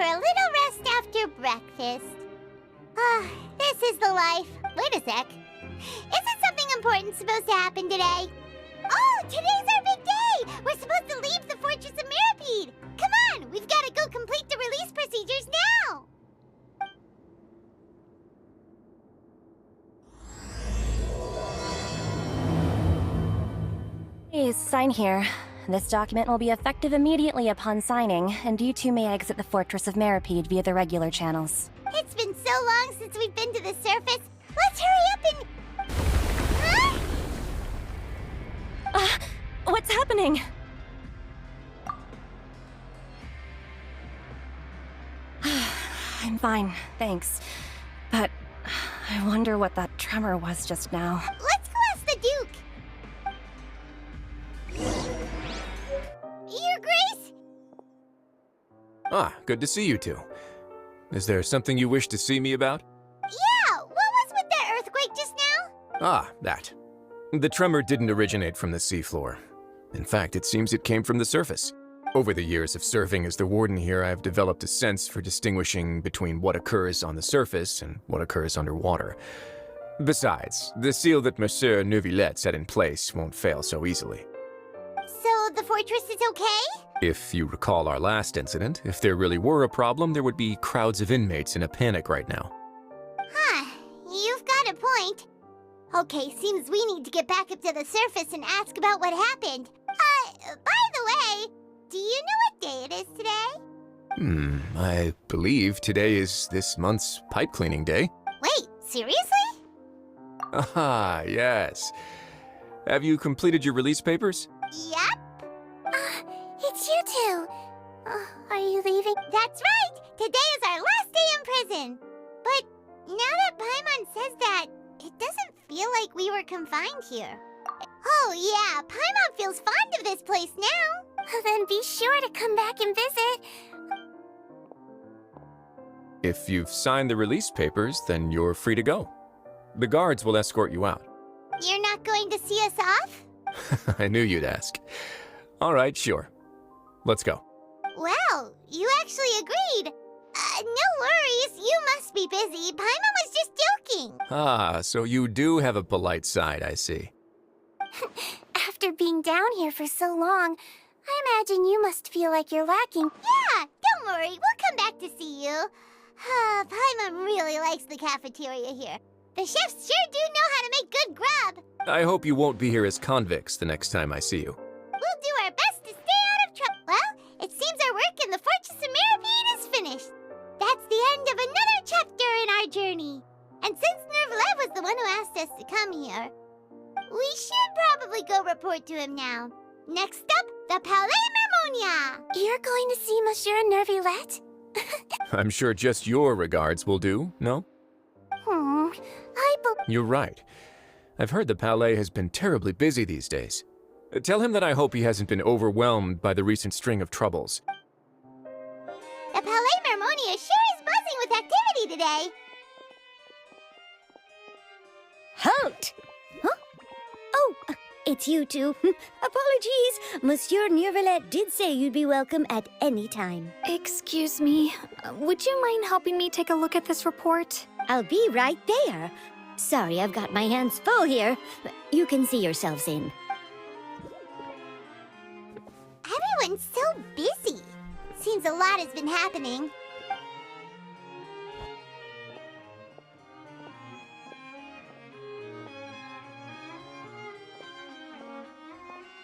for a little rest after breakfast. This is the life. Wait a sec. Isn't something important supposed to happen today? Oh, today's our big day! We're supposed to leave the Fortress of Mirapede! Come on, we've got to go complete the release procedures now! Please, sign here. This document will be effective immediately upon signing, and you two may exit the Fortress of Mirapede via the regular channels. It's been so long since we've been to the surface. Let's hurry up and... Huh? What's happening? I'm fine, thanks. But I wonder what that tremor was just now. Let's go ask the Duke. Your Grace? Ah, good to see you two. Is there something you wish to see me about? Yeah, what was with that earthquake just now? Ah, that. The tremor didn't originate from the seafloor. In fact, it seems it came from the surface. Over the years of serving as the warden here, I've developed a sense for distinguishing between what occurs on the surface and what occurs underwater. Besides, the seal that Monsieur Neuvillette set in place won't fail so easily. So the fortress is okay? If you recall our last incident, if there really were a problem, there would be crowds of inmates in a panic right now. Huh, you've got a point. Okay, seems we need to get back up to the surface and ask about what happened. By the way, do you know what day it is today? I believe today is this month's pipe cleaning day. Wait, seriously? Ah, yes. Have you completed your release papers? Yep. It's you two. Are you leaving? That's right! Today is our last day in prison. But now that Paimon says that, it doesn't feel like we were confined here. Oh yeah, Paimon feels fond of this place now. Then be sure to come back and visit. If you've signed the release papers, then you're free to go. The guards will escort you out. You're not going to see us off? I knew you'd ask. All right, sure. Let's go. Well, you actually agreed. No worries, you must be busy. Paimon was just joking. Ah, so you do have a polite side, I see. After being down here for so long, I imagine you must feel like you're lacking. Yeah, don't worry, we'll come back to see you. Paimon really likes the cafeteria here. The chefs sure do know how to make good grub. I hope you won't be here as convicts the next time I see you. We'll do our best to stay out of trouble. Well, it seems our work in the Fortress of Mirapede is finished. That's the end of another chapter in our journey. And since Neuvillette was the one who asked us to come here, we should probably go report to him now. Next up, the Palais Mermonia. You're going to see Monsieur Neuvillette? I'm sure just your regards will do, no? You're right. I've heard the Palais has been terribly busy these days. Tell him that I hope he hasn't been overwhelmed by the recent string of troubles. The Palais Mermonia sure is buzzing with activity today. Halt! Huh? Oh, it's you two. Apologies. Monsieur Neuvillette did say you'd be welcome at any time. Excuse me, would you mind helping me take a look at this report? I'll be right there. Sorry, I've got my hands full here. You can see yourselves in. Everyone's so busy. Seems a lot has been happening.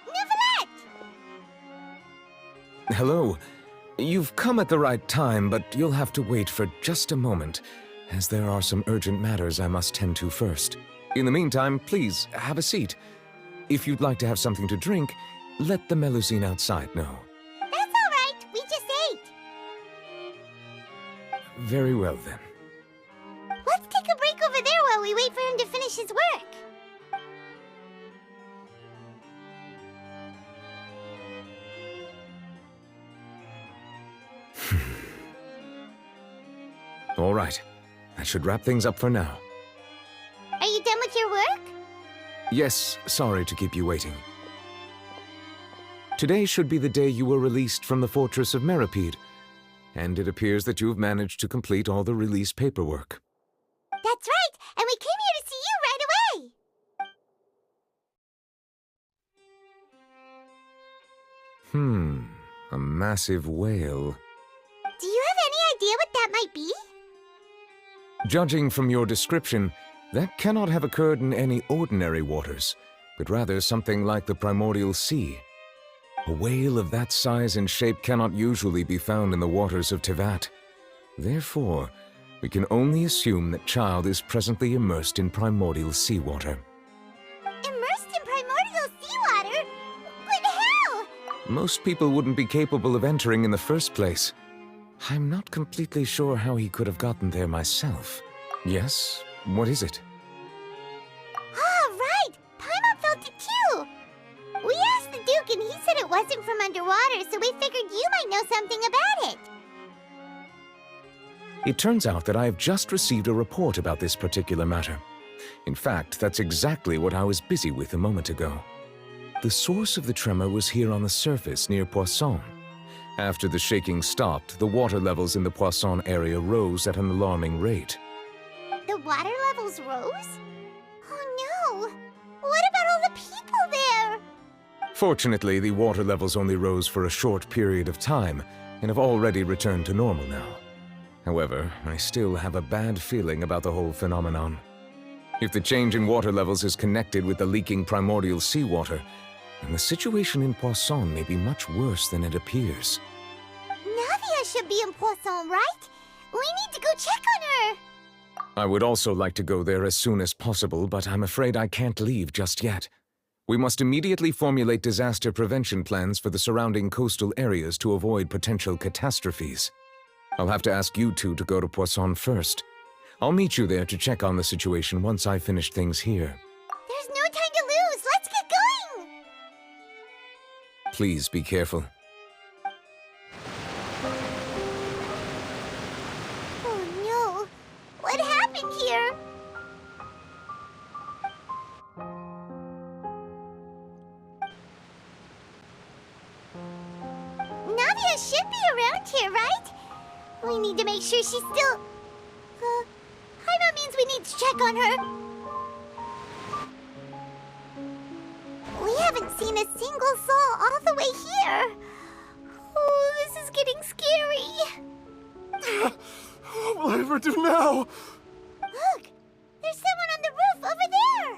Neuvillette! Hello. You've come at the right time, but you'll have to wait for just a moment, as there are some urgent matters I must tend to first. In the meantime, please, have a seat. If you'd like to have something to drink, let the Melusine outside know. That's all right. We just ate. Very well, then. Let's take a break over there while we wait for him to finish his work. All right. That should wrap things up for now. Are you done with your work? Yes, sorry to keep you waiting. Today should be the day you were released from the Fortress of Mirapede. and it appears that you've managed to complete all the release paperwork. That's right, and we came here to see you right away! A massive whale. Do you have any idea what that might be? Judging from your description, that cannot have occurred in any ordinary waters, but rather something like the primordial sea. A whale of that size and shape cannot usually be found in the waters of Tevat. Therefore, we can only assume that Child is presently immersed in primordial seawater. Immersed in primordial seawater? But how? Most people wouldn't be capable of entering in the first place. I'm not completely sure how he could have gotten there myself. Yes? What is it? Ah, right! Paimon felt it too! We asked the Duke and he said it wasn't from underwater, so we figured you might know something about it. It turns out that I have just received a report about this particular matter. In fact, that's exactly what I was busy with a moment ago. The source of the tremor was here on the surface near Poisson. After the shaking stopped, the water levels in the Poisson area rose at an alarming rate. The water levels rose? Oh no! What about all the people there? Fortunately, the water levels only rose for a short period of time and have already returned to normal now. However, I still have a bad feeling about the whole phenomenon. If the change in water levels is connected with the leaking primordial seawater, then the situation in Poisson may be much worse than it appears. Navia should be in Poisson, right? We need to go check on her! I would also like to go there as soon as possible, but I'm afraid I can't leave just yet. We must immediately formulate disaster prevention plans for the surrounding coastal areas to avoid potential catastrophes. I'll have to ask you two to go to Poisson first. I'll meet you there to check on the situation once I finish things here. There's no time to lose! Let's get going! Please be careful. Oh no! What happened here? Navia should be around here, right? We need to make sure she's still... Paimon means we need to check on her. We haven't seen a single soul all the way here. Oh, this is getting scary. What will I ever do now? Look! There's someone on the roof over there!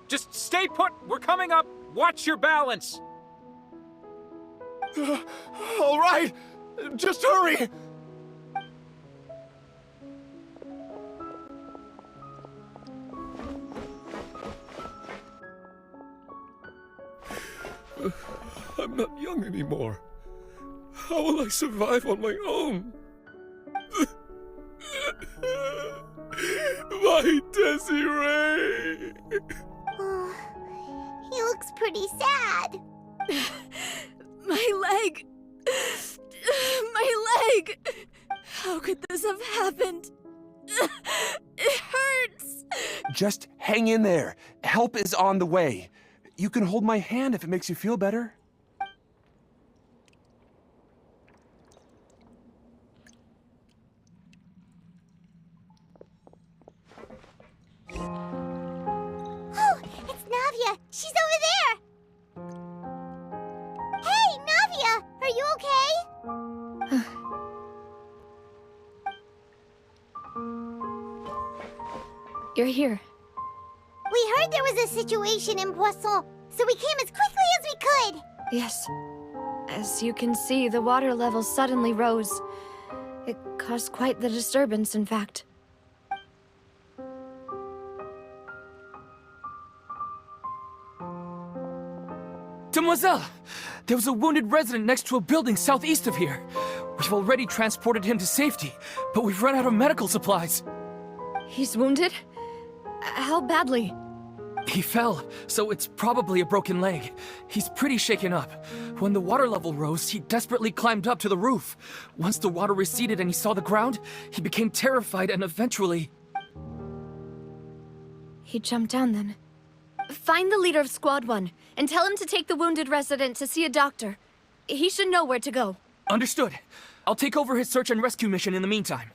Just stay put! We're coming up! Watch your balance! All right, just hurry! I'm not young anymore. How will I survive on my own? My Desiree! Oh, he looks pretty sad. My leg! My leg! How could this have happened? It hurts! Just hang in there. Help is on the way. You can hold my hand if it makes you feel better. Oh, it's Navia. She's over there. Hey, Navia, are you okay? You're here. We heard there was a situation in Poisson, so we came as quickly as we could. Yes. As you can see, the water level suddenly rose. It caused quite the disturbance, in fact. Demoiselle! There was a wounded resident next to a building southeast of here. We've already transported him to safety, but we've run out of medical supplies. He's wounded? How badly? He fell, so it's probably a broken leg. He's pretty shaken up. When the water level rose, he desperately climbed up to the roof. Once the water receded and he saw the ground, he became terrified and eventually... He jumped down then. Find the leader of Squad 1 and tell him to take the wounded resident to see a doctor. He should know where to go. Understood. I'll take over his search and rescue mission in the meantime.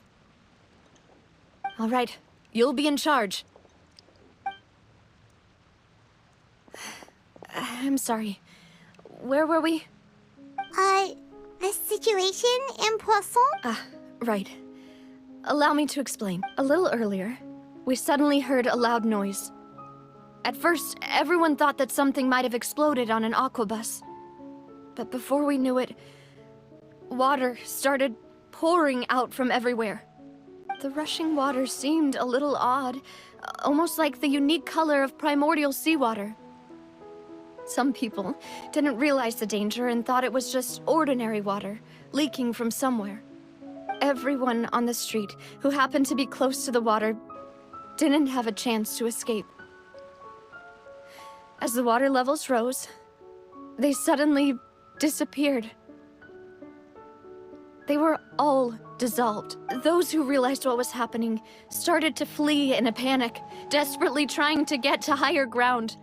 All right, you'll be in charge. I'm sorry. Where were we? The situation in Poisson? Right. Allow me to explain. A little earlier, we suddenly heard a loud noise. At first, everyone thought that something might have exploded on an aquabus. But before we knew it, water started pouring out from everywhere. The rushing water seemed a little odd, almost like the unique color of primordial seawater. Some people didn't realize the danger and thought it was just ordinary water, leaking from somewhere. Everyone on the street who happened to be close to the water didn't have a chance to escape. As the water levels rose, they suddenly disappeared. They were all dissolved. Those who realized what was happening started to flee in a panic, desperately trying to get to higher ground.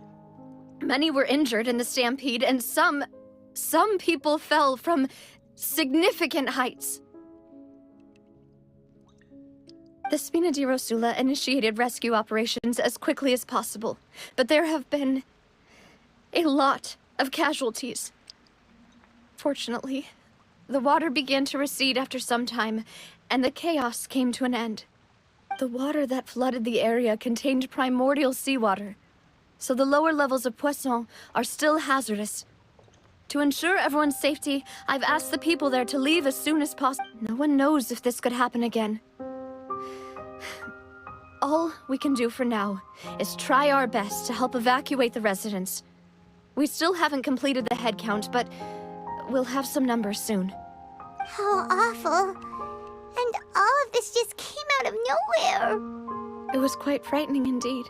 Many were injured in the stampede, and some people fell from significant heights. The Spina di Rosula initiated rescue operations as quickly as possible, but there have been a lot of casualties. Fortunately, the water began to recede after some time, and the chaos came to an end. The water that flooded the area contained primordial seawater, so the lower levels of Poisson are still hazardous. To ensure everyone's safety, I've asked the people there to leave as soon as possible. No one knows if this could happen again. All we can do for now is try our best to help evacuate the residents. We still haven't completed the head count, but we'll have some numbers soon. How awful. And all of this just came out of nowhere. It was quite frightening indeed.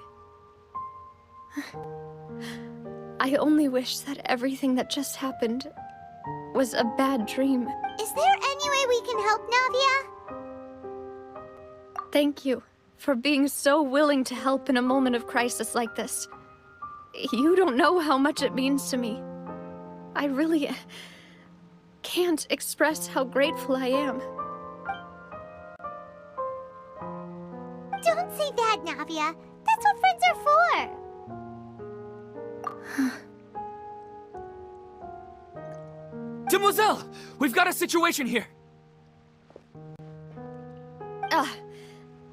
I only wish that everything that just happened was a bad dream. Is there any way we can help, Navia? Thank you for being so willing to help in a moment of crisis like this. You don't know how much it means to me. I really can't express how grateful I am. Don't say that, Navia. That's what friends are for. Demoiselle! We've got a situation here!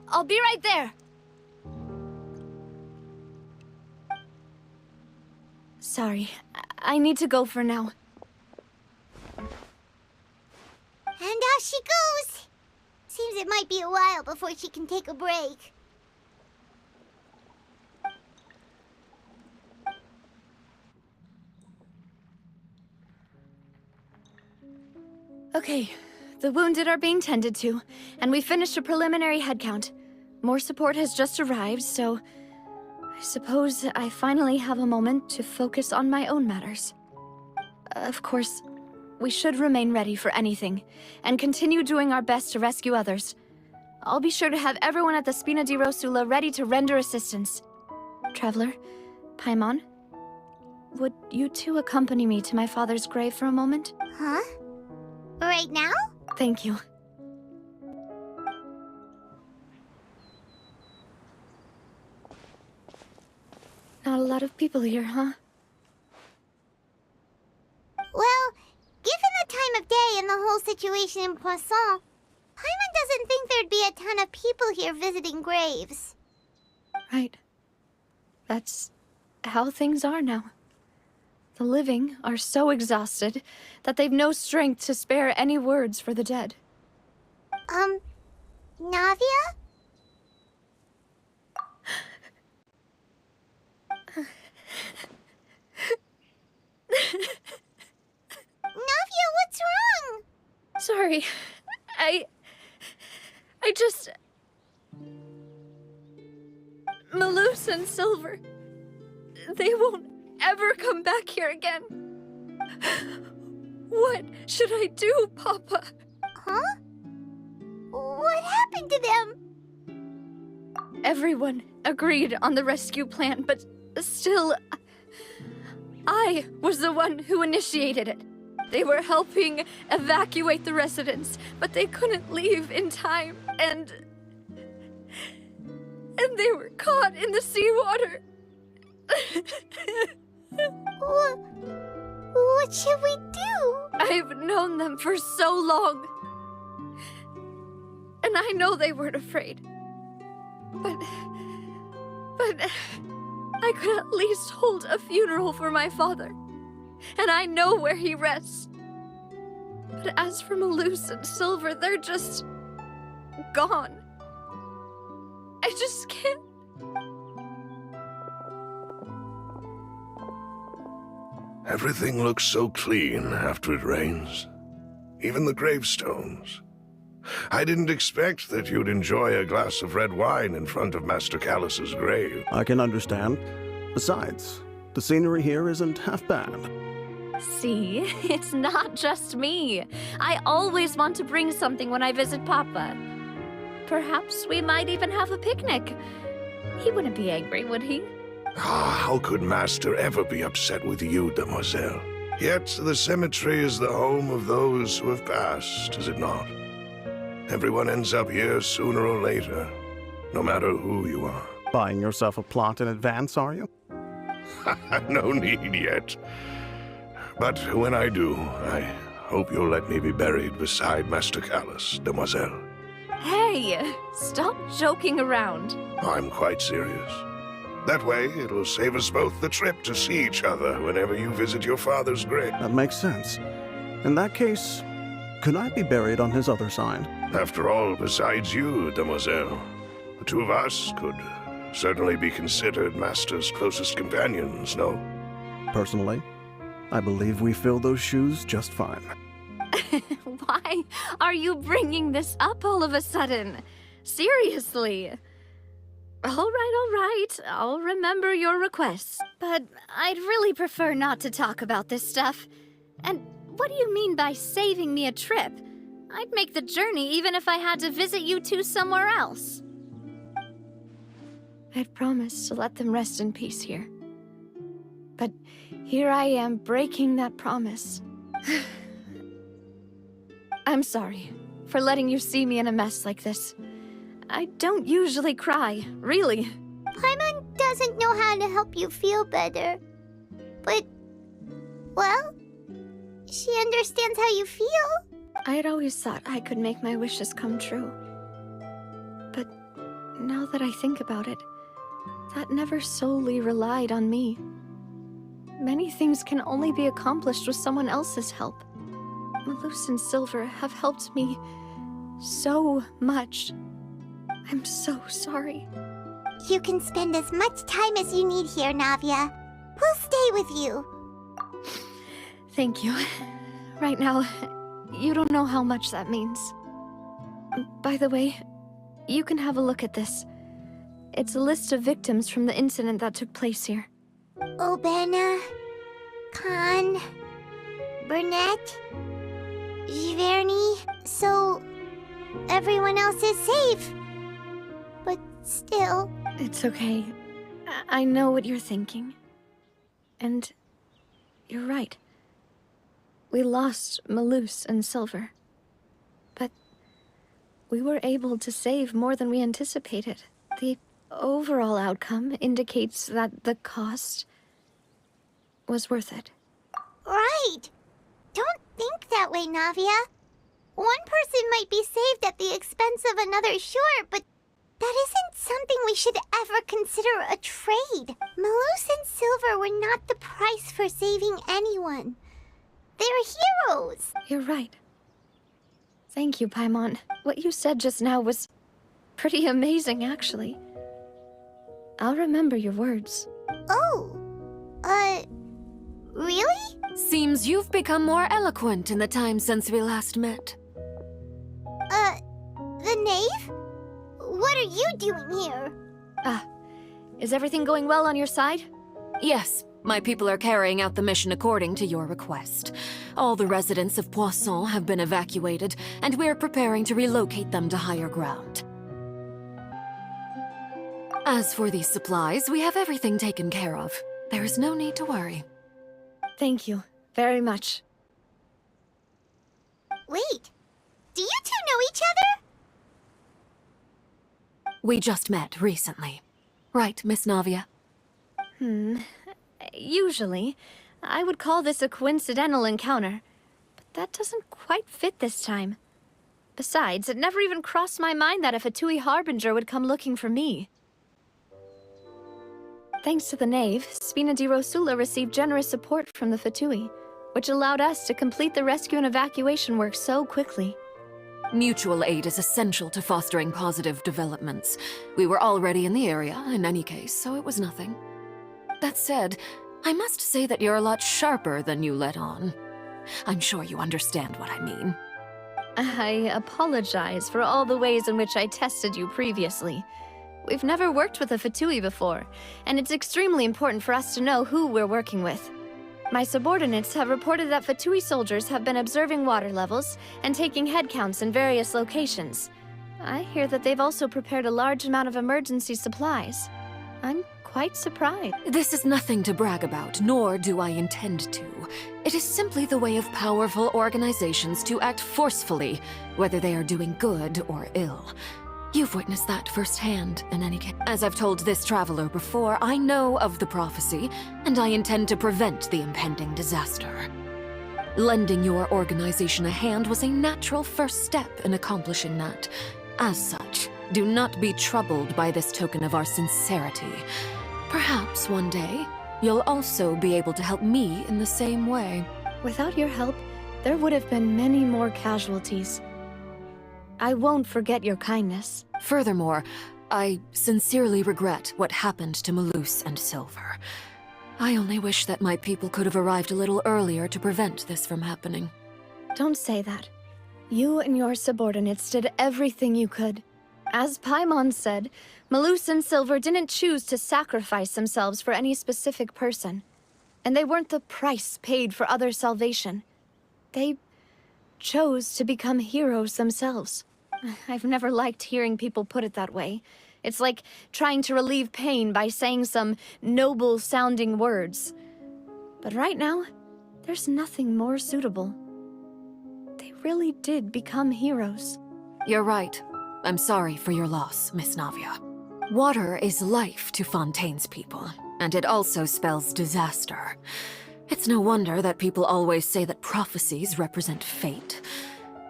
I'll be right there. Sorry, I need to go for now. And off she goes. Seems it might be a while before she can take a break. Okay, the wounded are being tended to, and we finished a preliminary head count. More support has just arrived, so I suppose I finally have a moment to focus on my own matters. Of course, we should remain ready for anything, and continue doing our best to rescue others. I'll be sure to have everyone at the Spina di Rosula ready to render assistance. Traveler, Paimon, would you two accompany me to my father's grave for a moment? Huh? Right now? Thank you. Not a lot of people here, huh? Well, given the time of day and the whole situation in Poisson, Paimon doesn't think there'd be a ton of people here visiting graves. Right. That's how things are now. The living are so exhausted that they've no strength to spare any words for the dead. Navia? Navia, what's wrong? Sorry. I just... Malus and Silver, they won't ever come back here again. What should I do, Papa? Huh? What happened to them? Everyone agreed on the rescue plan, but still, I was the one who initiated it. They were helping evacuate the residents, but they couldn't leave in time, and they were caught in the seawater. What should we do? I've known them for so long, and I know they weren't afraid. But I could at least hold a funeral for my father, and I know where he rests. But as for Malus and Silver, they're just gone. I just can't. Everything looks so clean after it rains. Even the gravestones. I didn't expect that you'd enjoy a glass of red wine in front of Master Callus's grave. I can understand. Besides, the scenery here isn't half bad. See, it's not just me. I always want to bring something when I visit Papa. Perhaps we might even have a picnic. He wouldn't be angry, would he? How could Master ever be upset with you, Demoiselle? Yet the cemetery is the home of those who have passed, is it not? Everyone ends up here sooner or later, no matter who you are. Buying yourself a plot in advance, are you? No need yet. But when I do, I hope you'll let me be buried beside Master Callus, Demoiselle. Hey, stop joking around. I'm quite serious. That way, it'll save us both the trip to see each other whenever you visit your father's grave. That makes sense. In that case, could I be buried on his other side? After all, besides you, Demoiselle, the two of us could certainly be considered Master's closest companions, no? Personally, I believe we fill those shoes just fine. Why are you bringing this up all of a sudden? Seriously. All right. I'll remember your requests. But I'd really prefer not to talk about this stuff. And what do you mean by saving me a trip? I'd make the journey even if I had to visit you two somewhere else. I'd promised to let them rest in peace here. But here I am breaking that promise. I'm sorry for letting you see me in a mess like this. I don't usually cry, really. Paimon doesn't know how to help you feel better. But, well, she understands how you feel. I had always thought I could make my wishes come true. But now that I think about it, that never solely relied on me. Many things can only be accomplished with someone else's help. Malus and Silver have helped me so much. I'm so sorry. You can spend as much time as you need here, Navia. We'll stay with you. Thank you. Right now, you don't know how much that means. By the way, you can have a look at this. It's a list of victims from the incident that took place here. Obena, Khan, Burnett, Giverny. So, everyone else is safe. But still... It's okay. I know what you're thinking. And you're right. We lost Malus and Silver. But we were able to save more than we anticipated. The overall outcome indicates that the cost was worth it. Right! Don't think that way, Navia. One person might be saved at the expense of another, sure, but that isn't something we should ever consider a trade. Malus and Silver were not the price for saving anyone. They're heroes. You're right. Thank you, Paimon. What you said just now was pretty amazing, actually. I'll remember your words. Oh, really? Seems you've become more eloquent in the time since we last met. The knave? What are you doing here? Is everything going well on your side? Yes, my people are carrying out the mission according to your request. All the residents of Poisson have been evacuated, and we're preparing to relocate them to higher ground. As for these supplies, we have everything taken care of. There is no need to worry. Thank you very much. Wait, do you two know each other? We just met recently. Right, Miss Navia? Usually, I would call this a coincidental encounter, but that doesn't quite fit this time. Besides, it never even crossed my mind that a Fatui Harbinger would come looking for me. Thanks to the Knave, Spina di Rosula received generous support from the Fatui, which allowed us to complete the rescue and evacuation work so quickly. Mutual aid is essential to fostering positive developments. We were already in the area, in any case, so it was nothing. That said, I must say that you're a lot sharper than you let on. I'm sure you understand what I mean. I apologize for all the ways in which I tested you previously. We've never worked with a Fatui before, and it's extremely important for us to know who we're working with. My subordinates have reported that Fatui soldiers have been observing water levels and taking head counts in various locations. I hear that they've also prepared a large amount of emergency supplies. I'm quite surprised. This is nothing to brag about, nor do I intend to. It is simply the way of powerful organizations to act forcefully, whether they are doing good or ill. You've witnessed that firsthand, in any case. As I've told this traveler before, I know of the prophecy, and I intend to prevent the impending disaster. Lending your organization a hand was a natural first step in accomplishing that. As such, do not be troubled by this token of our sincerity. Perhaps one day, you'll also be able to help me in the same way. Without your help, there would have been many more casualties. I won't forget your kindness. Furthermore, I sincerely regret what happened to Malus and Silver. I only wish that my people could have arrived a little earlier to prevent this from happening. Don't say that. You and your subordinates did everything you could. As Paimon said, Malus and Silver didn't choose to sacrifice themselves for any specific person. And they weren't the price paid for other salvation. They chose to become heroes themselves. I've never liked hearing people put it that way. It's like trying to relieve pain by saying some noble-sounding words. But right now, there's nothing more suitable. They really did become heroes. You're right. I'm sorry for your loss, Miss Navia. Water is life to Fontaine's people, and it also spells disaster. It's no wonder that people always say that prophecies represent fate.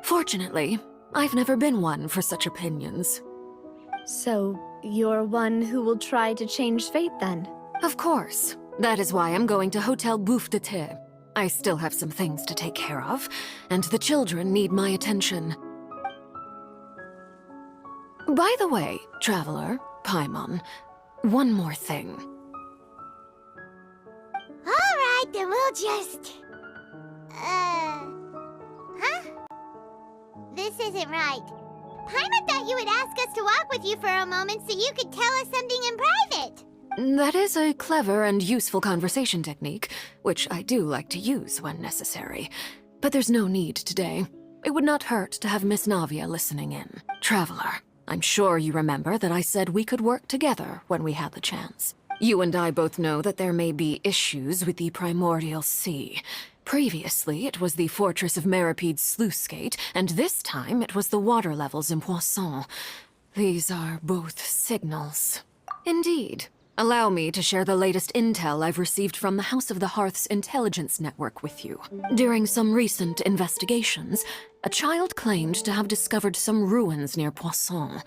Fortunately, I've never been one for such opinions. So, you're one who will try to change fate then? Of course. That is why I'm going to Hotel Bouffe de Thé. I still have some things to take care of, and the children need my attention. By the way, Traveler, Paimon, one more thing. Alright, then we'll just... Huh? This isn't right. Paimon thought you would ask us to walk with you for a moment so you could tell us something in private. That is a clever and useful conversation technique, which I do like to use when necessary. But there's no need today. It would not hurt to have Miss Navia listening in. Traveler, I'm sure you remember that I said we could work together when we had the chance. You and I both know that there may be issues with the Primordial Sea. Previously, it was the Fortress of Meripede's sluice gate, and this time it was the water levels in Poisson. These are both signals. Indeed. Allow me to share the latest intel I've received from the House of the Hearth's intelligence network with you. During some recent investigations, a child claimed to have discovered some ruins near Poisson.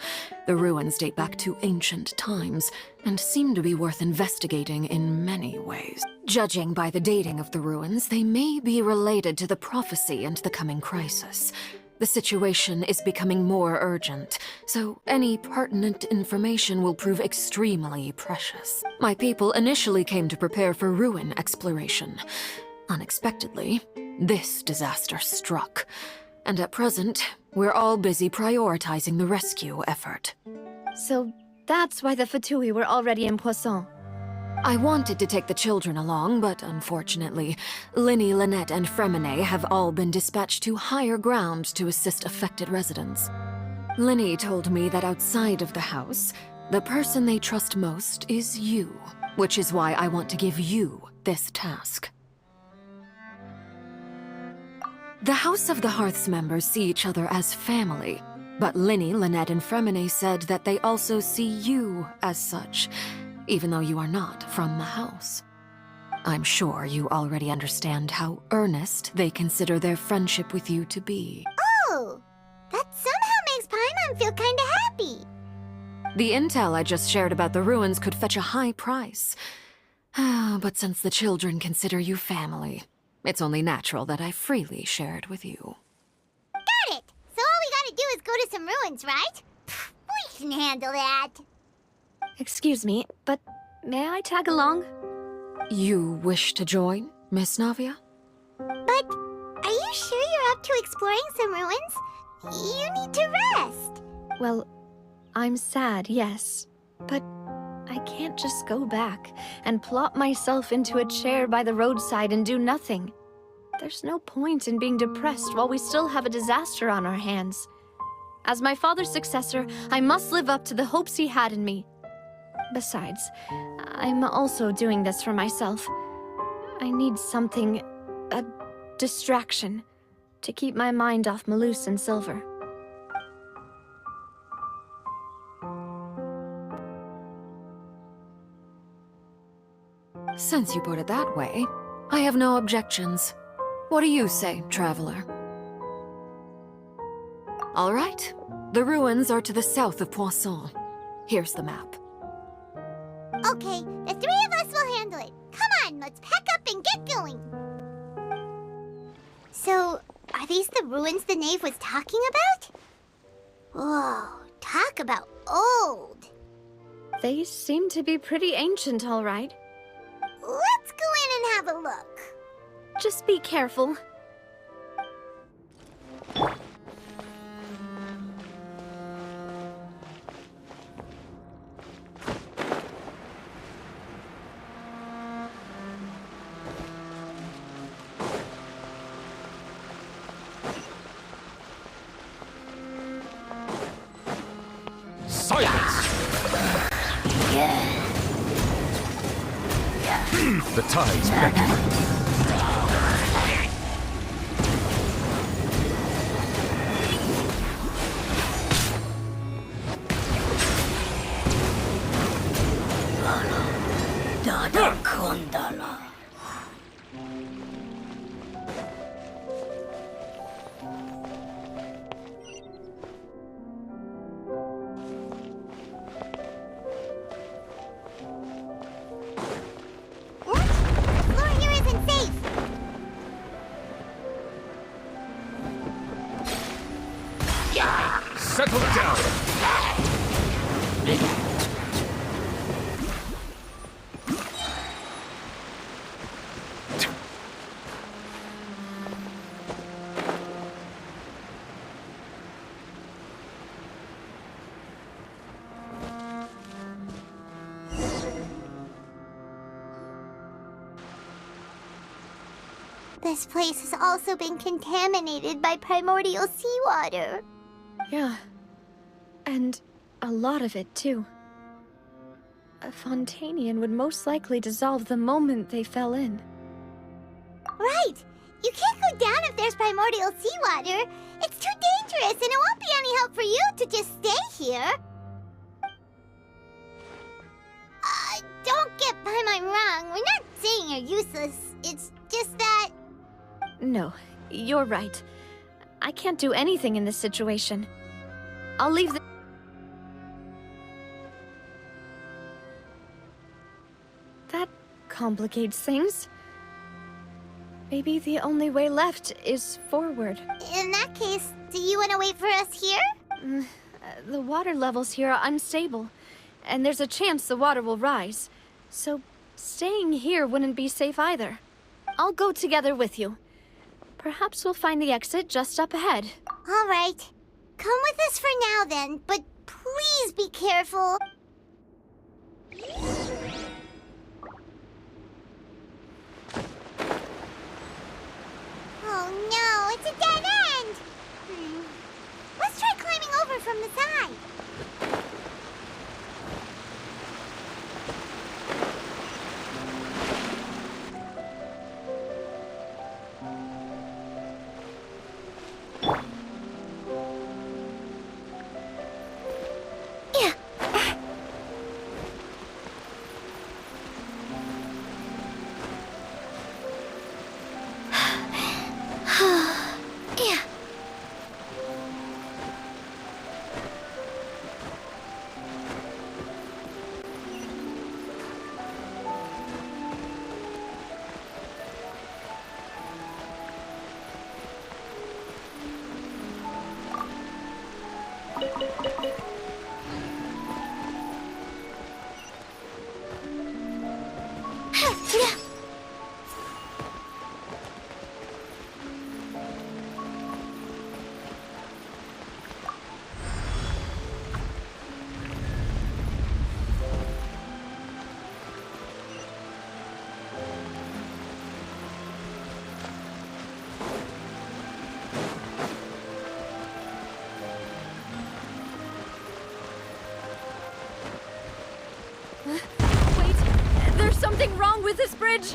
The ruins date back to ancient times, and seem to be worth investigating in many ways. Judging by the dating of the ruins, they may be related to the prophecy and the coming crisis. The situation is becoming more urgent, so any pertinent information will prove extremely precious. My people initially came to prepare for ruin exploration. Unexpectedly, this disaster struck. And at present, we're all busy prioritizing the rescue effort. So that's why the Fatui were already in Poisson. I wanted to take the children along, but unfortunately, Linny, Lynette, and Fremine have all been dispatched to higher ground to assist affected residents. Linny told me that outside of the house, the person they trust most is you, which is why I want to give you this task. The House of the Hearth's members see each other as family, but Linny, Lynette, and Fremine said that they also see you as such, even though you are not from the house. I'm sure you already understand how earnest they consider their friendship with you to be. Oh, that somehow makes Paimon feel kinda happy. The intel I just shared about the ruins could fetch a high price. But since the children consider you family, it's only natural that I freely share it with you. Got it! So all we gotta do is go to some ruins, right? Pfft, we can handle that. Excuse me, but may I tag along? You wish to join, Miss Navia? But are you sure you're up to exploring some ruins? You need to rest. Well, I'm sad, yes. But I can't just go back and plop myself into a chair by the roadside and do nothing. There's no point in being depressed while we still have a disaster on our hands. As my father's successor, I must live up to the hopes he had in me. Besides, I'm also doing this for myself. I need something, a distraction, to keep my mind off Malus and Silver. Since you put it that way, I have no objections. What do you say, traveler? All right. The ruins are to the south of Poisson. Here's the map. Okay, the three of us will handle it. Come on, let's pack up and get going. So, are these the ruins the knave was talking about? Whoa, talk about old. They seem to be pretty ancient, all right. Let's go in and have a look. Just be careful. Silence! The tides beckon. Settle down! This place has also been contaminated by primordial seawater. Yeah. And a lot of it, too. A Fontanian would most likely dissolve the moment they fell in. Right! You can't go down if there's primordial seawater. It's too dangerous, and it won't be any help for you to just stay here. Don't get Paimon wrong. We're not saying you're useless. It's just that... No, you're right. I can't do anything in this situation. I'll leave the... That complicates things. Maybe the only way left is forward. In that case, do you want to wait for us here? The water levels here are unstable, and there's a chance the water will rise. So staying here wouldn't be safe either. I'll go together with you. Perhaps we'll find the exit just up ahead. All right. Come with us for now then, but please be careful. Oh no, it's a dead end! Let's try climbing over from the side. Wait, there's something wrong with this bridge!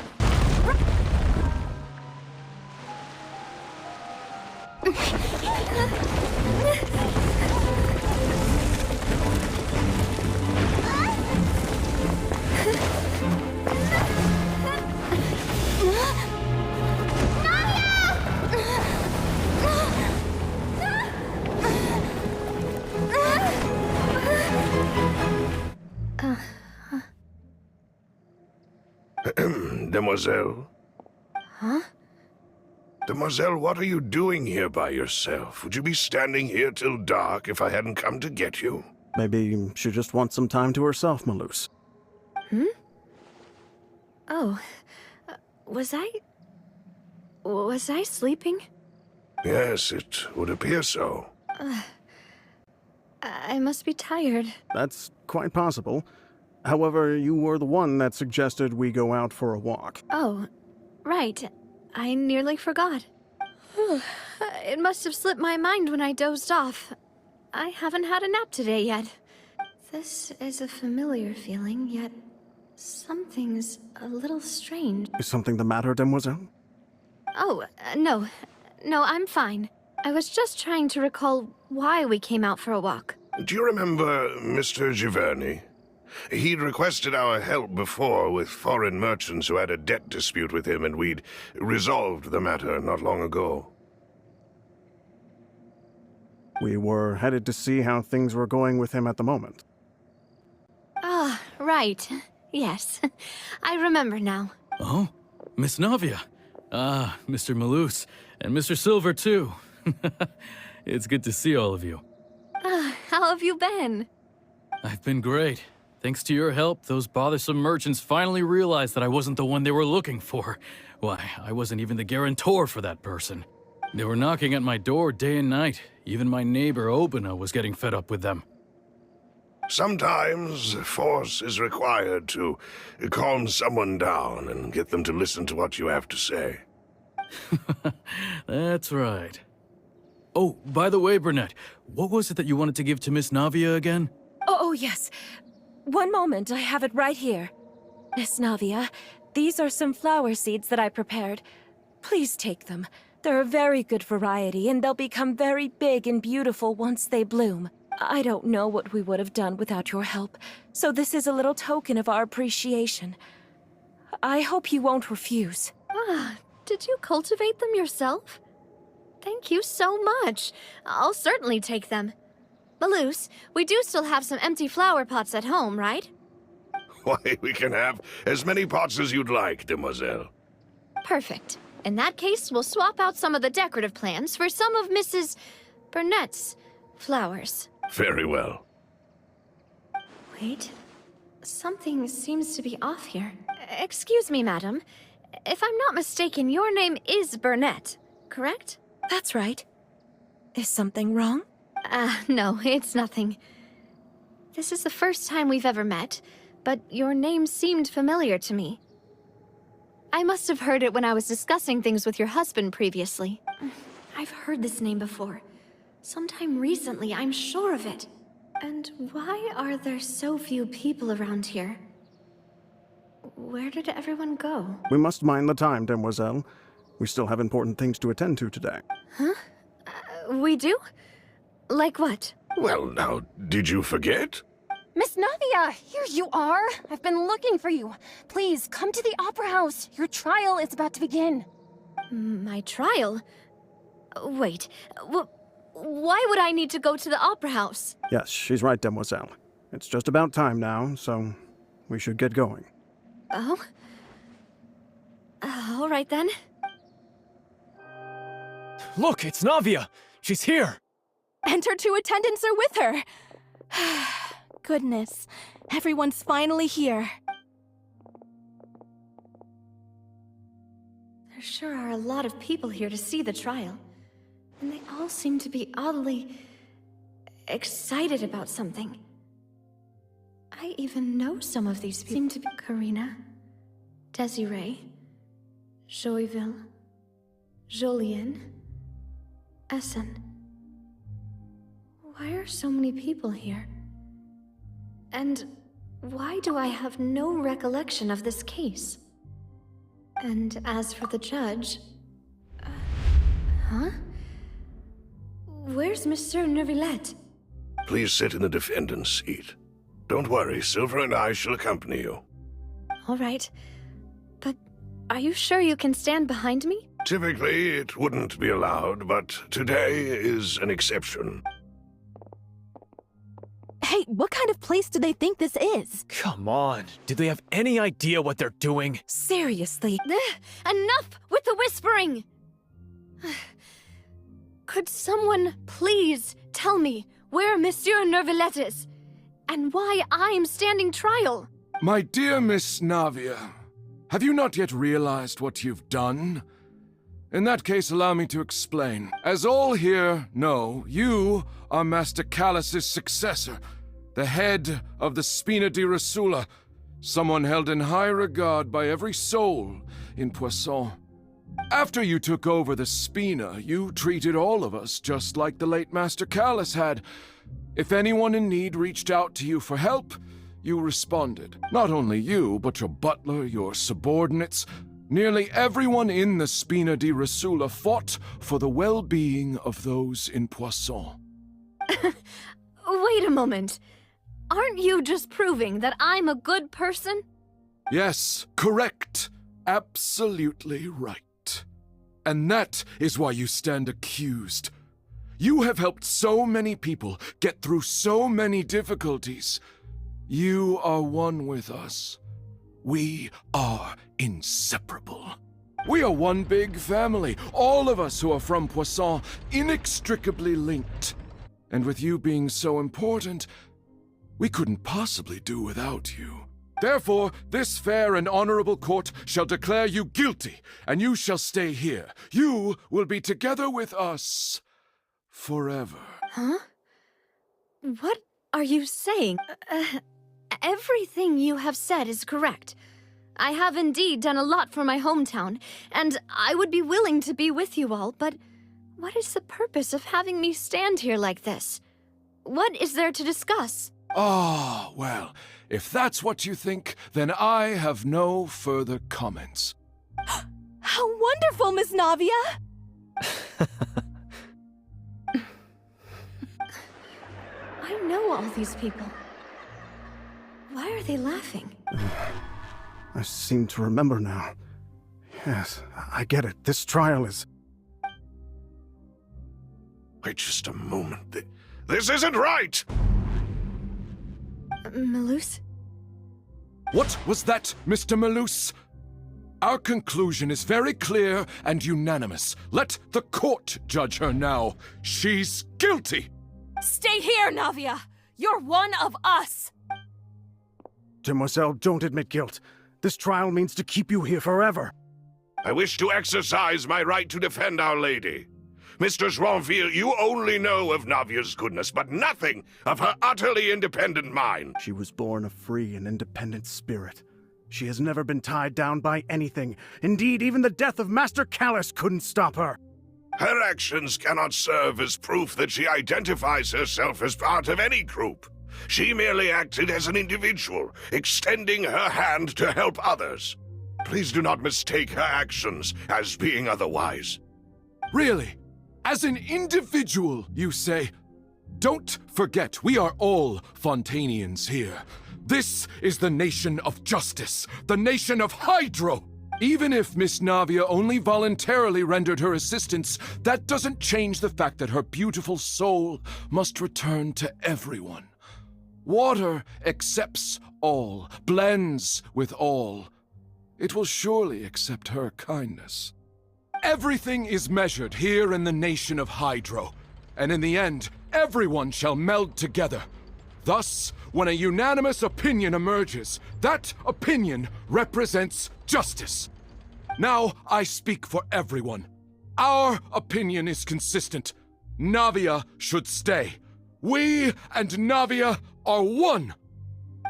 Demoiselle? Huh? Demoiselle, what are you doing here by yourself? Would you be standing here till dark if I hadn't come to get you? Maybe she just wants some time to herself, Malus. Hmm? Oh, was I sleeping? Yes, it would appear so. I must be tired. That's quite possible. However, you were the one that suggested we go out for a walk. Oh, right. I nearly forgot. It must have slipped my mind when I dozed off. I haven't had a nap today yet. This is a familiar feeling, yet something's a little strange. Is something the matter, Demoiselle? Oh, no. No, I'm fine. I was just trying to recall why we came out for a walk. Do you remember Mr. Giverny? He'd requested our help before with foreign merchants who had a debt dispute with him, and we'd resolved the matter not long ago. We were headed to see how things were going with him at the moment. Ah, right. Yes. I remember now. Oh, Miss Navia. Ah, Mr. Malus. And Mr. Silver, too. It's good to see all of you. How have you been? I've been great. Thanks to your help, those bothersome merchants finally realized that I wasn't the one they were looking for. Why, I wasn't even the guarantor for that person. They were knocking at my door day and night. Even my neighbor, Obina, was getting fed up with them. Sometimes force is required to calm someone down and get them to listen to what you have to say. That's right. Oh, by the way, Burnett, what was it that you wanted to give to Miss Navia again? Oh, yes. One moment, I have it right here. Miss Navia, these are some flower seeds that I prepared. Please take them. They're a very good variety, and they'll become very big and beautiful once they bloom. I don't know what we would have done without your help, so this is a little token of our appreciation. I hope you won't refuse. Ah, did you cultivate them yourself? Thank you so much. I'll certainly take them. Malus, we do still have some empty flower pots at home, right? Why, we can have as many pots as you'd like, Demoiselle. Perfect. In that case, we'll swap out some of the decorative plants for some of Mrs. Burnett's flowers. Very well. Wait. Something seems to be off here. Excuse me, madam. If I'm not mistaken, your name is Burnett, correct? That's right. Is something wrong? No, it's nothing. This is the first time we've ever met, but your name seemed familiar to me. I must have heard it when I was discussing things with your husband previously. I've heard this name before. Sometime recently, I'm sure of it. And why are there so few people around here? Where did everyone go? We must mind the time, Demoiselle. We still have important things to attend to today. Huh? We do? Like what? Well, now, did you forget? Miss Navia, here you are. I've been looking for you. Please, come to the Opera House. Your trial is about to begin. My trial? Wait, why would I need to go to the Opera House? Yes, she's right, Demoiselle. It's just about time now, so we should get going. Oh? All right then. Look, it's Navia! She's here! And her two attendants are with her. Goodness, everyone's finally here. There sure are a lot of people here to see the trial. And they all seem to be oddly excited about something. I even know some of these people. Seem to be Karina, Desiree, Joyville, Jolien, Essen. Why are so many people here? And why do I have no recollection of this case? And as for the judge... huh? Where's Monsieur Neuvillette? Please sit in the defendant's seat. Don't worry, Silver and I shall accompany you. All right. But are you sure you can stand behind me? Typically, it wouldn't be allowed, but today is an exception. Hey, what kind of place do they think this is? Come on, do they have any idea what they're doing? Seriously. Enough with the whispering! Could someone please tell me where Monsieur Neuvillette is? And why I'm standing trial? My dear Miss Navia, have you not yet realized what you've done? In that case, allow me to explain. As all here know, you are Master Callus's successor, the head of the Spina di Rosula, someone held in high regard by every soul in Poisson. After you took over the Spina, you treated all of us just like the late Master Callus had. If anyone in need reached out to you for help, you responded. Not only you, but your butler, your subordinates, nearly everyone in the Spina di Rosula fought for the well-being of those in Poisson. Wait a moment. Aren't you just proving that I'm a good person? Yes, correct. Absolutely right. And that is why you stand accused. You have helped so many people get through so many difficulties. You are one with us. We are inseparable. We are one big family, all of us who are from Poisson, inextricably linked. And with you being so important, we couldn't possibly do without you. Therefore, this fair and honorable court shall declare you guilty, and you shall stay here. You will be together with us forever. Huh? What are you saying? Everything you have said is correct. I have indeed done a lot for my hometown, and I would be willing to be with you all, but what is the purpose of having me stand here like this? What is there to discuss? Ah, well, if that's what you think, then I have no further comments. How wonderful, Miss Navia! I know all these people. Why are they laughing? I seem to remember now. Yes, I get it. This trial is... Wait just a moment. This isn't right! Malus? What was that, Mr. Malus? Our conclusion is very clear and unanimous. Let the court judge her now. She's guilty! Stay here, Navia! You're one of us! Demoiselle, don't admit guilt. This trial means to keep you here forever. I wish to exercise my right to defend Our Lady. Mr. Joinville, you only know of Navia's goodness, but nothing of her utterly independent mind. She was born a free and independent spirit. She has never been tied down by anything. Indeed, even the death of Master Callus couldn't stop her. Her actions cannot serve as proof that she identifies herself as part of any group. She merely acted as an individual, extending her hand to help others. Please do not mistake her actions as being otherwise. Really? As an individual, you say? Don't forget, we are all Fontanians here. This is the nation of justice, the nation of Hydro. Even if Miss Navia only voluntarily rendered her assistance, that doesn't change the fact that her beautiful soul must return to everyone. Water accepts all, blends with all. It will surely accept her kindness. Everything is measured here in the nation of Hydro, and in the end, everyone shall meld together. Thus, when a unanimous opinion emerges, that opinion represents justice. Now I speak for everyone. Our opinion is consistent. Navia should stay. We and Navia are one.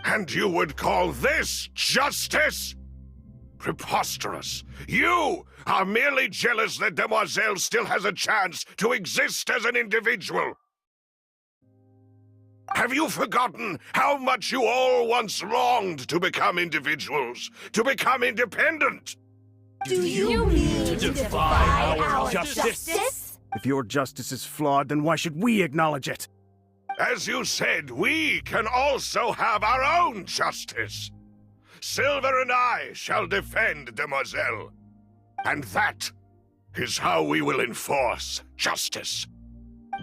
And you would call this justice? Preposterous. You are merely jealous that Demoiselle still has a chance to exist as an individual. Have you forgotten how much you all once longed to become individuals, to become independent? Do you mean to defy our justice? If your justice is flawed, then why should we acknowledge it? As you said, we can also have our own justice. Silver and I shall defend Demoiselle. And that is how we will enforce justice.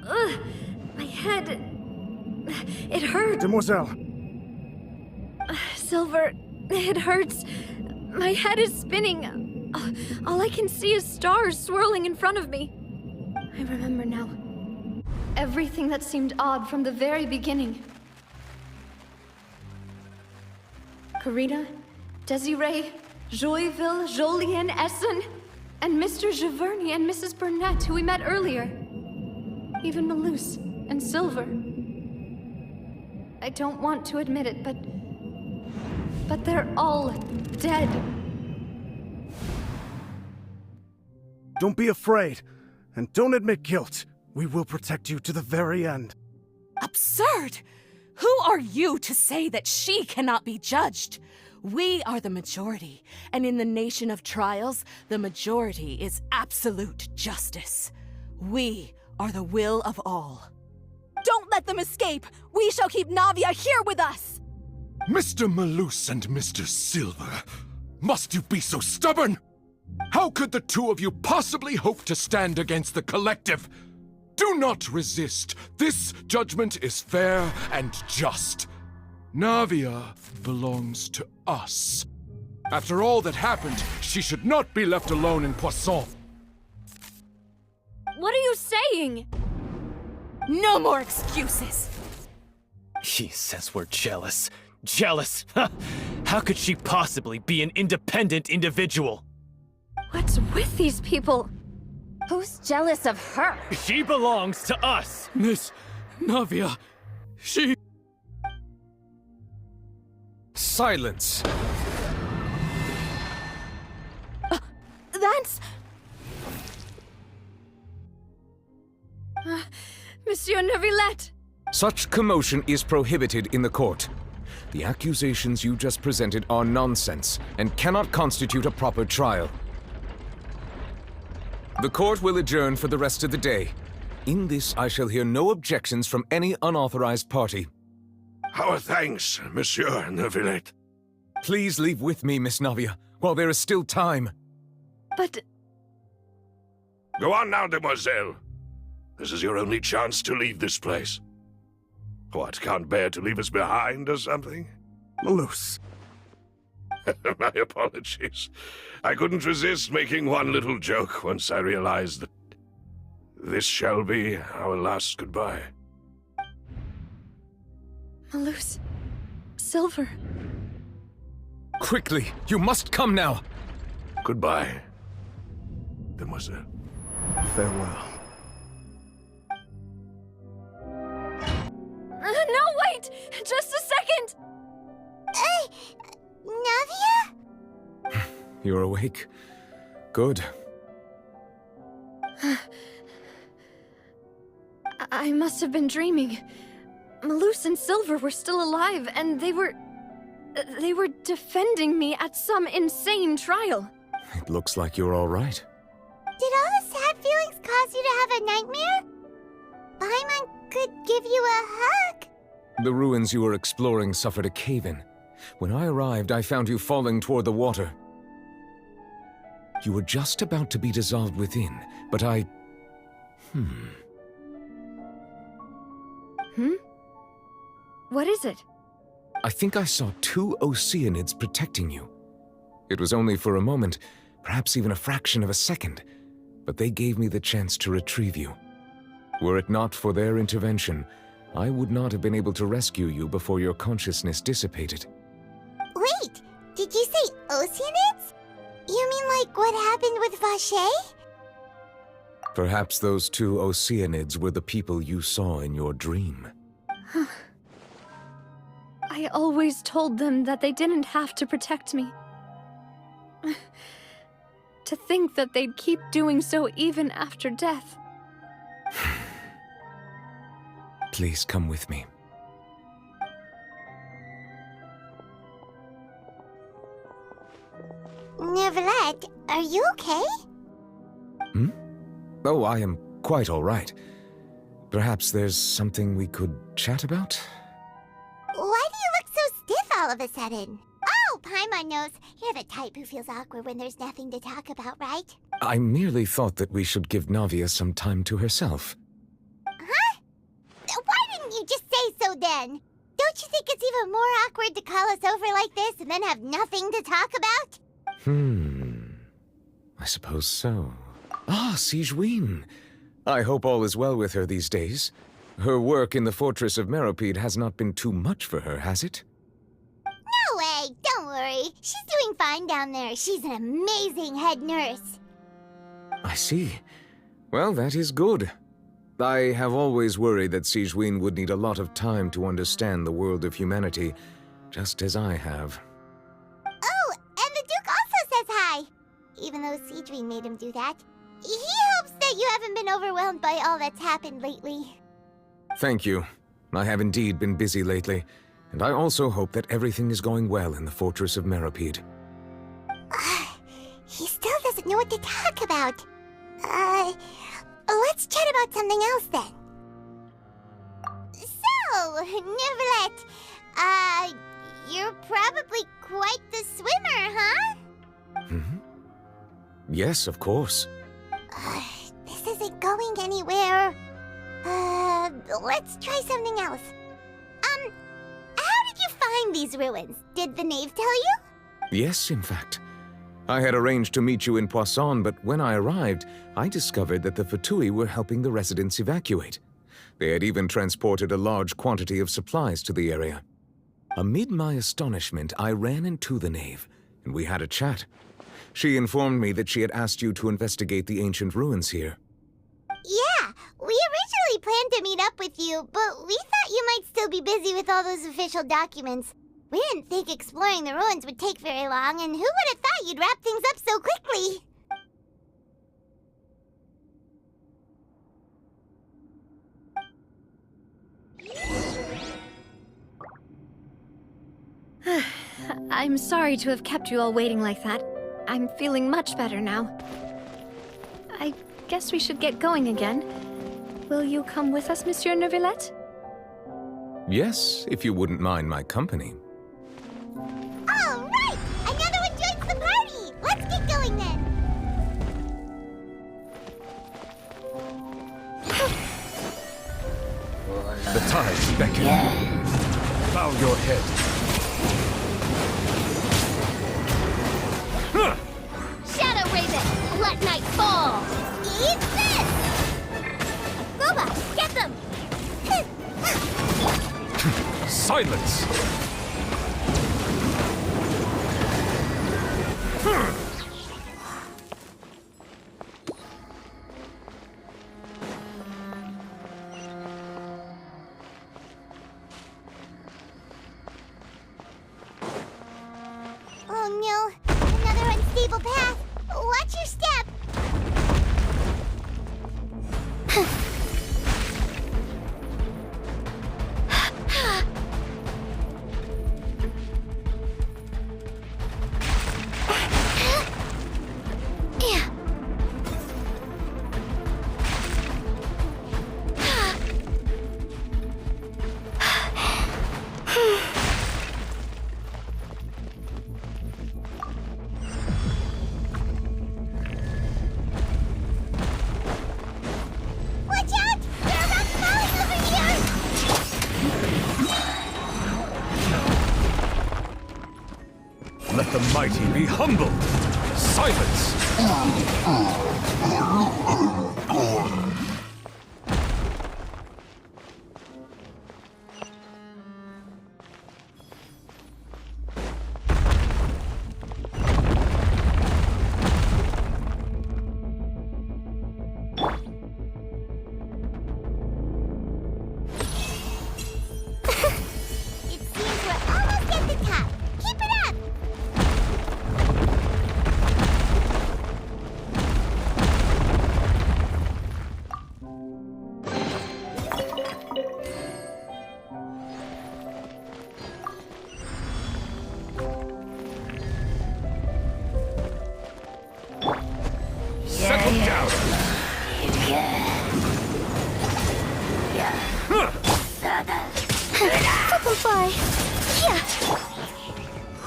Ugh, my head... It hurts. Demoiselle. Silver, it hurts. My head is spinning. All I can see is stars swirling in front of me. I remember now. Everything that seemed odd from the very beginning. Karina, Desiree, Joyville, Jolien, Essen, and Mr. Giverny and Mrs. Burnett, who we met earlier. Even Malus and Silver. I don't want to admit it, but they're all dead. Don't be afraid, and don't admit guilt. We will protect you to the very end. Absurd! Who are you to say that she cannot be judged? We are the majority, and in the nation of trials, the majority is absolute justice. We are the will of all. Don't let them escape! We shall keep Navia here with us! Mr. Malus and Mr. Silver, must you be so stubborn? How could the two of you possibly hope to stand against the collective? Do not resist. This judgment is fair and just. Navia belongs to us. After all that happened, she should not be left alone in Poisson. What are you saying? No more excuses! He says we're jealous. Jealous? How could she possibly be an independent individual? What's with these people? Who's jealous of her? She belongs to us! Miss Navia, she... Silence! That's... Monsieur Neuvillette! Such commotion is prohibited in the court. The accusations you just presented are nonsense and cannot constitute a proper trial. The court will adjourn for the rest of the day. In this, I shall hear no objections from any unauthorized party. Our thanks, Monsieur Neuvillette. Please leave with me, Miss Navia, while there is still time. But... Go on now, Demoiselle. This is your only chance to leave this place. What, can't bear to leave us behind or something? Malus. My apologies. I couldn't resist making one little joke once I realized that this shall be our last goodbye. Malus. Silver. Quickly, you must come now. Goodbye, Demoiselle. Farewell. No, wait! Just a second! Navia? You're awake. Good. I must have been dreaming. Malus and Silver were still alive, and they were defending me at some insane trial. It looks like you're all right. Did all the sad feelings cause you to have a nightmare? Paimon could give you a hug. The ruins you were exploring suffered a cave-in. When I arrived, I found you falling toward the water. You were just about to be dissolved within, but I... What is it? I think I saw 2 Oceanids protecting you. It was only for a moment, perhaps even a fraction of a second, but they gave me the chance to retrieve you. Were it not for their intervention, I would not have been able to rescue you before your consciousness dissipated. Wait, did you say Oceanids? You mean like what happened with Vache? Perhaps those two Oceanids were the people you saw in your dream. I always told them that they didn't have to protect me. To think that they'd keep doing so even after death. Please come with me. Neverlet, are you okay? Oh, I am quite all right. Perhaps there's something we could chat about? Why do you look so stiff all of a sudden? Oh, Paimon knows. You're the type who feels awkward when there's nothing to talk about, right? I merely thought that we should give Navia some time to herself. Huh? Why didn't you just say so then? Don't you think it's even more awkward to call us over like this and then have nothing to talk about? I suppose so. Ah, Sigewinne. I hope all is well with her these days. Her work in the Fortress of Meropide has not been too much for her, has it? No way! Don't worry. She's doing fine down there. She's an amazing head nurse. I see. Well, that is good. I have always worried that Sigewinne would need a lot of time to understand the world of humanity, just as I have. Oh, and the Duke also says hi! Even though Sigewinne made him do that. He hopes that you haven't been overwhelmed by all that's happened lately. Thank you. I have indeed been busy lately, and I also hope that everything is going well in the Fortress of Meropide. He still doesn't know what to talk about. Let's chat about something else then. So, Neverlet, you're probably quite the swimmer, huh? Yes, of course. This isn't going anywhere. Let's try something else. How did you find these ruins? Did the knave tell you? Yes, in fact. I had arranged to meet you in Poisson, but when I arrived, I discovered that the Fatui were helping the residents evacuate. They had even transported a large quantity of supplies to the area. Amid my astonishment, I ran into the knave, and we had a chat. She informed me that she had asked you to investigate the ancient ruins here. Yeah, we originally planned to meet up with you, but we thought you might still be busy with all those official documents. We didn't think exploring the ruins would take very long, and who would have thought you'd wrap things up so quickly? I'm sorry to have kept you all waiting like that. I'm feeling much better now. I guess we should get going again. Will you come with us, Monsieur Neuvillette? Yes, if you wouldn't mind my company. All right! Another one joins the party! Let's get going then! The tides beckon. Bow your head. Shadow Raven, let night fall! Eat this! Boba, get them! Silence! Oh no, another unstable path. Watch your step. Let the mighty be humbled! Silence!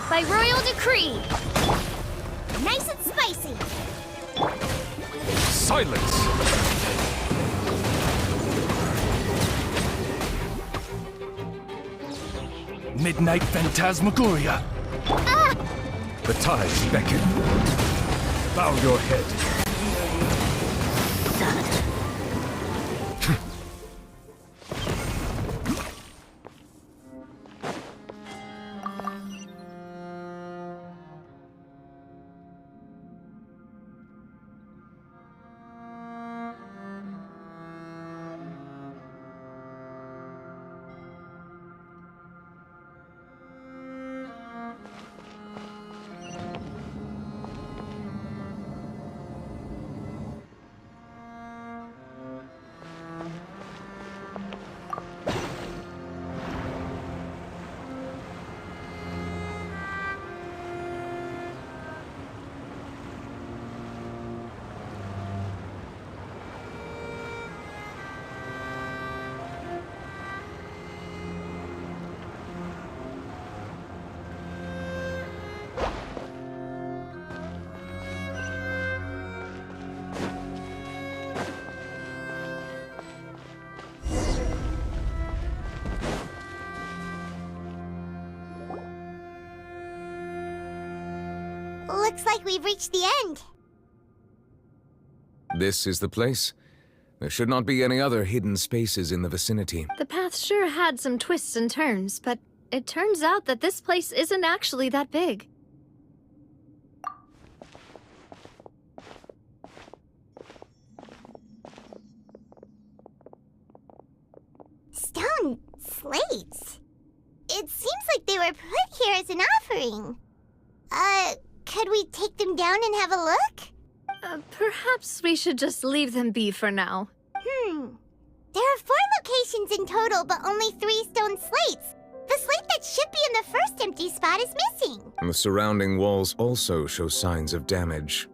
By royal decree. Nice and spicy. Silence! Midnight Phantasmagoria. The tides beckon. Bow your head. Looks like we've reached the end. This is the place. There should not be any other hidden spaces in the vicinity. The path sure had some twists and turns, but it turns out that this place isn't actually that big. Stone slates. It seems like they were put here as an offering. Could we take them down and have a look? Perhaps we should just leave them be for now. There are 4 locations in total, but only 3 stone slates. The slate that should be in the first empty spot is missing. The surrounding walls also show signs of damage.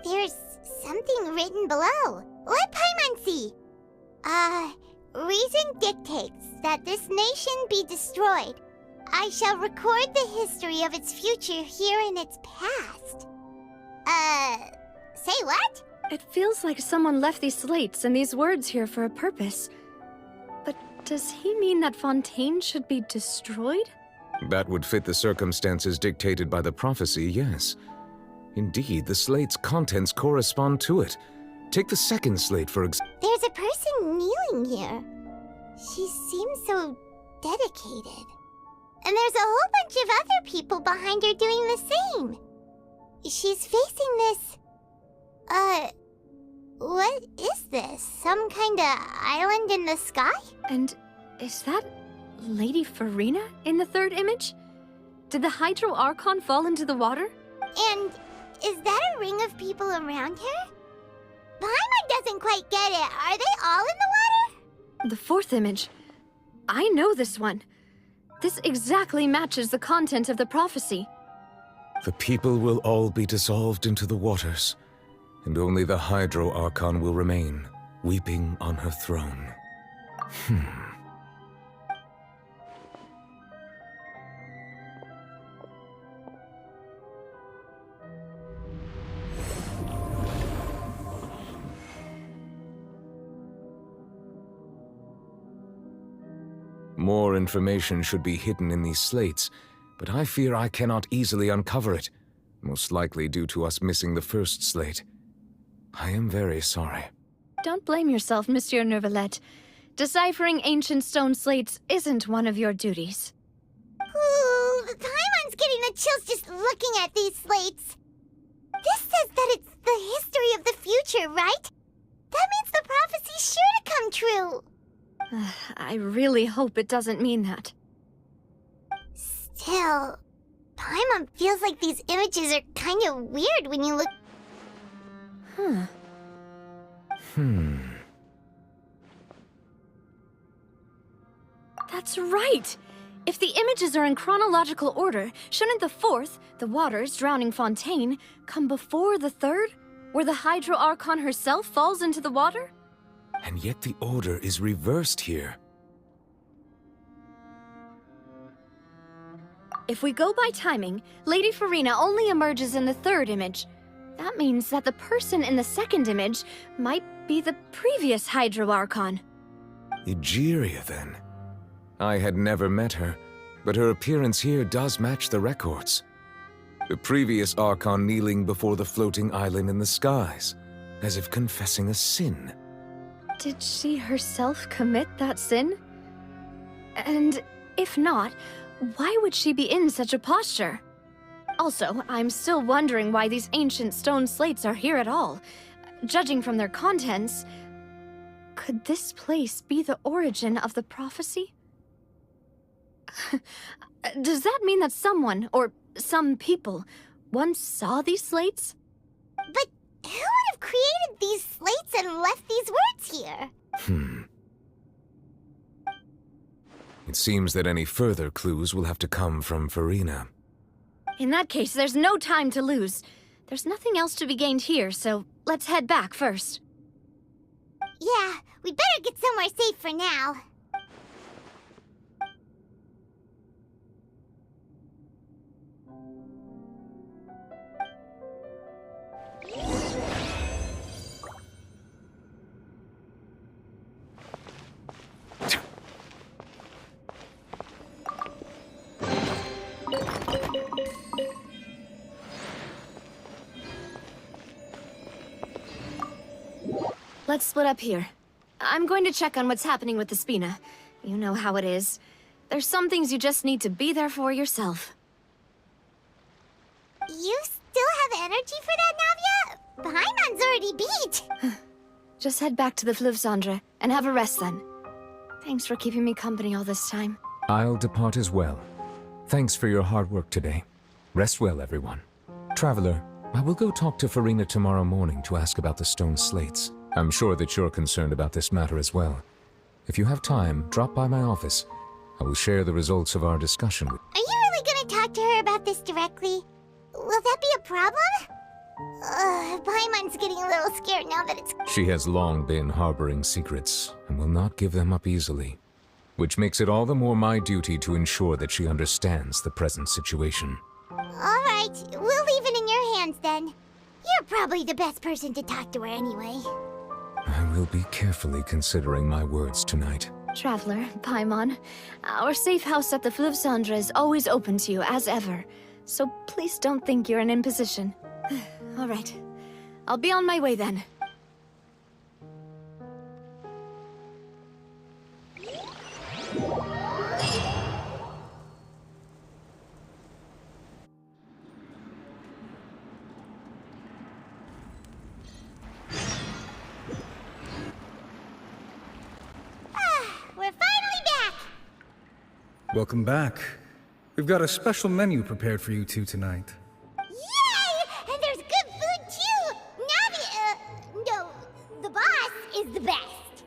There's something written below. Let Paimon see. Reason dictates that this nation be destroyed. I shall record the history of its future here in its past. Say what? It feels like someone left these slates and these words here for a purpose. But does he mean that Fontaine should be destroyed? That would fit the circumstances dictated by the prophecy, yes. Indeed, the slate's contents correspond to it. Take the second slate, for example. There's a person kneeling here. She seems so dedicated. And there's a whole bunch of other people behind her doing the same. She's facing this... what is this? Some kind of island in the sky? And is that Lady Farina in the third image? Did the Hydro Archon fall into the water? And is that a ring of people around her? Paimon doesn't quite get it. Are they all in the water? The fourth image. I know this one. This exactly matches the content of the prophecy. The people will all be dissolved into the waters, and only the Hydro Archon will remain, weeping on her throne. More information should be hidden in these slates, but I fear I cannot easily uncover it, most likely due to us missing the first slate. I am very sorry. Don't blame yourself, Monsieur Neuvillette. Deciphering ancient stone slates isn't one of your duties. Ooh, Paimon's getting the chills just looking at these slates. This says that it's the history of the future, right? That means the prophecy's sure to come true. I really hope it doesn't mean that. Still, Paimon feels like these images are kind of weird when you look... That's right! If the images are in chronological order, shouldn't the fourth, the waters drowning Fontaine, come before the third, where the Hydro Archon herself falls into the water? And yet the order is reversed here. If we go by timing, Lady Farina only emerges in the third image. That means that the person in the second image might be the previous Hydro Archon. Egeria, then. I had never met her, but her appearance here does match the records. The previous Archon kneeling before the floating island in the skies, as if confessing a sin. Did she herself commit that sin? And if not, why would she be in such a posture? Also, I'm still wondering why these ancient stone slates are here at all. Judging from their contents, could this place be the origin of the prophecy? Does that mean that someone, or some people, once saw these slates? But who would have created these slates and left these words here? It seems that any further clues will have to come from Farina. In that case, there's no time to lose. There's nothing else to be gained here, so let's head back first. Yeah, we better get somewhere safe for now. Let's split up here. I'm going to check on what's happening with the Spina. You know how it is. There's some things you just need to be there for yourself. You still have energy for that, Navia? Paimon's already beat. Just head back to the Fluvsandre and have a rest then. Thanks for keeping me company all this time. I'll depart as well. Thanks for your hard work today. Rest well, everyone. Traveler, I will go talk to Farina tomorrow morning to ask about the stone slates. I'm sure that you're concerned about this matter as well. If you have time, drop by my office. I will share the results of our discussion with Are you really gonna talk to her about this directly? Will that be a problem? Paimon's getting a little scared now that it's... She has long been harboring secrets, and will not give them up easily. Which makes it all the more my duty to ensure that she understands the present situation. Alright, we'll leave it in your hands then. You're probably the best person to talk to her anyway. I will be carefully considering my words tonight. Traveler, Paimon, our safe house at the Fluvsandre is always open to you as ever, so please don't think you're an imposition. All right, I'll be on my way then. Welcome back. We've got a special menu prepared for you two tonight. Yay! And there's good food too! Navi, no, the boss is the best.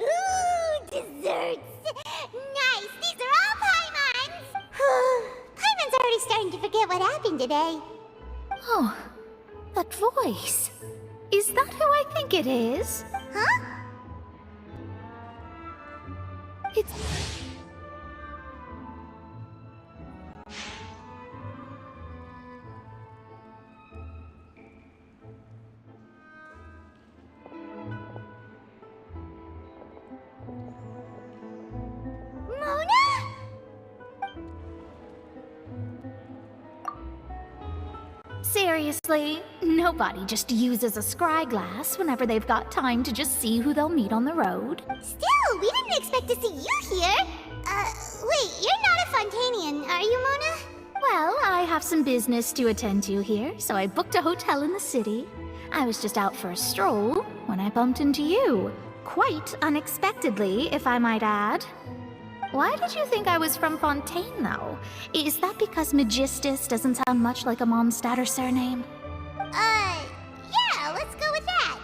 Ooh, desserts! Nice, these are all Paimon's! Paimon's already starting to forget what happened today. Oh, that voice. Is that who I think it is? Huh? It's... Seriously, nobody just uses a scry glass whenever they've got time to just see who they'll meet on the road. Still, we didn't expect to see you here. Wait, you're not a Fontanian, are you, Mona? Well, I have some business to attend to here, so I booked a hotel in the city. I was just out for a stroll when I bumped into you. Quite unexpectedly, if I might add. Why did you think I was from Fontaine, though? Is that because Magistus doesn't sound much like a Mondstadt surname? Yeah, let's go with that.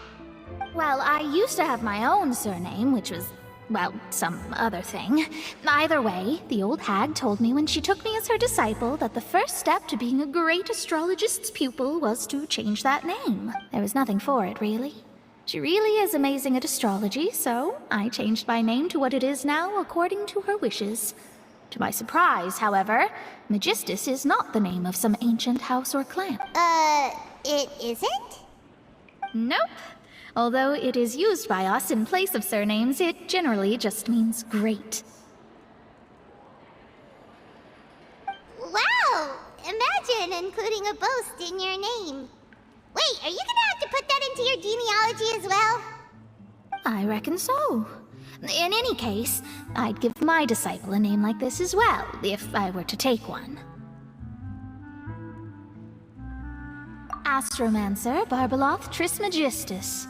Well, I used to have my own surname, which was, well, some other thing. Either way, the old hag told me when she took me as her disciple that the first step to being a great astrologist's pupil was to change that name. There was nothing for it, really. She really is amazing at astrology, so I changed my name to what it is now according to her wishes. To my surprise, however, Magistus is not the name of some ancient house or clan. It isn't? Nope. Although it is used by us in place of surnames, it generally just means great. Wow! Imagine including a boast in your name. Wait, are you gonna have to put that into your genealogy as well? I reckon so. In any case, I'd give my disciple a name like this as well, if I were to take one. Astromancer Barbeloth Trismegistus.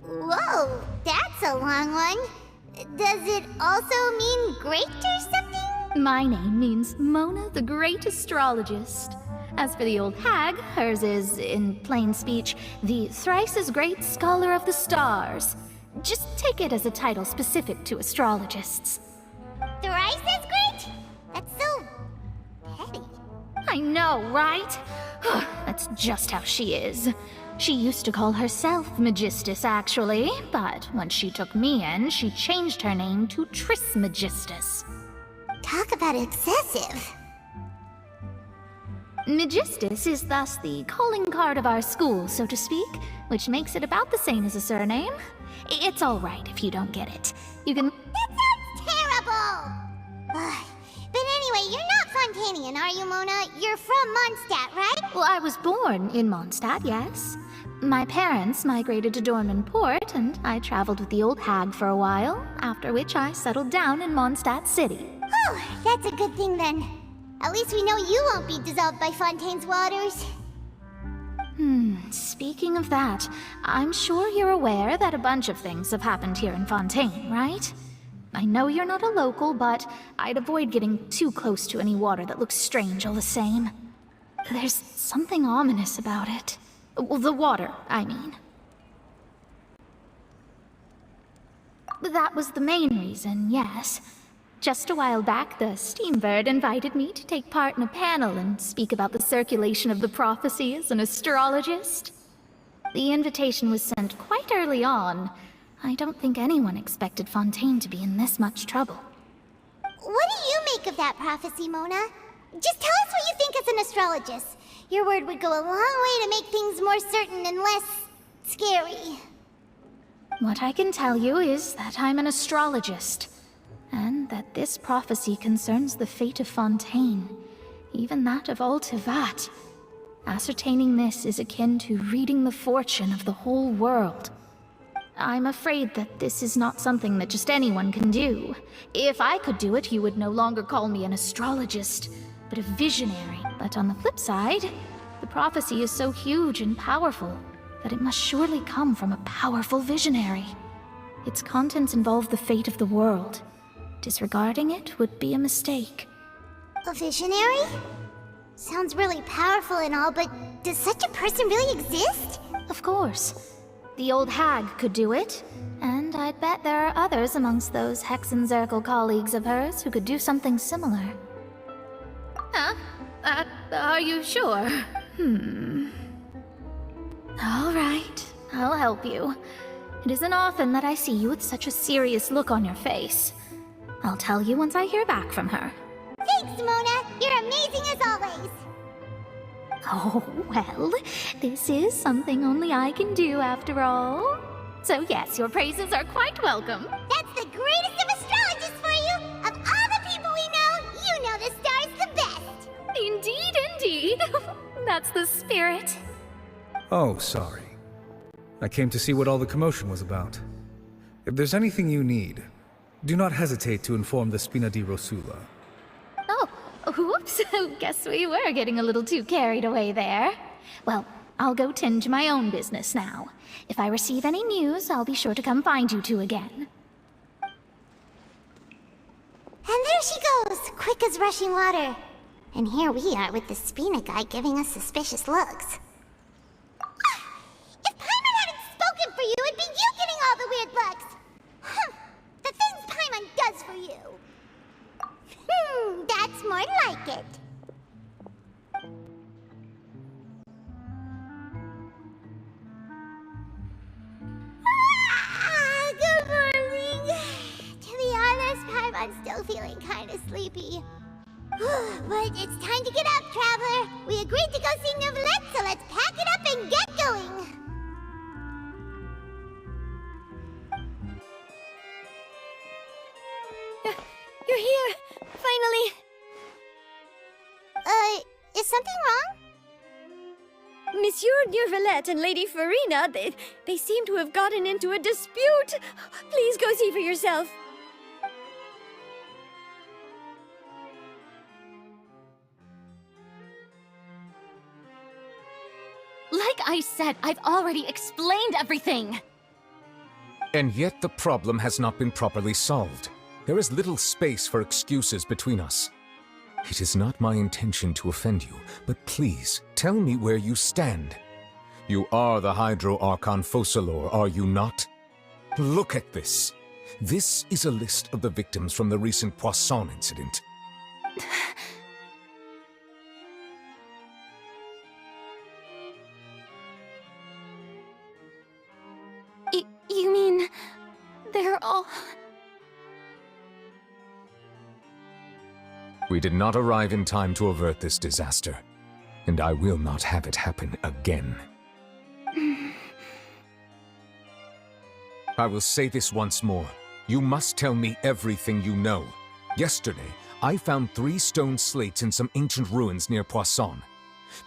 Whoa, that's a long one. Does it also mean great or something? My name means Mona the Great Astrologist. As for the old hag, hers is, in plain speech, the thrice-as-great Scholar of the Stars. Just take it as a title specific to astrologists. Thrice as great? That's so petty. I know, right? That's just how she is. She used to call herself Magistus, actually, but when she took me in, she changed her name to Trismegistus. Talk about excessive. Magistus is thus the calling card of our school, so to speak, which makes it about the same as a surname. It's all right if you don't get it. You can... That sounds terrible! But anyway, you're not Fontanian, are you, Mona? You're from Mondstadt, right? Well, I was born in Mondstadt, yes. My parents migrated to Dorman Port, and I traveled with the old hag for a while, after which I settled down in Mondstadt City. Oh, that's a good thing then. At least we know you won't be dissolved by Fontaine's waters. Speaking of that, I'm sure you're aware that a bunch of things have happened here in Fontaine, right? I know you're not a local, but I'd avoid getting too close to any water that looks strange all the same. There's something ominous about it. Well, the water, I mean. That was the main reason, yes. Just a while back, the Steambird invited me to take part in a panel and speak about the circulation of the prophecy as an astrologist. The invitation was sent quite early on. I don't think anyone expected Fontaine to be in this much trouble. What do you make of that prophecy, Mona? Just tell us what you think as an astrologist. Your word would go a long way to make things more certain and less scary. What I can tell you is that I'm an astrologist, and that this prophecy concerns the fate of Fontaine, even that of all Tevat. Ascertaining this is akin to reading the fortune of the whole world. I'm afraid that this is not something that just anyone can do. If I could do it, you would no longer call me an astrologist, but a visionary. But on the flip side, the prophecy is so huge and powerful that it must surely come from a powerful visionary. Its contents involve the fate of the world. Disregarding it would be a mistake. A visionary? Sounds really powerful and all, but does such a person really exist? Of course. The old hag could do it, and I'd bet there are others amongst those Hexenzirkel colleagues of hers who could do something similar. Huh? Are you sure? All right, I'll help you. It isn't often that I see you with such a serious look on your face. I'll tell you once I hear back from her. Thanks, Mona! You're amazing as always! Oh, well, this is something only I can do after all. So yes, your praises are quite welcome. That's the greatest of astrologists for you! Of all the people we know, you know the star's the best! Indeed, indeed. That's the spirit. Oh, sorry. I came to see what all the commotion was about. If there's anything you need, do not hesitate to inform the Spina di Rosula. Oh, whoops. Guess we were getting a little too carried away there. Well, I'll go tend to my own business now. If I receive any news, I'll be sure to come find you two again. And there she goes, quick as rushing water. And here we are with the Spina guy giving us suspicious looks. If Paimon hadn't spoken for you, it'd be you getting all the weird looks. The things Paimon does for you. That's more like it. Good morning. To be honest, Paimon's still feeling kind of kinda sleepy. But it's time to get up, Traveler. We agreed to go see Novelette, so let's pack it up and get going. You're here! Finally! Is something wrong? Monsieur Neuvillette and Lady Farina, they seem to have gotten into a dispute. Please go see for yourself. Like I said, I've already explained everything. And yet the problem has not been properly solved. There is little space for excuses between us. It is not my intention to offend you, but please, tell me where you stand. You are the Hydro Archon Focalor, are you not? Look at this. This is a list of the victims from the recent Poisson incident. You mean... they're all... We did not arrive in time to avert this disaster, and I will not have it happen again. I will say this once more. You must tell me everything you know. Yesterday, I found 3 stone slates in some ancient ruins near Poisson.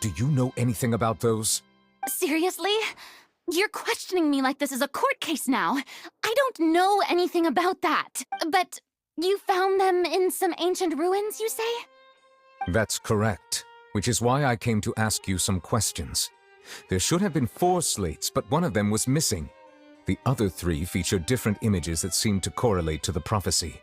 Do you know anything about those? Seriously? You're questioning me like this is a court case now. I don't know anything about that. But you found them in some ancient ruins, you say? That's correct, which is why I came to ask you some questions. There should have been 4 slates, but one of them was missing. The other 3 feature different images that seem to correlate to the prophecy.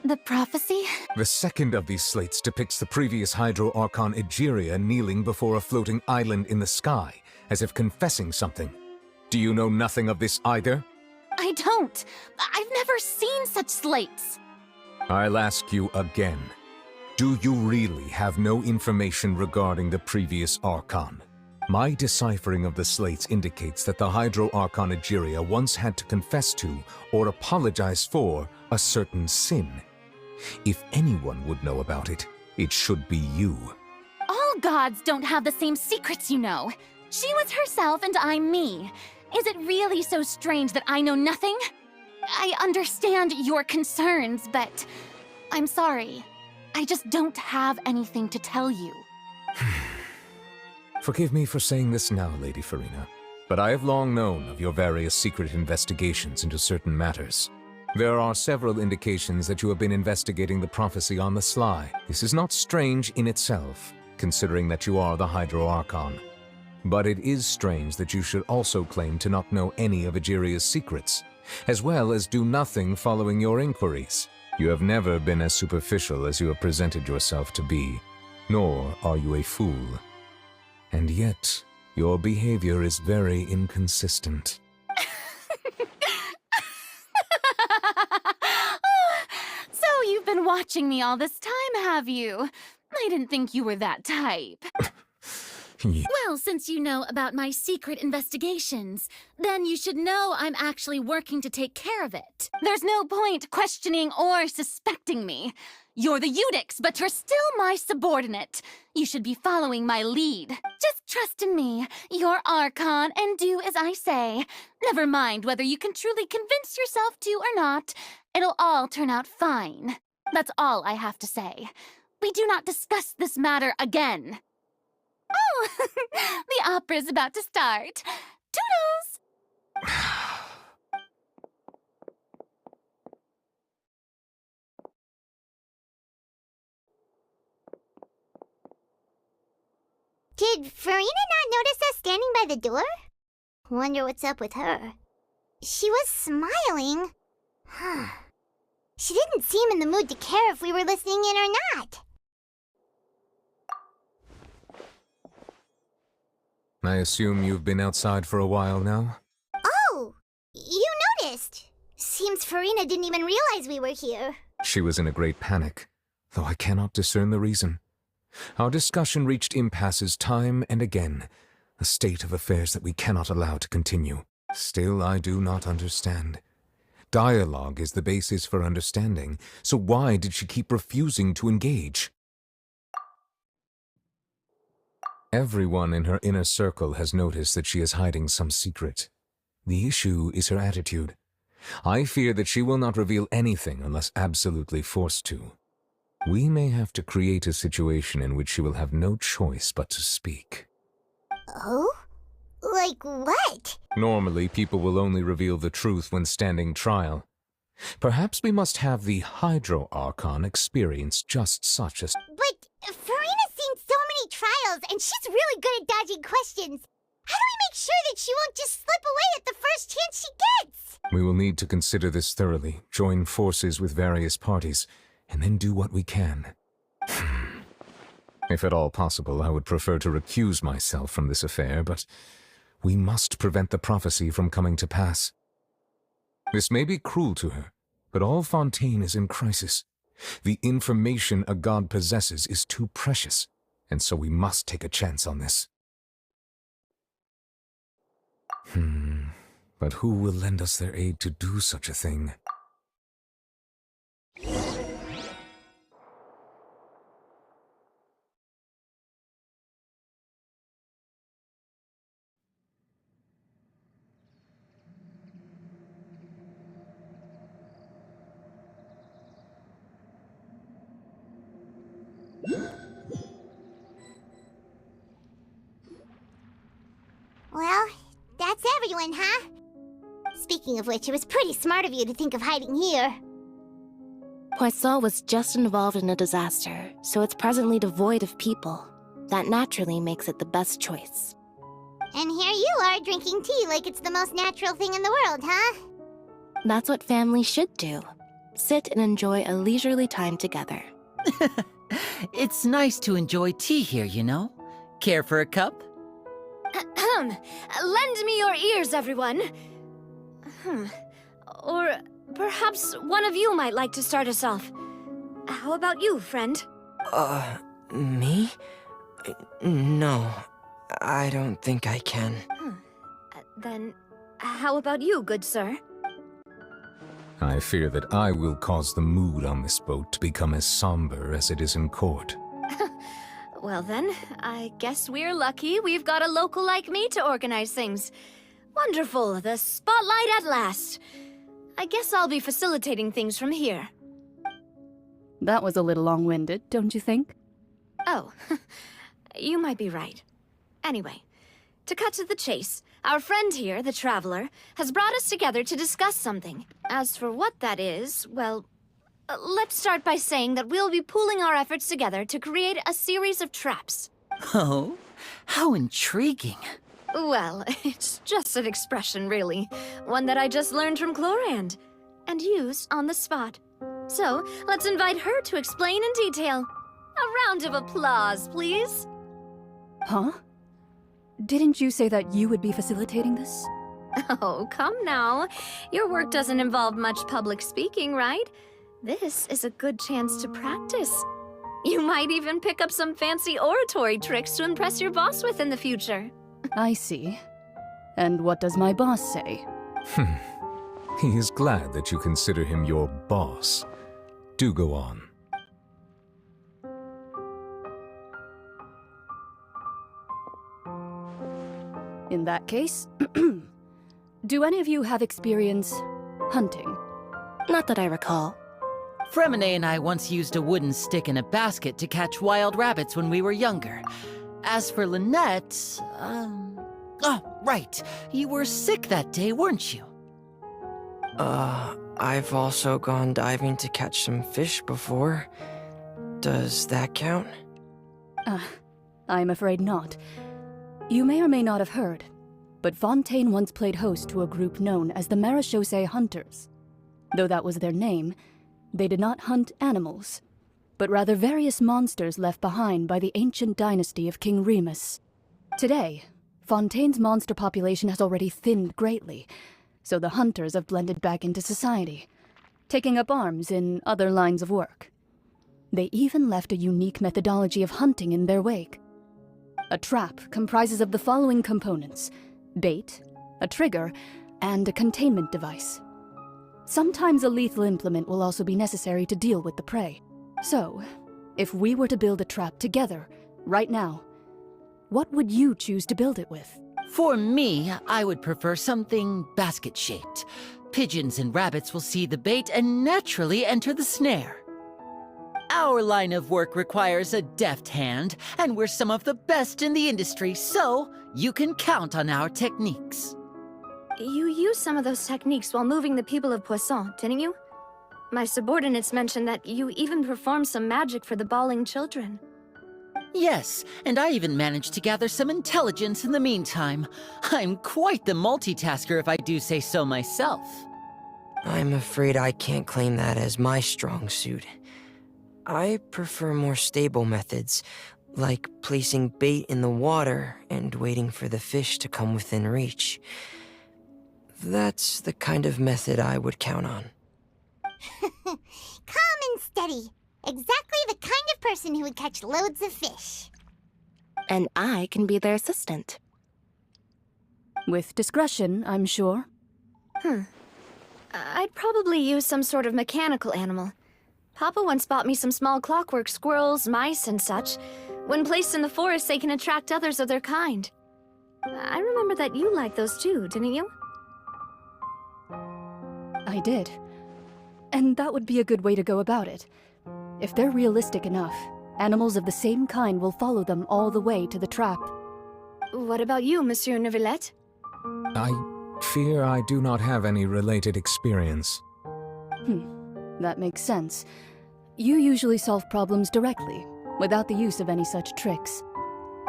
The prophecy? The second of these slates depicts the previous Hydro Archon Egeria kneeling before a floating island in the sky, as if confessing something. Do you know nothing of this either? I don't. I've never seen such slates. I'll ask you again. Do you really have no information regarding the previous Archon? My deciphering of the slates indicates that the Hydro Archon Egeria once had to confess to, or apologize for, a certain sin. If anyone would know about it, it should be you. All gods don't have the same secrets, you know. She was herself and I'm me. Is it really so strange that I know nothing? I understand your concerns, but I'm sorry. I just don't have anything to tell you. Forgive me for saying this now, Lady Farina, but I have long known of your various secret investigations into certain matters. There are several indications that you have been investigating the prophecy on the sly. This is not strange in itself, considering that you are the Hydro Archon. But it is strange that you should also claim to not know any of Egeria's secrets, as well as do nothing following your inquiries. You have never been as superficial as you have presented yourself to be, nor are you a fool. And yet, your behavior is very inconsistent. So you've been watching me all this time, have you? I didn't think you were that type. Well, since you know about my secret investigations, then you should know I'm actually working to take care of it. There's no point questioning or suspecting me. You're the Eudix, but you're still my subordinate. You should be following my lead. Just trust in me, your Archon, and do as I say. Never mind whether you can truly convince yourself to or not. It'll all turn out fine. That's all I have to say. We do not discuss this matter again. Oh, the opera's about to start. Toodles! Did Farina not notice us standing by the door? Wonder what's up with her. She was smiling. She didn't seem in the mood to care if we were listening in or not. I assume you've been outside for a while now? Oh! You noticed! Seems Farina didn't even realize we were here. She was in a great panic, though I cannot discern the reason. Our discussion reached impasses time and again, a state of affairs that we cannot allow to continue. Still, I do not understand. Dialogue is the basis for understanding, so why did she keep refusing to engage? Everyone in her inner circle has noticed that she is hiding some secret. The issue is her attitude. I fear that she will not reveal anything unless absolutely forced to. We may have to create a situation in which she will have no choice but to speak. Oh? Like what? Normally, people will only reveal the truth when standing trial. Perhaps we must have the Hydro Archon experience just such a... But Farina's seen so many trials, and she's really good at dodging questions. How do we make sure that she won't just slip away at the first chance she gets? We will need to consider this thoroughly, join forces with various parties, and then do what we can. If at all possible, I would prefer to recuse myself from this affair, but we must prevent the prophecy from coming to pass. This may be cruel to her, but all Fontaine is in crisis. The information a god possesses is too precious, and so we must take a chance on this. But who will lend us their aid to do such a thing? Well, that's everyone, huh? Speaking of which, it was pretty smart of you to think of hiding here. Poisson was just involved in a disaster, so it's presently devoid of people. That naturally makes it the best choice. And here you are drinking tea like it's the most natural thing in the world, huh? That's what families should do. Sit and enjoy a leisurely time together. It's nice to enjoy tea here, you know? Care for a cup? Lend me your ears, everyone. Or perhaps one of you might like to start us off. How about you, friend? Me? No, I don't think I can. Then, how about you, good sir? I fear that I will cause the mood on this boat to become as somber as it is in court. Well then, I guess we're lucky we've got a local like me to organize things. Wonderful, the spotlight at last. I guess I'll be facilitating things from here. That was a little long-winded, don't you think? Oh, you might be right. Anyway, to cut to the chase, our friend here, the Traveler, has brought us together to discuss something. As for what that is, well, let's start by saying that we'll be pooling our efforts together to create a series of traps. Oh, how intriguing. Well, it's just an expression, really. One that I just learned from Chlorand, and used on the spot. So, let's invite her to explain in detail. A round of applause, please. Huh? Didn't you say that you would be facilitating this? Oh, come now. Your work doesn't involve much public speaking, right? This is a good chance to practice. You might even pick up some fancy oratory tricks to impress your boss with in the future. I see. And what does my boss say? He is glad that you consider him your boss. Do go on. In that case, do any of you have experience hunting? Not that I recall. Fremine and I once used a wooden stick in a basket to catch wild rabbits when we were younger. As for Lynette, oh, right. You were sick that day, weren't you? I've also gone diving to catch some fish before. Does that count? I'm afraid not. You may or may not have heard, but Fontaine once played host to a group known as the Marechaussee Hunters. Though that was their name, they did not hunt animals, but rather various monsters left behind by the ancient dynasty of King Remus. Today, Fontaine's monster population has already thinned greatly, so the hunters have blended back into society, taking up arms in other lines of work. They even left a unique methodology of hunting in their wake. A trap comprises of the following components: bait, a trigger, and a containment device. Sometimes a lethal implement will also be necessary to deal with the prey. So, if we were to build a trap together, right now, what would you choose to build it with? For me, I would prefer something basket-shaped. Pigeons and rabbits will see the bait and naturally enter the snare. Our line of work requires a deft hand, and we're some of the best in the industry, so you can count on our techniques. You used some of those techniques while moving the people of Poisson, didn't you? My subordinates mentioned that you even performed some magic for the bawling children. Yes, and I even managed to gather some intelligence in the meantime. I'm quite the multitasker if I do say so myself. I'm afraid I can't claim that as my strong suit. I prefer more stable methods, like placing bait in the water and waiting for the fish to come within reach. That's the kind of method I would count on. Calm and steady. Exactly the kind of person who would catch loads of fish. And I can be their assistant. With discretion, I'm sure. I'd probably use some sort of mechanical animal. Papa once bought me some small clockwork squirrels, mice, and such. When placed in the forest, they can attract others of their kind. I remember that you liked those too, didn't you? I did. And that would be a good way to go about it. If they're realistic enough, animals of the same kind will follow them all the way to the trap. What about you, Monsieur Neuvillette? I fear I do not have any related experience. That makes sense. You usually solve problems directly, without the use of any such tricks.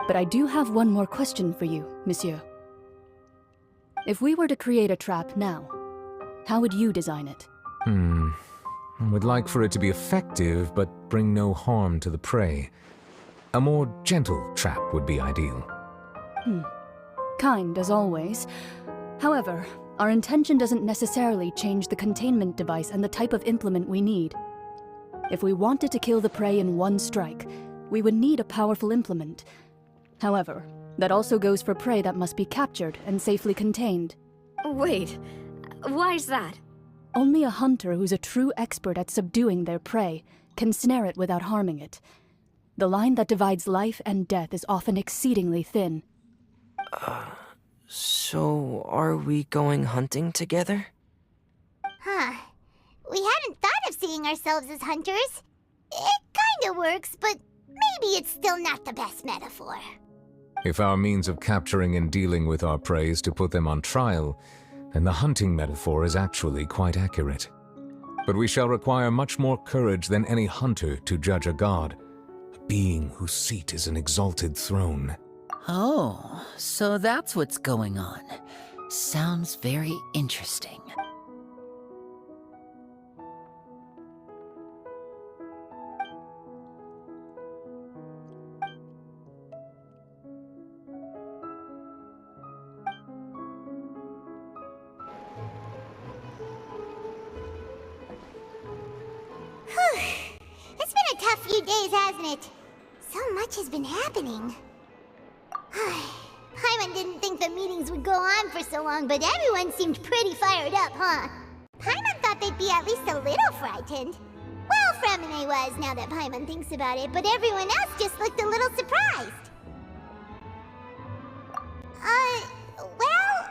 But I do have one more question for you, Monsieur. If we were to create a trap now, how would you design it? I would like for it to be effective, but bring no harm to the prey. A more gentle trap would be ideal. Kind, as always. However, our intention doesn't necessarily change the containment device and the type of implement we need. If we wanted to kill the prey in one strike, we would need a powerful implement. However, that also goes for prey that must be captured and safely contained. Wait, why's that? Only a hunter who's a true expert at subduing their prey can snare it without harming it. The line that divides life and death is often exceedingly thin. So are we going hunting together? We hadn't thought of seeing ourselves as hunters. It kinda works, but maybe it's still not the best metaphor. If our means of capturing and dealing with our prey is to put them on trial, then the hunting metaphor is actually quite accurate. But we shall require much more courage than any hunter to judge a god, a being whose seat is an exalted throne. Oh, so that's what's going on. Sounds very interesting. It's been a tough few days, hasn't it? So much has been happening. Paimon didn't think the meetings would go on for so long, but everyone seemed pretty fired up, huh? Paimon thought they'd be at least a little frightened. Well, Fremine was, now that Paimon thinks about it, but everyone else just looked a little surprised. Well...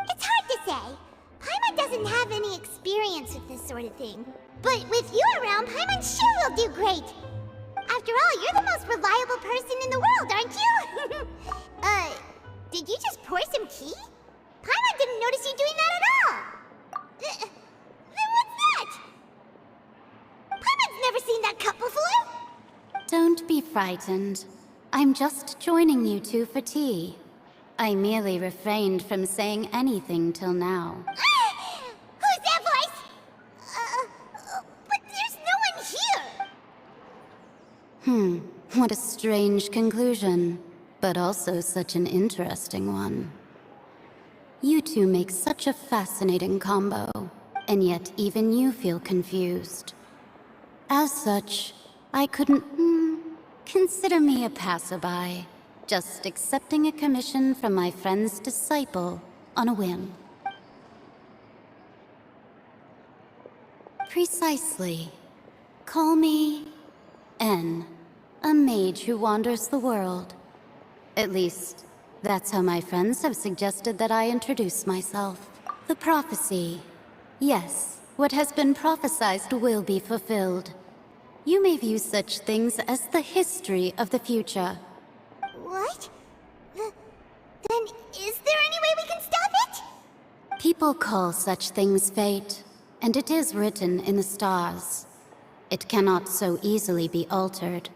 It's hard to say. Paimon doesn't have any experience with this sort of thing. But with you around, Paimon sure will do great. After all, you're the most reliable person in the world, aren't you? Did you just pour some tea? Paimon didn't notice you doing that at all. Then what's that? Paimon's never seen that cup before. Don't be frightened. I'm just joining you two for tea. I merely refrained from saying anything till now. Who's that voice? But there's no one here. What a strange conclusion, but also such an interesting one. You two make such a fascinating combo, and yet even you feel confused. As such, I couldn't, consider me a passerby, just accepting a commission from my friend's disciple on a whim. Precisely. Call me N, a mage who wanders the world. At least, that's how my friends have suggested that I introduce myself. The prophecy. Yes, what has been prophesized will be fulfilled. You may view such things as the history of the future. What? Then is there any way we can stop it? People call such things fate, and it is written in the stars. It cannot so easily be altered.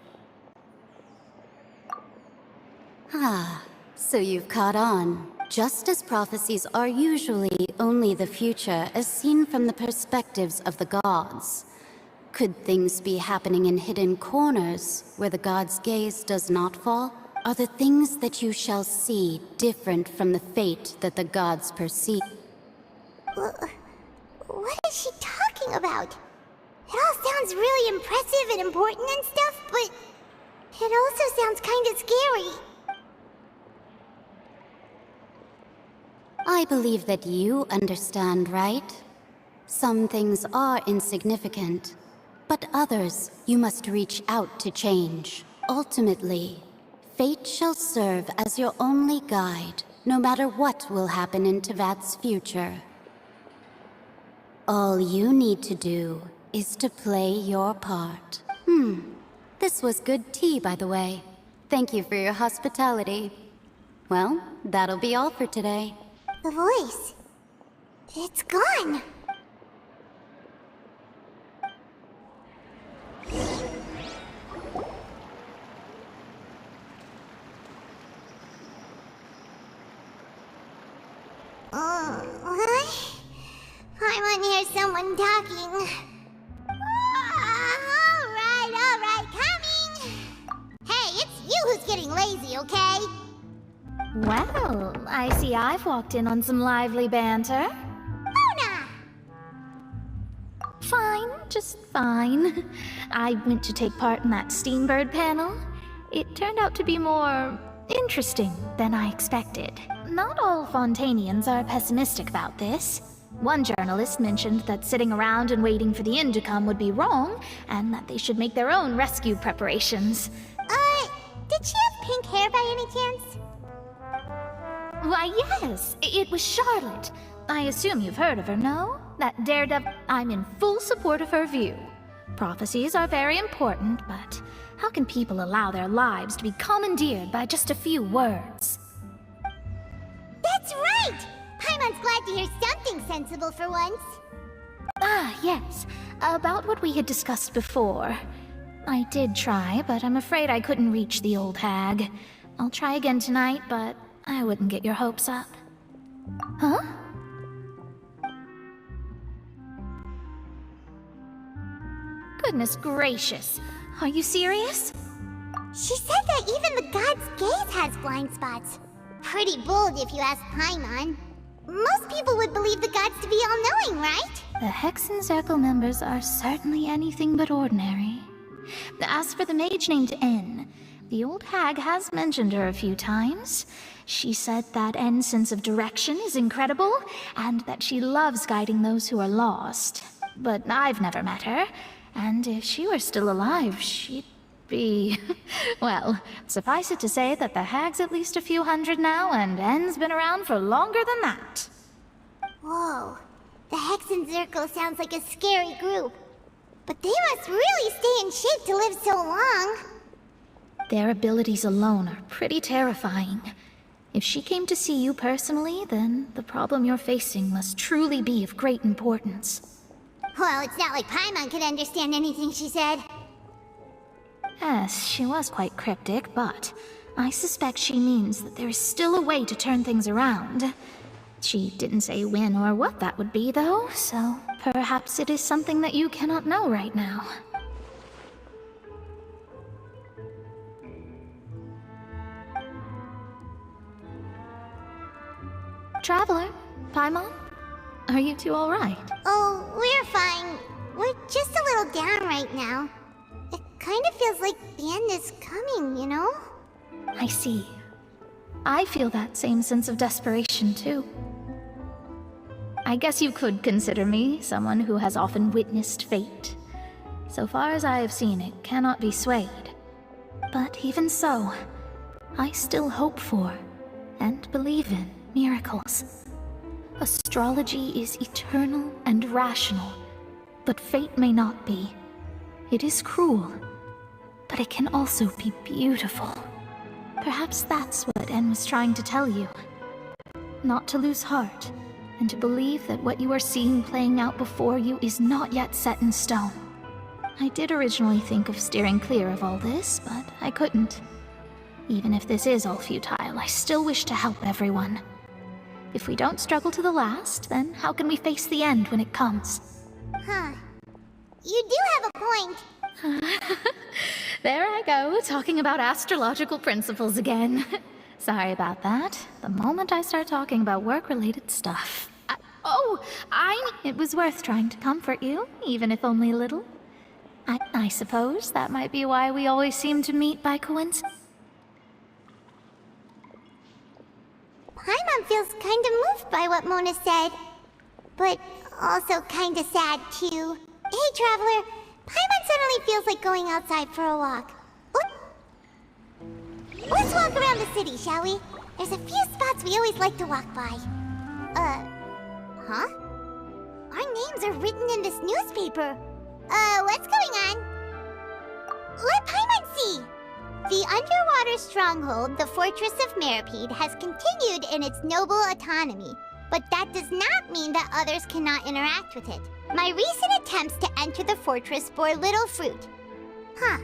Ah, so you've caught on. Just as prophecies are usually only the future as seen from the perspectives of the gods, could things be happening in hidden corners where the gods' gaze does not fall? Are the things that you shall see different from the fate that the gods perceive? What is she talking about? It all sounds really impressive and important and stuff, but it also sounds kind of scary. I believe that you understand, right? Some things are insignificant, but others you must reach out to change. Ultimately, fate shall serve as your only guide, no matter what will happen in Tevat's future. All you need to do is to play your part. This was good tea, by the way. Thank you for your hospitality. Well, that'll be all for today. The voice. It's gone. I want to hear someone talking. All right, coming. Hey, it's you who's getting lazy, okay? Well, I see I've walked in on some lively banter. Luna! Fine, just fine. I went to take part in that Steambird panel. It turned out to be more interesting than I expected. Not all Fontanians are pessimistic about this. One journalist mentioned that sitting around and waiting for the end to come would be wrong, and that they should make their own rescue preparations. Did she have pink hair by any chance? Why, yes, it was Charlotte. I assume you've heard of her, no? That daredevil. I'm in full support of her view. Prophecies are very important, but how can people allow their lives to be commandeered by just a few words? That's right! Paimon's glad to hear something sensible for once. Ah, yes. About what we had discussed before. I did try, but I'm afraid I couldn't reach the old hag. I'll try again tonight, but I wouldn't get your hopes up. Huh? Goodness gracious. Are you serious? She said that even the god's gaze has blind spots. Pretty bold if you ask Paimon. Most people would believe the gods to be all-knowing, right? The Hexen Circle members are certainly anything but ordinary. As for the mage named N, the old hag has mentioned her a few times. She said that N's sense of direction is incredible, and that she loves guiding those who are lost. But I've never met her, and if she were still alive, she'd be... Well, suffice it to say that the hag's at least a few hundred now, and N's been around for longer than that. Whoa, the Hexen Circle sounds like a scary group. But they must really stay in shape to live so long. Their abilities alone are pretty terrifying. If she came to see you personally, then the problem you're facing must truly be of great importance. Well, it's not like Paimon could understand anything she said. Yes, she was quite cryptic, but I suspect she means that there is still a way to turn things around. She didn't say when or what that would be, though, so perhaps it is something that you cannot know right now. Traveler, Paimon, are you two all right? Oh, we're fine. We're just a little down right now. It kind of feels like the end is coming, you know? I see. I feel that same sense of desperation, too. I guess you could consider me someone who has often witnessed fate. So far as I have seen, it cannot be swayed. But even so, I still hope for and believe in miracles. Astrology is eternal and rational, but fate may not be. It is cruel, but it can also be beautiful. Perhaps that's what En was trying to tell you. Not to lose heart, and to believe that what you are seeing playing out before you is not yet set in stone. I did originally think of steering clear of all this, but I couldn't. Even if this is all futile, I still wish to help everyone. If we don't struggle to the last, then how can we face the end when it comes? Huh. You do have a point. There I go, talking about astrological principles again. Sorry about that. The moment I start talking about work-related stuff. It was worth trying to comfort you, even if only a little. I suppose that might be why we always seem to meet by coincidence. Paimon feels kind of moved by what Mona said, but also kind of sad too. Hey, Traveler, Paimon suddenly feels like going outside for a walk. Let's walk around the city, shall we? There's a few spots we always like to walk by. Huh? Our names are written in this newspaper. What's going on? Let Paimon see! The underwater stronghold, the Fortress of Meripede, has continued in its noble autonomy, but that does not mean that others cannot interact with it. My recent attempts to enter the fortress bore little fruit. Huh.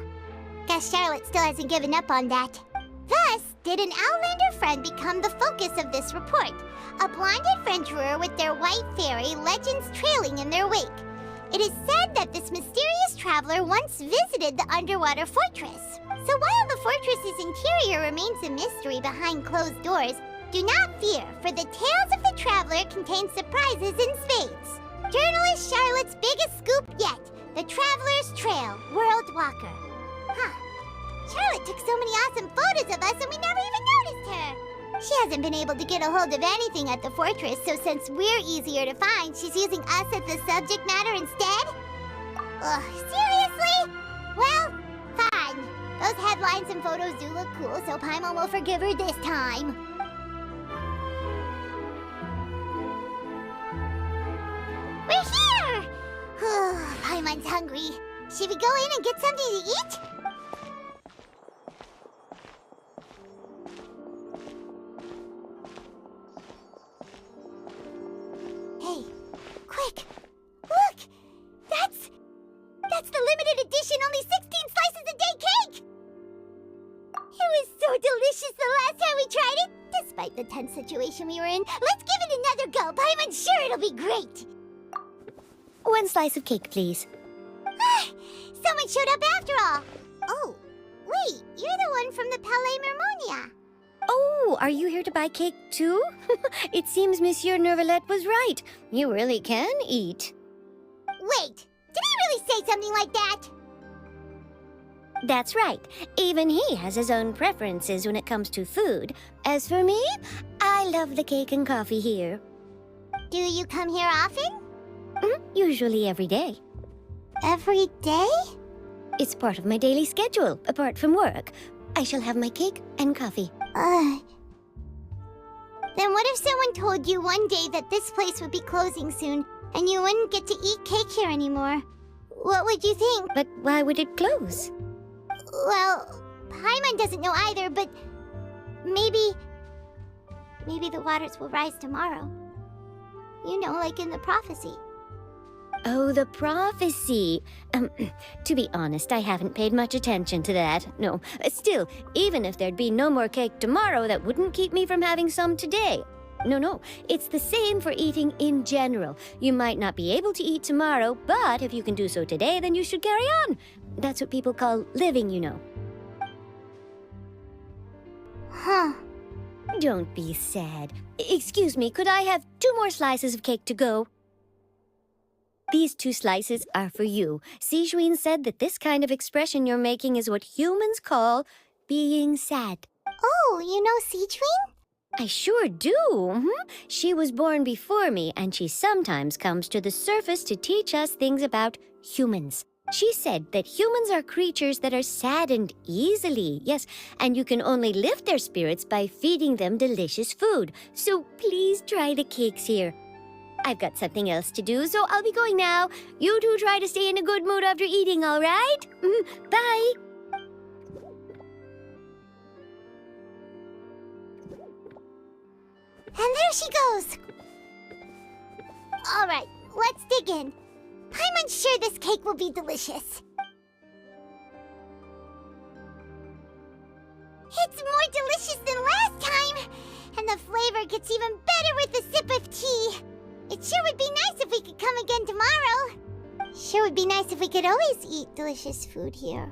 Guess Charlotte still hasn't given up on that. Thus, did an Outlander friend become the focus of this report, a blind adventurer with their white fairy legends trailing in their wake. It is said that this mysterious traveler once visited the underwater fortress. So while the fortress's interior remains a mystery behind closed doors, do not fear, for the tales of the traveler contain surprises in spades. Journalist Charlotte's biggest scoop yet, the Traveler's Trail, World Walker. Huh. Charlotte took so many awesome photos of us and we never even noticed her. She hasn't been able to get a hold of anything at the fortress, so since we're easier to find, she's using us as the subject matter instead? Ugh, seriously? Well, fine. Those headlines and photos do look cool, so Paimon will forgive her this time. We're here! Paimon's hungry. Should we go in and get something to eat? Hey, quick! Look! That's the limited edition only 16 slices a day cake! It was so delicious the last time we tried it! Despite the tense situation we were in, let's give it another go! Paimon's sure it'll be great! One slice of cake, please. Someone showed up after all! Oh, wait, you're the one from the Palais Mermonia. Oh, are you here to buy cake too? It seems Monsieur Nervalette was right. You really can eat. Wait, did he really say something like that? That's right. Even he has his own preferences when it comes to food. As for me, I love the cake and coffee here. Do you come here often? Usually every day. Every day? It's part of my daily schedule, apart from work. I shall have my cake and coffee. Then what if someone told you one day that this place would be closing soon, and you wouldn't get to eat cake here anymore? What would you think? But why would it close? Well, Paimon doesn't know either, but maybe the waters will rise tomorrow. You know, like in the prophecy. Oh, the prophecy. To be honest, I haven't paid much attention to that. No, still, even if there'd be no more cake tomorrow, that wouldn't keep me from having some today. No, it's the same for eating in general. You might not be able to eat tomorrow, but if you can do so today, then you should carry on. That's what people call living, you know. Huh. Don't be sad. Excuse me, could I have 2 more slices of cake to go? These 2 slices are for you. Sijuin said that this kind of expression you're making is what humans call being sad. Oh, you know Sijuin? I sure do. She was born before me, and she sometimes comes to the surface to teach us things about humans. She said that humans are creatures that are saddened easily, yes, and you can only lift their spirits by feeding them delicious food. So please try the cakes here. I've got something else to do, so I'll be going now. You two try to stay in a good mood after eating, all right? Bye. And there she goes. All right, let's dig in. I'm sure this cake will be delicious. It's more delicious than last time, and the flavor gets even better with a sip of tea. It sure would be nice if we could come again tomorrow. Sure would be nice if we could always eat delicious food here.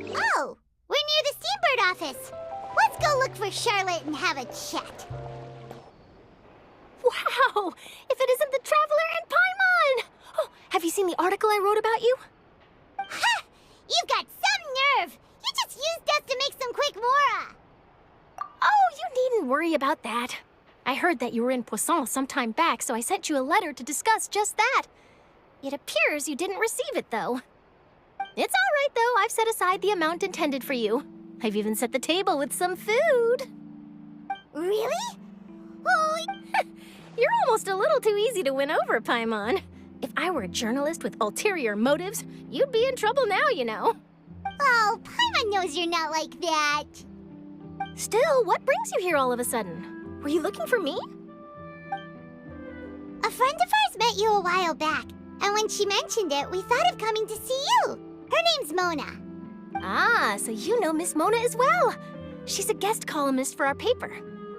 Oh, we're near the Steambird office. Let's go look for Charlotte and have a chat. Wow! If it isn't the Traveler and Paimon! Oh, have you seen the article I wrote about you? Ha! You've got some nerve! You just used us to make some quick mora! Oh, you needn't worry about that. I heard that you were in Poisson some time back, so I sent you a letter to discuss just that. It appears you didn't receive it, though. It's all right, though. I've set aside the amount intended for you. I've even set the table with some food. Really? Oh, you're almost a little too easy to win over, Paimon. If I were a journalist with ulterior motives, you'd be in trouble now, you know. Oh, Paimon knows you're not like that. Still, what brings you here all of a sudden? Were you looking for me? A friend of ours met you a while back, and when she mentioned it, we thought of coming to see you. Her name's Mona. Ah, so you know Miss Mona as well. She's a guest columnist for our paper.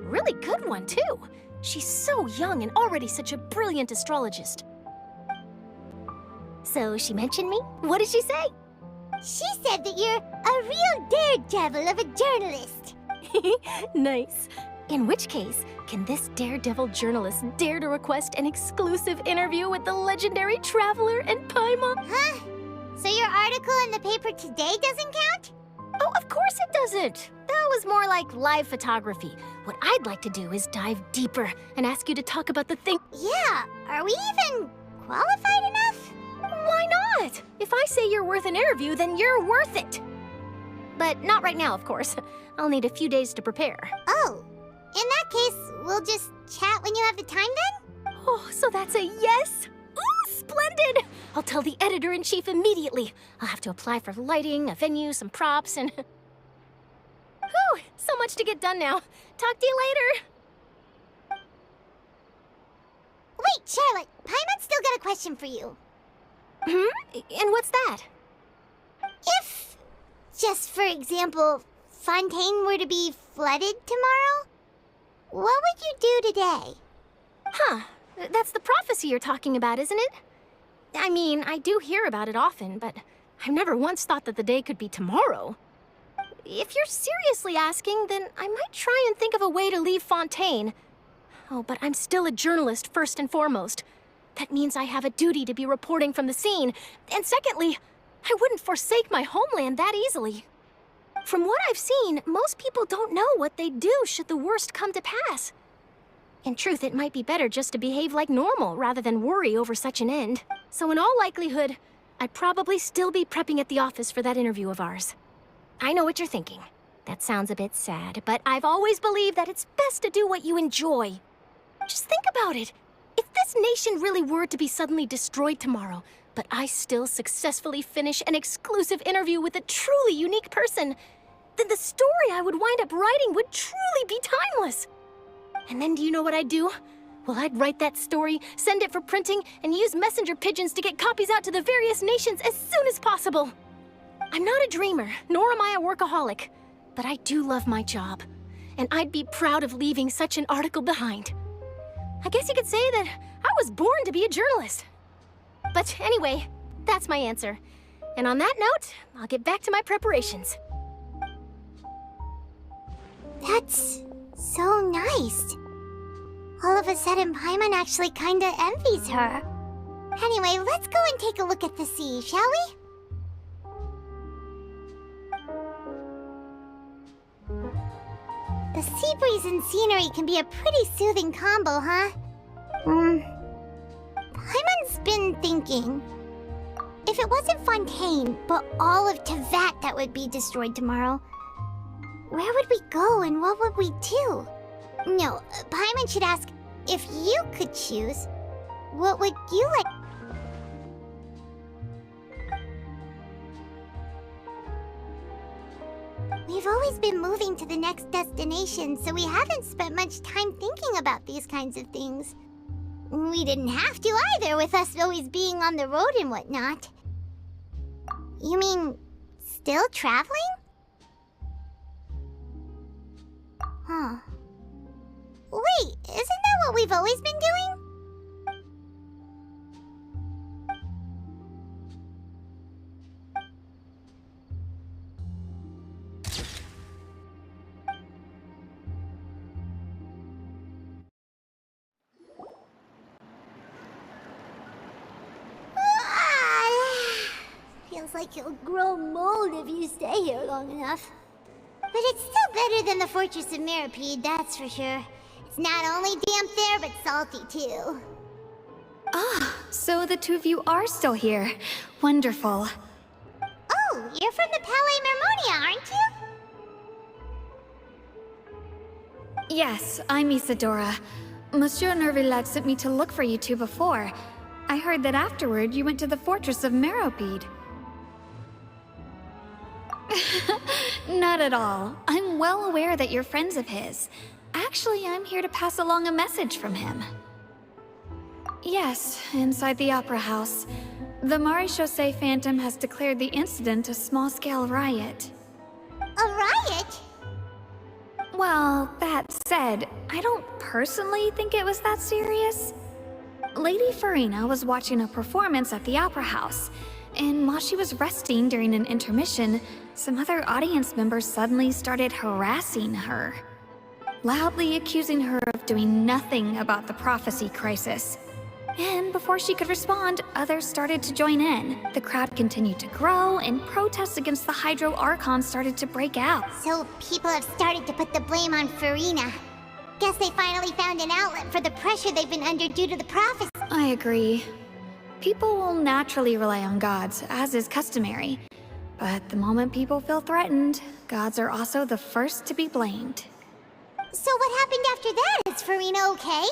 Really good one, too. She's so young and already such a brilliant astrologist. So she mentioned me? What did she say? She said that you're a real daredevil of a journalist. Nice. In which case, can this daredevil journalist dare to request an exclusive interview with the legendary Traveler and Paimon? Huh? So your article in the paper today doesn't count? Oh, of course it doesn't. That was more like live photography. What I'd like to do is dive deeper and ask you to talk about the thing. Yeah, are we even qualified enough? Why not? If I say you're worth an interview, then you're worth it. But not right now, of course. I'll need a few days to prepare. Oh, in that case, we'll just chat when you have the time then? Oh, so that's a yes? Ooh, splendid! I'll tell the editor-in-chief immediately. I'll have to apply for lighting, a venue, some props, and... Whew, so much to get done now. Talk to you later. Wait, Charlotte, Paimon's still got a question for you. And what's that? If, just for example, Fontaine were to be flooded tomorrow, what would you do today? Huh. That's the prophecy you're talking about, isn't it? I mean, I do hear about it often, but I've never once thought that the day could be tomorrow. If you're seriously asking, then I might try and think of a way to leave Fontaine. Oh, but I'm still a journalist first and foremost. That means I have a duty to be reporting from the scene. And secondly, I wouldn't forsake my homeland that easily. From what I've seen, most people don't know what they'd do should the worst come to pass. In truth, it might be better just to behave like normal rather than worry over such an end. So in all likelihood, I'd probably still be prepping at the office for that interview of ours. I know what you're thinking. That sounds a bit sad, but I've always believed that it's best to do what you enjoy. Just think about it. If this nation really were to be suddenly destroyed tomorrow, but I still successfully finish an exclusive interview with a truly unique person, then the story I would wind up writing would truly be timeless. And then do you know what I'd do? Well, I'd write that story, send it for printing, and use messenger pigeons to get copies out to the various nations as soon as possible. I'm not a dreamer, nor am I a workaholic, but I do love my job, and I'd be proud of leaving such an article behind. I guess you could say that I was born to be a journalist. But anyway, that's my answer. And on that note, I'll get back to my preparations. That's so nice. All of a sudden, Paimon actually kinda envies her. Anyway, let's go and take a look at the sea, shall we? The sea breeze and scenery can be a pretty soothing combo, huh? Paimon's been thinking. If it wasn't Fontaine, but all of Tevat that would be destroyed tomorrow, where would we go and what would we do? No, Paimon should ask, if you could choose, what would you like? We've always been moving to the next destination, so we haven't spent much time thinking about these kinds of things. We didn't have to either, with us always being on the road and whatnot. You mean, still traveling? Huh. Wait, isn't that what we've always been doing? Feels like you'll grow mold if you stay here long enough. But it's still better than the Fortress of Mirapede, that's for sure. It's not only damp there, but salty too. Ah, so the two of you are still here. Wonderful. Oh, you're from the Palais Mermonia, aren't you? Yes, I'm Isadora. Monsieur Nervillet sent me to look for you two before. I heard that afterward you went to the Fortress of Mirapede. Not at all. I'm well aware that you're friends of his. Actually, I'm here to pass along a message from him. Yes, inside the Opera House. The Maréchaussée Phantom has declared the incident a small-scale riot. A riot? Well, that said, I don't personally think it was that serious. Lady Farina was watching a performance at the Opera House, and while she was resting during an intermission, some other audience members suddenly started harassing her, loudly accusing her of doing nothing about the prophecy crisis. And before she could respond, others started to join in. The crowd continued to grow, and protests against the Hydro Archon started to break out. So people have started to put the blame on Farina. Guess they finally found an outlet for the pressure they've been under due to the prophecy. I agree. People will naturally rely on gods, as is customary. But the moment people feel threatened, gods are also the first to be blamed. So what happened after that? Is Farina okay?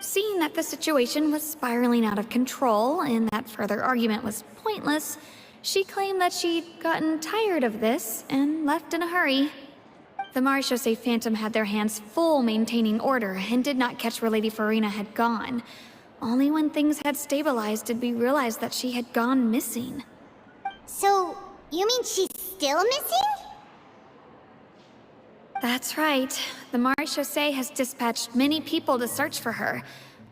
Seeing that the situation was spiraling out of control and that further argument was pointless, she claimed that she'd gotten tired of this and left in a hurry. The Maréchaussée Phantom had their hands full maintaining order and did not catch where Lady Farina had gone. Only when things had stabilized did we realize that she had gone missing. So, you mean she's still missing? That's right. The Maréchaussée has dispatched many people to search for her,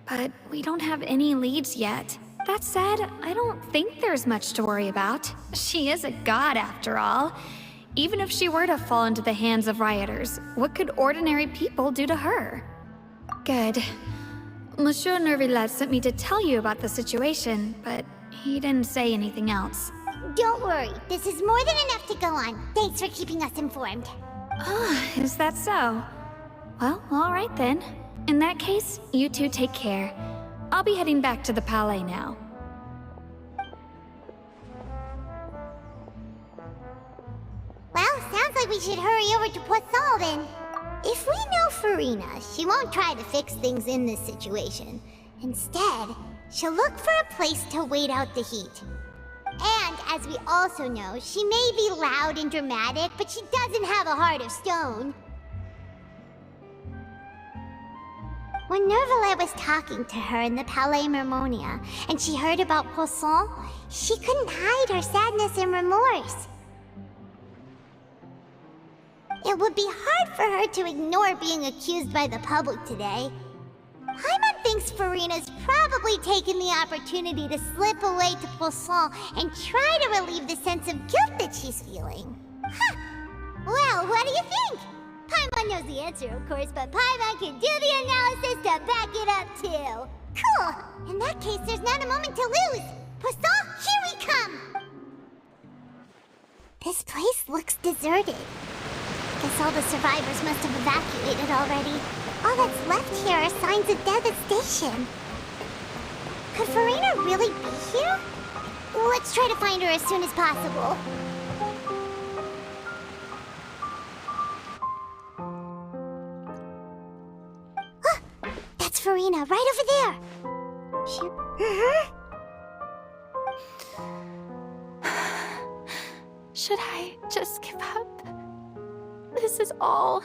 but we don't have any leads yet. That said, I don't think there's much to worry about. She is a god after all. Even if she were to fall into the hands of rioters, what could ordinary people do to her? Good. Monsieur Nervillet sent me to tell you about the situation, but he didn't say anything else. Don't worry, this is more than enough to go on. Thanks for keeping us informed. Ah, is that so? Well, alright then. In that case, you two take care. I'll be heading back to the Palais now. Well, sounds like we should hurry over to Poisson then. If we know Farina, she won't try to fix things in this situation. Instead, she'll look for a place to wait out the heat. And, as we also know, she may be loud and dramatic, but she doesn't have a heart of stone. When Nervillet was talking to her in the Palais Mermonia, and she heard about Poisson, she couldn't hide her sadness and remorse. It would be hard for her to ignore being accused by the public today. Paimon thinks Farina's probably taken the opportunity to slip away to Poisson and try to relieve the sense of guilt that she's feeling. Huh. Well, what do you think? Paimon knows the answer, of course, but Paimon can do the analysis to back it up, too. Cool! In that case, there's not a moment to lose. Poisson, here we come! This place looks deserted. Guess all the survivors must have evacuated already. All that's left here are signs of devastation. Could Farina really be here? Let's try to find her as soon as possible. That's Farina, right over there. Should I just give up? This is all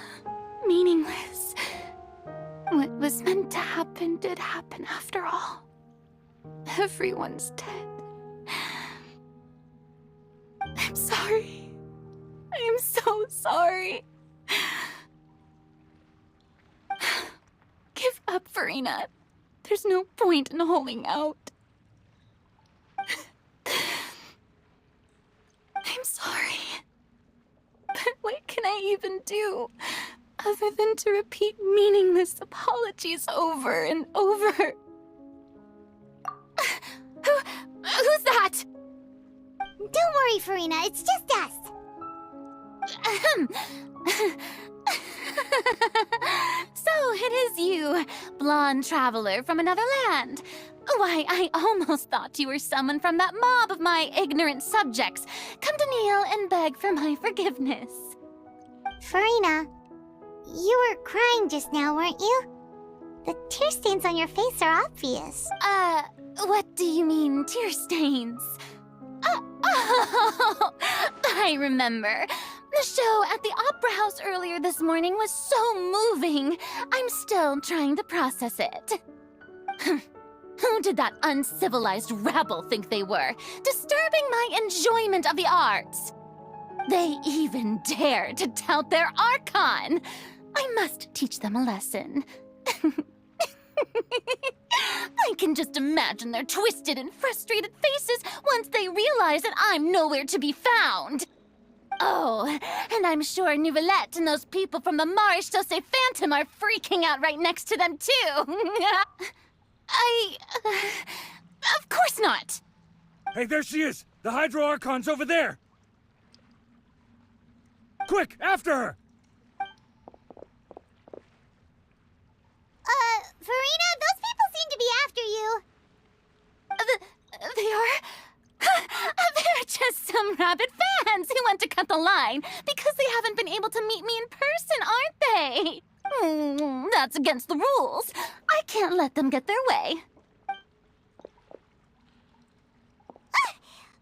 meaningless. What was meant to happen did happen after all. Everyone's dead. I'm sorry. I'm so sorry. Give up, Farina. There's no point in holding out. I'm sorry. But what can I even do other than to repeat meaningless apologies over and over? Who's that? Don't worry, Farina. It's just us. So it is you, blonde traveler from another land. Why, I almost thought you were someone from that mob of my ignorant subjects, come to kneel and beg for my forgiveness. Farina, you were crying just now, weren't you? The tear stains on your face are obvious. What do you mean, tear stains? Oh, I remember. The show at the Opera House earlier this morning was so moving. I'm still trying to process it. Who did that uncivilized rabble think they were, disturbing my enjoyment of the arts? They even dared to tout their Archon. I must teach them a lesson. I can just imagine their twisted and frustrated faces once they realize that I'm nowhere to be found. Oh, and I'm sure Nouvellette and those people from the Maréchaussée Phantom are freaking out right next to them, too. Of course not. Hey, there she is! The Hydro Archon's over there! Quick, after her! Farina, those people seem to be after you. They are? They're just some rabid fans who want to cut the line because they haven't been able to meet me in person, aren't they? That's against the rules. I can't let them get their way.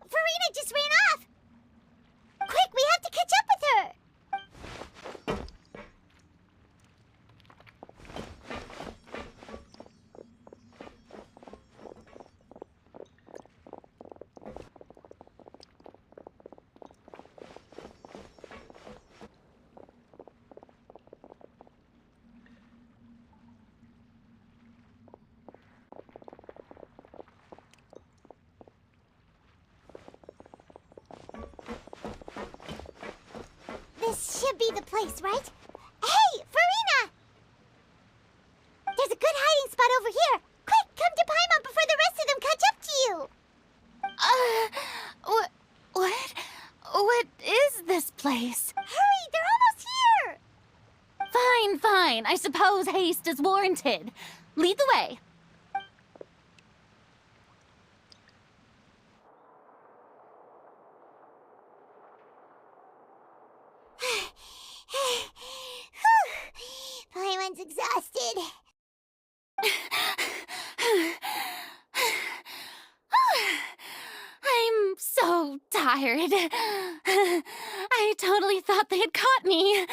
Farina just ran off! Quick, we have to catch up with her! This should be the place, right? Hey, Farina! There's a good hiding spot over here. Quick, come to Paimon before the rest of them catch up to you. What is this place? Hurry, they're almost here. Fine. I suppose haste is warranted. Lead the way. Paimon's exhausted. I'm so tired. I totally thought they had caught me.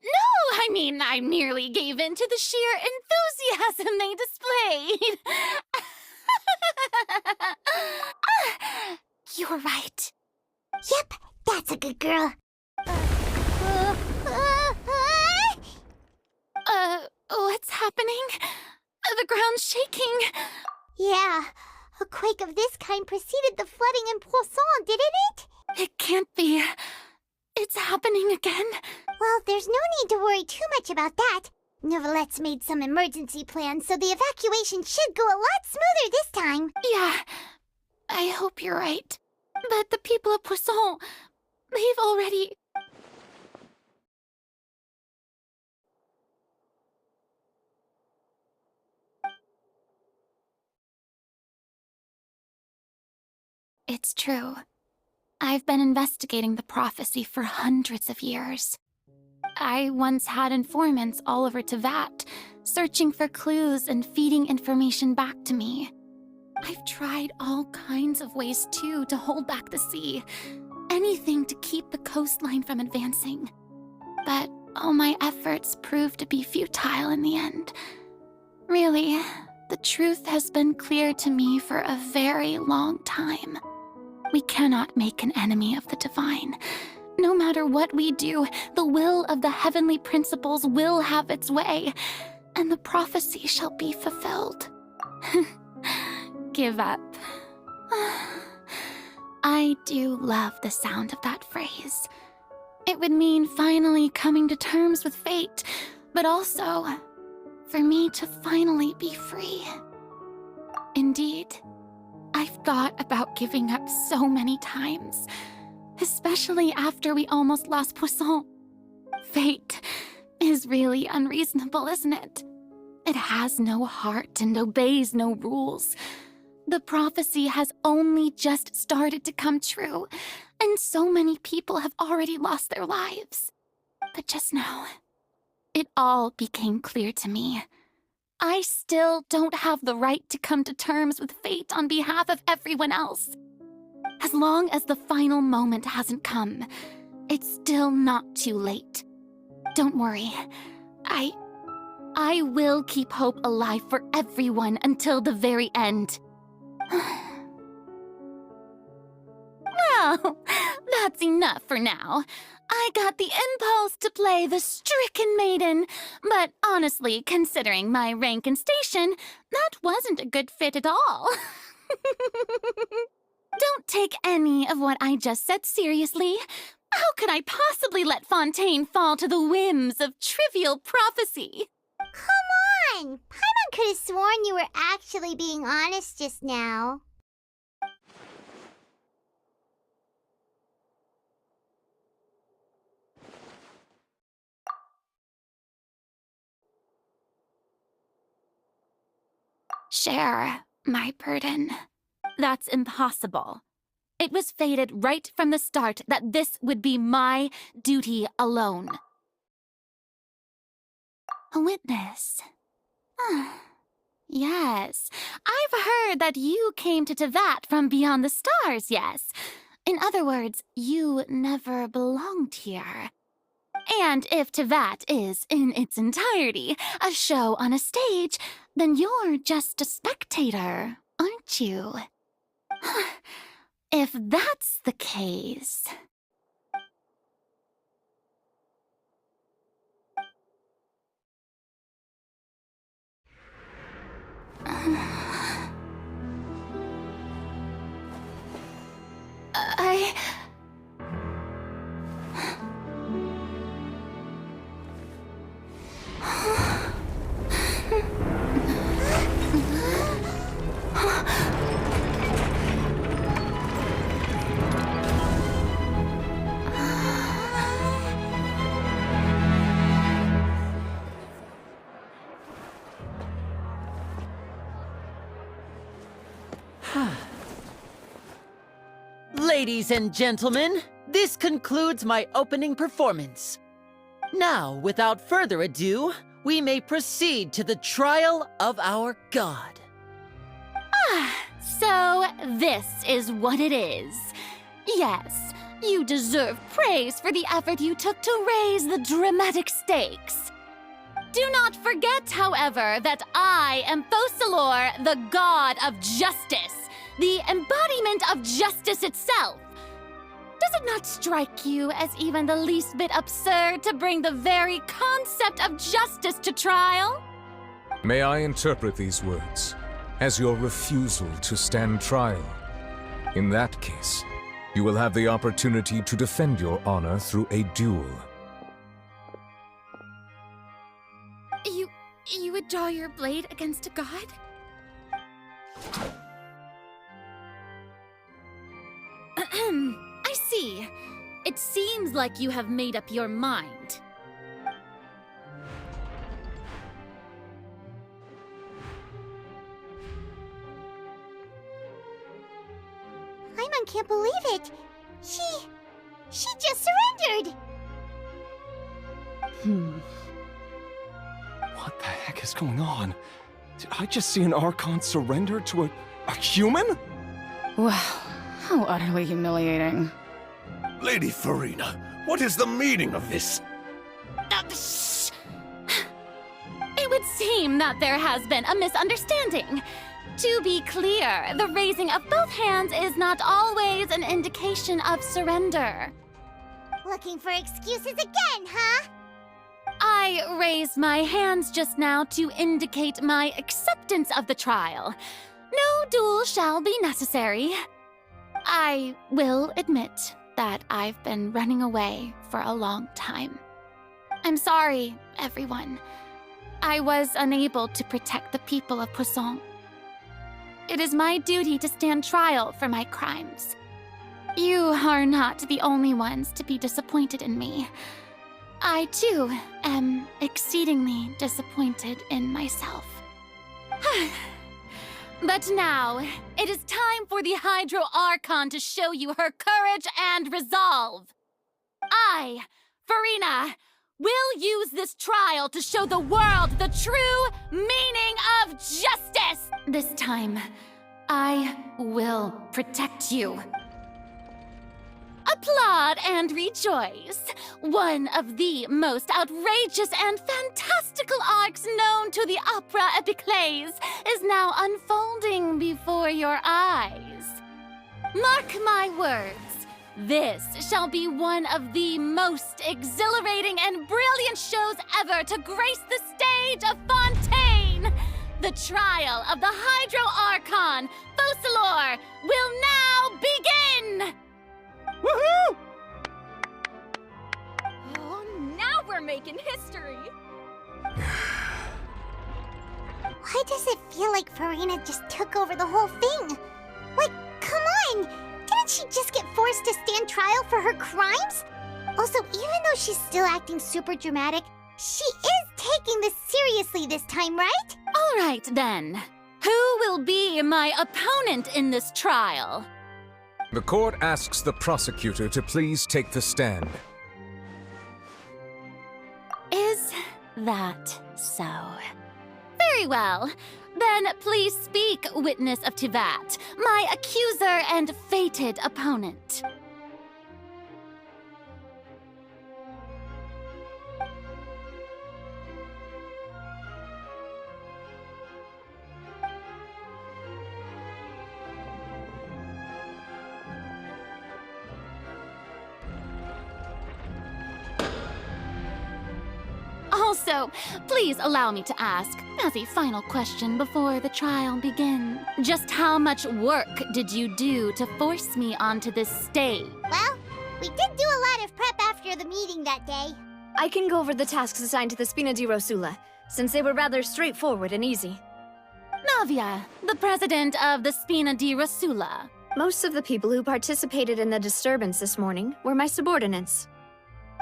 No, I mean, I merely gave in to the sheer enthusiasm they displayed. You're right. Yep, that's a good girl. What's happening? The ground's shaking. Yeah, a quake of this kind preceded the flooding in Poisson, didn't it? It can't be. It's happening again. Well, there's no need to worry too much about that. Nouvellette's made some emergency plans, so the evacuation should go a lot smoother this time. Yeah, I hope you're right. But the people of Poisson, they've already... It's true. I've been investigating the prophecy for hundreds of years. I once had informants all over Teyvat, searching for clues and feeding information back to me. I've tried all kinds of ways, too, to hold back the sea. Anything to keep the coastline from advancing. But all my efforts proved to be futile in the end. Really, the truth has been clear to me for a very long time. We cannot make an enemy of the divine. No matter what we do, the will of the heavenly principles will have its way, and the prophecy shall be fulfilled. Give up. I do love the sound of that phrase. It would mean finally coming to terms with fate, but also for me to finally be free. Indeed, I've thought about giving up so many times, especially after we almost lost Poisson. Fate is really unreasonable, isn't it? It has no heart and obeys no rules. The prophecy has only just started to come true, and so many people have already lost their lives. But just now, it all became clear to me. I still don't have the right to come to terms with fate on behalf of everyone else. As long as the final moment hasn't come, it's still not too late. Don't worry. I will keep hope alive for everyone until the very end. Well, that's enough for now. I got the impulse to play the stricken maiden, but honestly, considering my rank and station, that wasn't a good fit at all. Don't take any of what I just said seriously. How could I possibly let Fontaine fall to the whims of trivial prophecy? Come on! Paimon could have sworn you were actually being honest just now. Share my burden. That's impossible. It was fated right from the start that this would be my duty alone. A witness. Yes, I've heard that you came to Teyvat from beyond the stars, yes. In other words, you never belonged here. And if Teyvat is, in its entirety, a show on a stage, then you're just a spectator, aren't you? If that's the case... Ladies and gentlemen, this concludes my opening performance. Now, without further ado, we may proceed to the trial of our god. So this is what it is. Yes, you deserve praise for the effort you took to raise the dramatic stakes. Do not forget, however, that I am Focalor, the god of justice, the embodiment of justice itself. Does it not strike you as even the least bit absurd to bring the very concept of justice to trial? May I interpret these words as your refusal to stand trial? In that case, you will have the opportunity to defend your honor through a duel. You would draw your blade against a god? I see. It seems like you have made up your mind. Paimon everyone can't believe it. She just surrendered. What the heck is going on? Did I just see an Archon surrender to a human? Wow, how utterly humiliating. Lady Farina, what is the meaning of this? It would seem that there has been a misunderstanding. To be clear, the raising of both hands is not always an indication of surrender. Looking for excuses again, huh? I raised my hands just now to indicate my acceptance of the trial. No duel shall be necessary. I will admit that I've been running away for a long time. I'm sorry, everyone. I was unable to protect the people of Poisson. It is my duty to stand trial for my crimes. You are not the only ones to be disappointed in me. I, too, am exceedingly disappointed in myself. But now, it is time for the Hydro Archon to show you her courage and resolve. I, Farina, will use this trial to show the world the true meaning of justice! This time, I will protect you. Applaud and rejoice! One of the most outrageous and fantastical arcs known to the opera epiclese is now unfolding before your eyes. Mark my words, this shall be one of the most exhilarating and brilliant shows ever to grace the stage of Fontaine! The trial of the Hydro Archon, Focalor, will now begin! Woohoo! Oh, now we're making history! Why does it feel like Farina just took over the whole thing? Like, come on! Didn't she just get forced to stand trial for her crimes? Also, even though she's still acting super dramatic, she is taking this seriously this time, right? All right, then. Who will be my opponent in this trial? The court asks the prosecutor to please take the stand. Is that so? Very well. Then please speak, witness of Tivat, my accuser and fated opponent. Also, please allow me to ask, as a final question before the trial begins, just how much work did you do to force me onto this stage? Well, we did do a lot of prep after the meeting that day. I can go over the tasks assigned to the Spina di Rosula, since they were rather straightforward and easy. Navia, the president of the Spina di Rosula. Most of the people who participated in the disturbance this morning were my subordinates.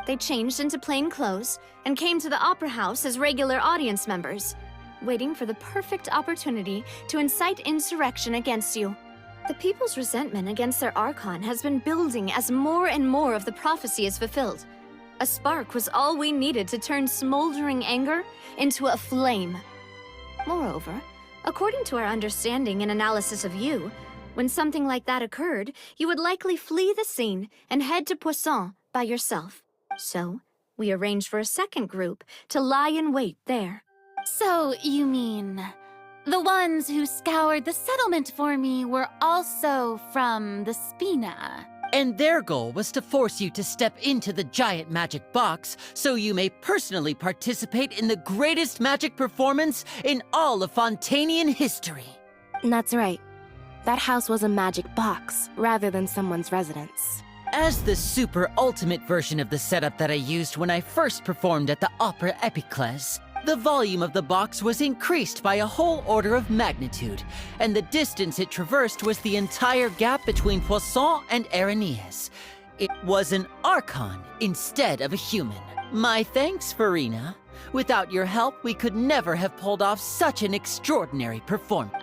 They changed into plain clothes and came to the Opera House as regular audience members, waiting for the perfect opportunity to incite insurrection against you. The people's resentment against their Archon has been building as more and more of the prophecy is fulfilled. A spark was all we needed to turn smoldering anger into a flame. Moreover, according to our understanding and analysis of you, when something like that occurred, you would likely flee the scene and head to Poisson by yourself. So, we arranged for a second group to lie in wait there. So, you mean, the ones who scoured the settlement for me were also from the Spina? And their goal was to force you to step into the giant magic box so you may personally participate in the greatest magic performance in all of Fontainian history. That's right. That house was a magic box, rather than someone's residence. As the super ultimate version of the setup that I used when I first performed at the Opera Epiclese, the volume of the box was increased by a whole order of magnitude, and the distance it traversed was the entire gap between Poisson and Areneas. It was an Archon instead of a human. My thanks, Farina. Without your help, we could never have pulled off such an extraordinary performance.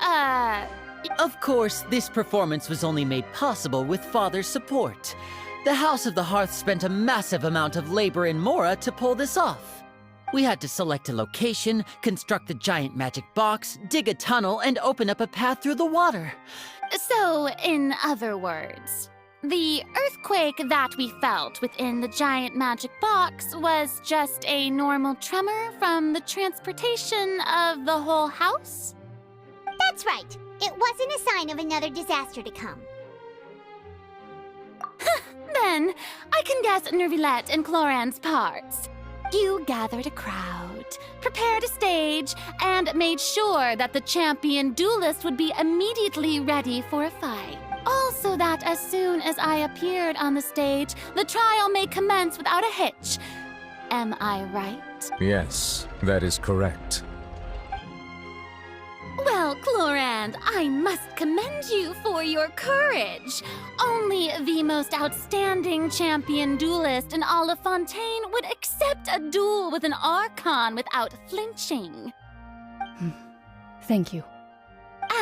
Of course, this performance was only made possible with Father's support. The House of the Hearth spent a massive amount of labor in Mora to pull this off. We had to select a location, construct the giant magic box, dig a tunnel, and open up a path through the water. So, in other words, the earthquake that we felt within the giant magic box was just a normal tremor from the transportation of the whole house? That's right. It wasn't a sign of another disaster to come. Then, I can guess Nervilette and Cloran's parts. You gathered a crowd, prepared a stage, and made sure that the champion duelist would be immediately ready for a fight. Also that as soon as I appeared on the stage, the trial may commence without a hitch. Am I right? Yes, that is correct. Well, Clorand, I must commend you for your courage. Only the most outstanding champion duelist in all of Fontaine would accept a duel with an Archon without flinching. Thank you.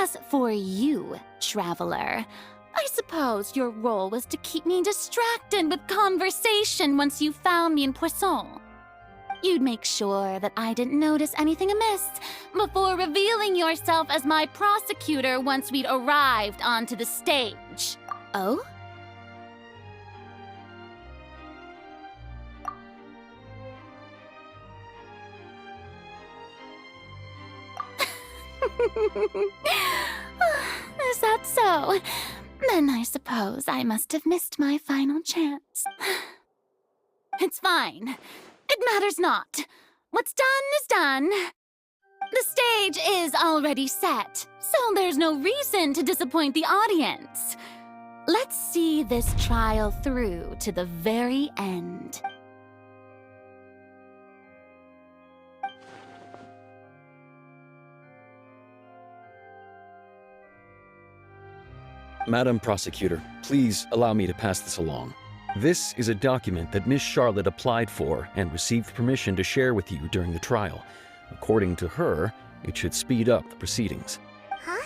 As for you, Traveler, I suppose your role was to keep me distracted with conversation once you found me in Poisson. You'd make sure that I didn't notice anything amiss before revealing yourself as my prosecutor once we'd arrived onto the stage. Oh? Is that so? Then I suppose I must have missed my final chance. It's fine. It matters not. What's done is done. The stage is already set, so there's no reason to disappoint the audience. Let's see this trial through to the very end. Madam Prosecutor, please allow me to pass this along. This is a document that Miss Charlotte applied for and received permission to share with you during the trial. According to her, it should speed up the proceedings. Huh?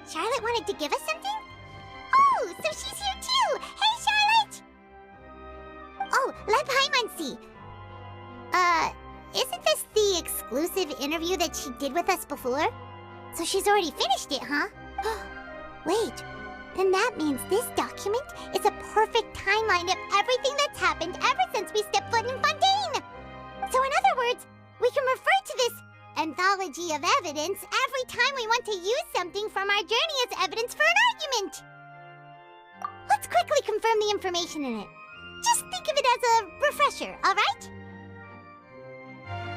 Charlotte wanted to give us something? Oh, so she's here too! Hey, Charlotte! Oh, let Paimon see. Isn't this the exclusive interview that she did with us before? So she's already finished it, huh? Wait, then that means this document is a perfect timeline of everything that's happened ever since we stepped foot in Fontaine! So in other words, we can refer to this anthology of evidence every time we want to use something from our journey as evidence for an argument! Let's quickly confirm the information in it. Just think of it as a refresher, alright?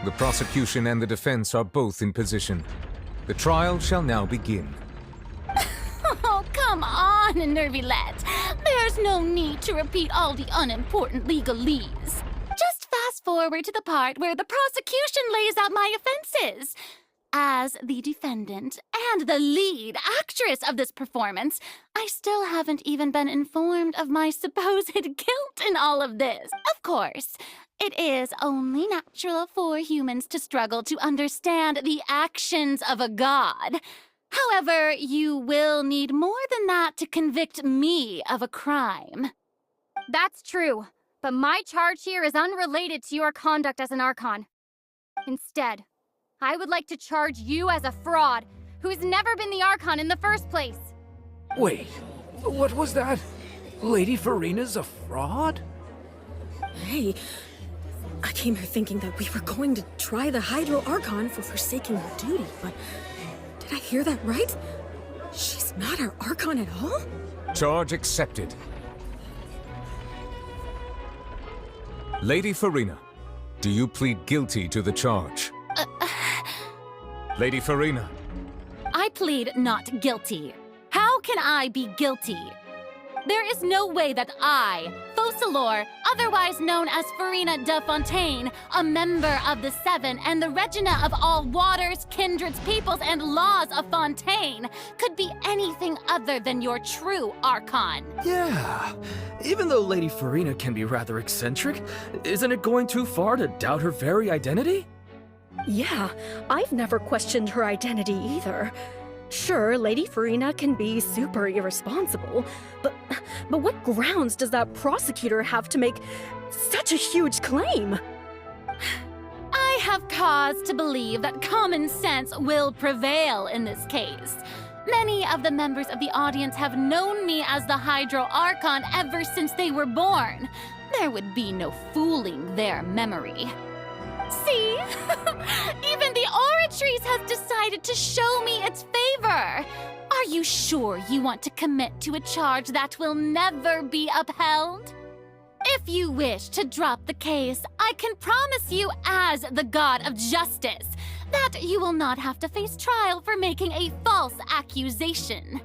The prosecution and the defense are both in position. The trial shall now begin. Oh, come on, Nervilette. There's no need to repeat all the unimportant legalese. Just fast forward to the part where the prosecution lays out my offenses. As the defendant and the lead actress of this performance, I still haven't even been informed of my supposed guilt in all of this. Of course, it is only natural for humans to struggle to understand the actions of a god. However, you will need more than that to convict me of a crime. That's true, but my charge here is unrelated to your conduct as an Archon. Instead, I would like to charge you as a fraud who's never been the Archon in the first place. Wait, what was that? Lady Farina's a fraud? Hey, I came here thinking that we were going to try the Hydro Archon for forsaking her duty, but did I hear that right? She's not our Archon at all? Charge accepted. Lady Farina, do you plead guilty to the charge? Lady Farina. I plead not guilty. How can I be guilty? There is no way that I, Focalor, otherwise known as Farina de Fontaine, a member of the Seven and the Regina of all waters, kindreds, peoples, and laws of Fontaine, could be anything other than your true Archon. Yeah, even though Lady Farina can be rather eccentric, isn't it going too far to doubt her very identity? Yeah, I've never questioned her identity either. Sure, Lady Farina can be super irresponsible, but what grounds does that prosecutor have to make such a huge claim? I have cause to believe that common sense will prevail in this case. Many of the members of the audience have known me as the Hydro Archon ever since they were born. There would be no fooling their memory. See? Even the Oratrice has decided to show me its favor. Are you sure you want to commit to a charge that will never be upheld? If you wish to drop the case, I can promise you as the God of Justice that you will not have to face trial for making a false accusation.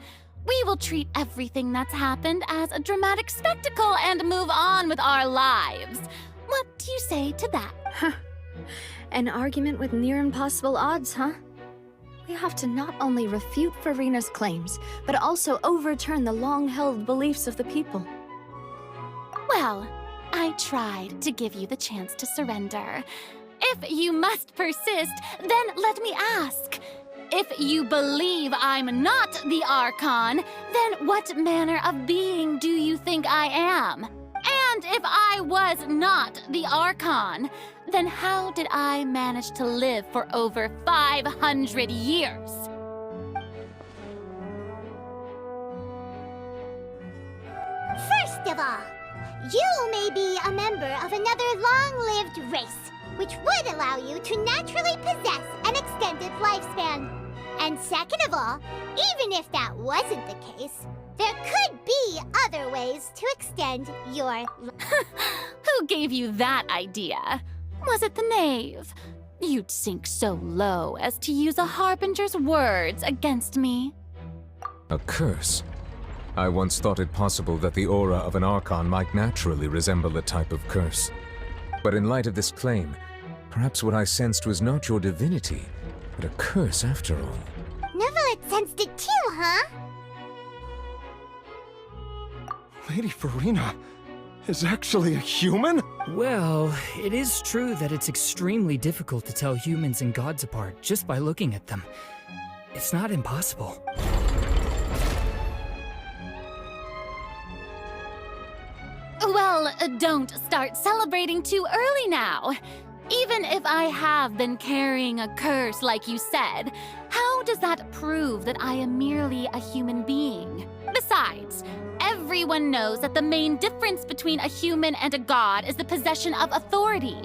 We will treat everything that's happened as a dramatic spectacle and move on with our lives. What do you say to that? An argument with near impossible odds, huh? We have to not only refute Farina's claims, but also overturn the long-held beliefs of the people. Well, I tried to give you the chance to surrender. If you must persist, then let me ask. If you believe I'm not the Archon, then what manner of being do you think I am? And if I was not the Archon, then how did I manage to live for over 500 years? First of all, you may be a member of another long-lived race, which would allow you to naturally possess an extended lifespan. And second of all, even if that wasn't the case, there could be other ways to extend your Who gave you that idea? Was it the knave? You'd sink so low as to use a harbinger's words against me. A curse? I once thought it possible that the aura of an Archon might naturally resemble a type of curse. But in light of this claim, perhaps what I sensed was not your divinity, but a curse after all. Neuvillette sensed it too, huh? Lady Farina is actually a human? Well, it is true that it's extremely difficult to tell humans and gods apart just by looking at them. It's not impossible. Well, don't start celebrating too early now. Even if I have been carrying a curse like you said, how does that prove that I am merely a human being? Besides, everyone knows that the main difference between a human and a god is the possession of authority.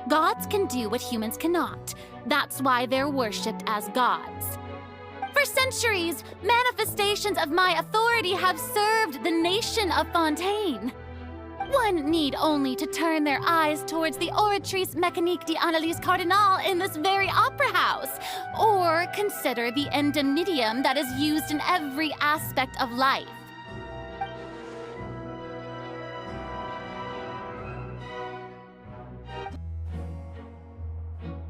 Gods can do what humans cannot. That's why they're worshipped as gods. For centuries, manifestations of my authority have served the nation of Fontaine. One need only to turn their eyes towards the Oratrice Mécanique d'Analyse Cardinal in this very opera house, or consider the endemnitium that is used in every aspect of life.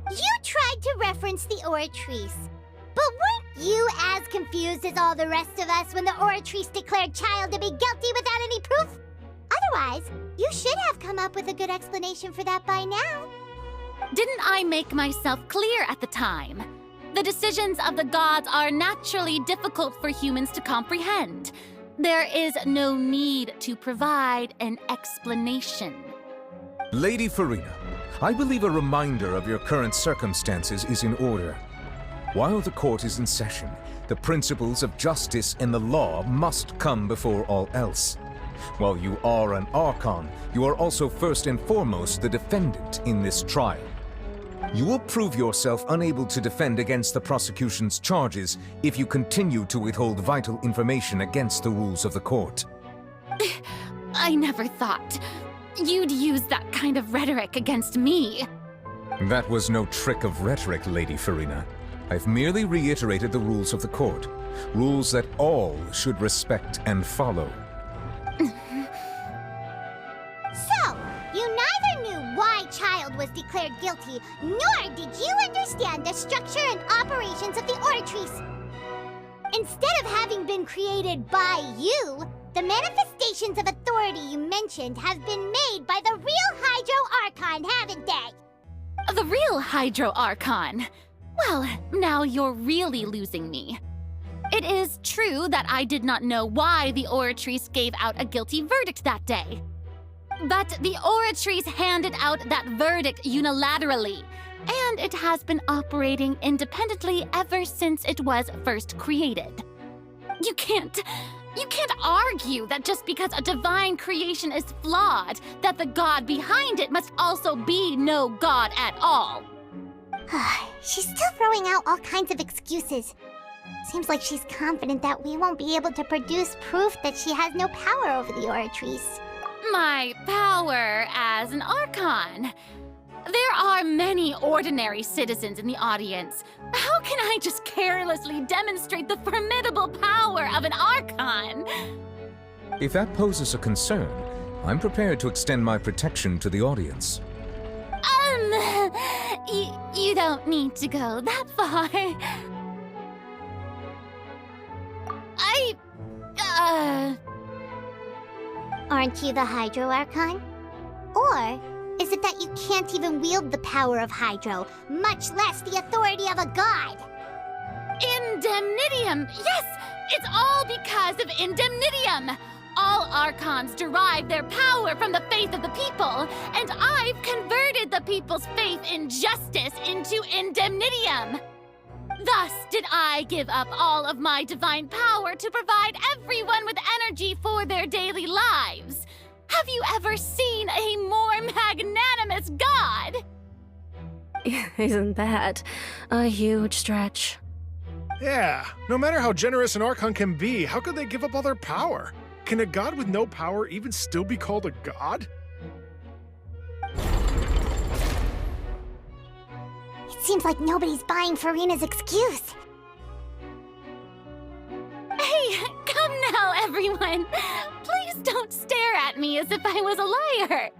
You tried to reference the Oratrice, but weren't you as confused as all the rest of us when the Oratrice declared Child to be guilty without any proof? Otherwise, you should have come up with a good explanation for that by now. Didn't I make myself clear at the time? The decisions of the gods are naturally difficult for humans to comprehend. There is no need to provide an explanation. Lady Farina, I believe a reminder of your current circumstances is in order. While the court is in session, the principles of justice and the law must come before all else. While you are an Archon, you are also first and foremost the defendant in this trial. You will prove yourself unable to defend against the prosecution's charges if you continue to withhold vital information against the rules of the court. I never thought you'd use that kind of rhetoric against me. That was no trick of rhetoric, Lady Farina. I've merely reiterated the rules of the court, rules that all should respect and follow. So, you neither knew why Child was declared guilty, nor did you understand the structure and operations of the Oratrice. Instead of having been created by you, the manifestations of authority you mentioned have been made by the real Hydro Archon, haven't they? The real Hydro Archon? Well, now you're really losing me. It is true that I did not know why the Oratrice gave out a guilty verdict that day. But the Oratrice handed out that verdict unilaterally, and it has been operating independently ever since it was first created. You can't argue that just because a divine creation is flawed, that the god behind it must also be no god at all. She's still throwing out all kinds of excuses. Seems like she's confident that we won't be able to produce proof that she has no power over the Oratrice. My power as an Archon. There are many ordinary citizens in the audience. How can I just carelessly demonstrate the formidable power of an Archon? If that poses a concern, I'm prepared to extend my protection to the audience. You don't need to go that far. Aren't you the Hydro Archon? Or is it that you can't even wield the power of Hydro, much less the authority of a god? Indemnitium! Yes! It's all because of Indemnitium! All Archons derive their power from the faith of the people, and I've converted the people's faith in justice into Indemnitium! Thus did I give up all of my divine power to provide everyone with energy for their daily lives. Have you ever seen a more magnanimous god? Isn't that a huge stretch? Yeah, no matter how generous an Archon can be, how could they give up all their power? Can a god with no power even still be called a god? It seems like nobody's buying Farina's excuse. Hey, come now, everyone. Please don't stare at me as if I was a liar.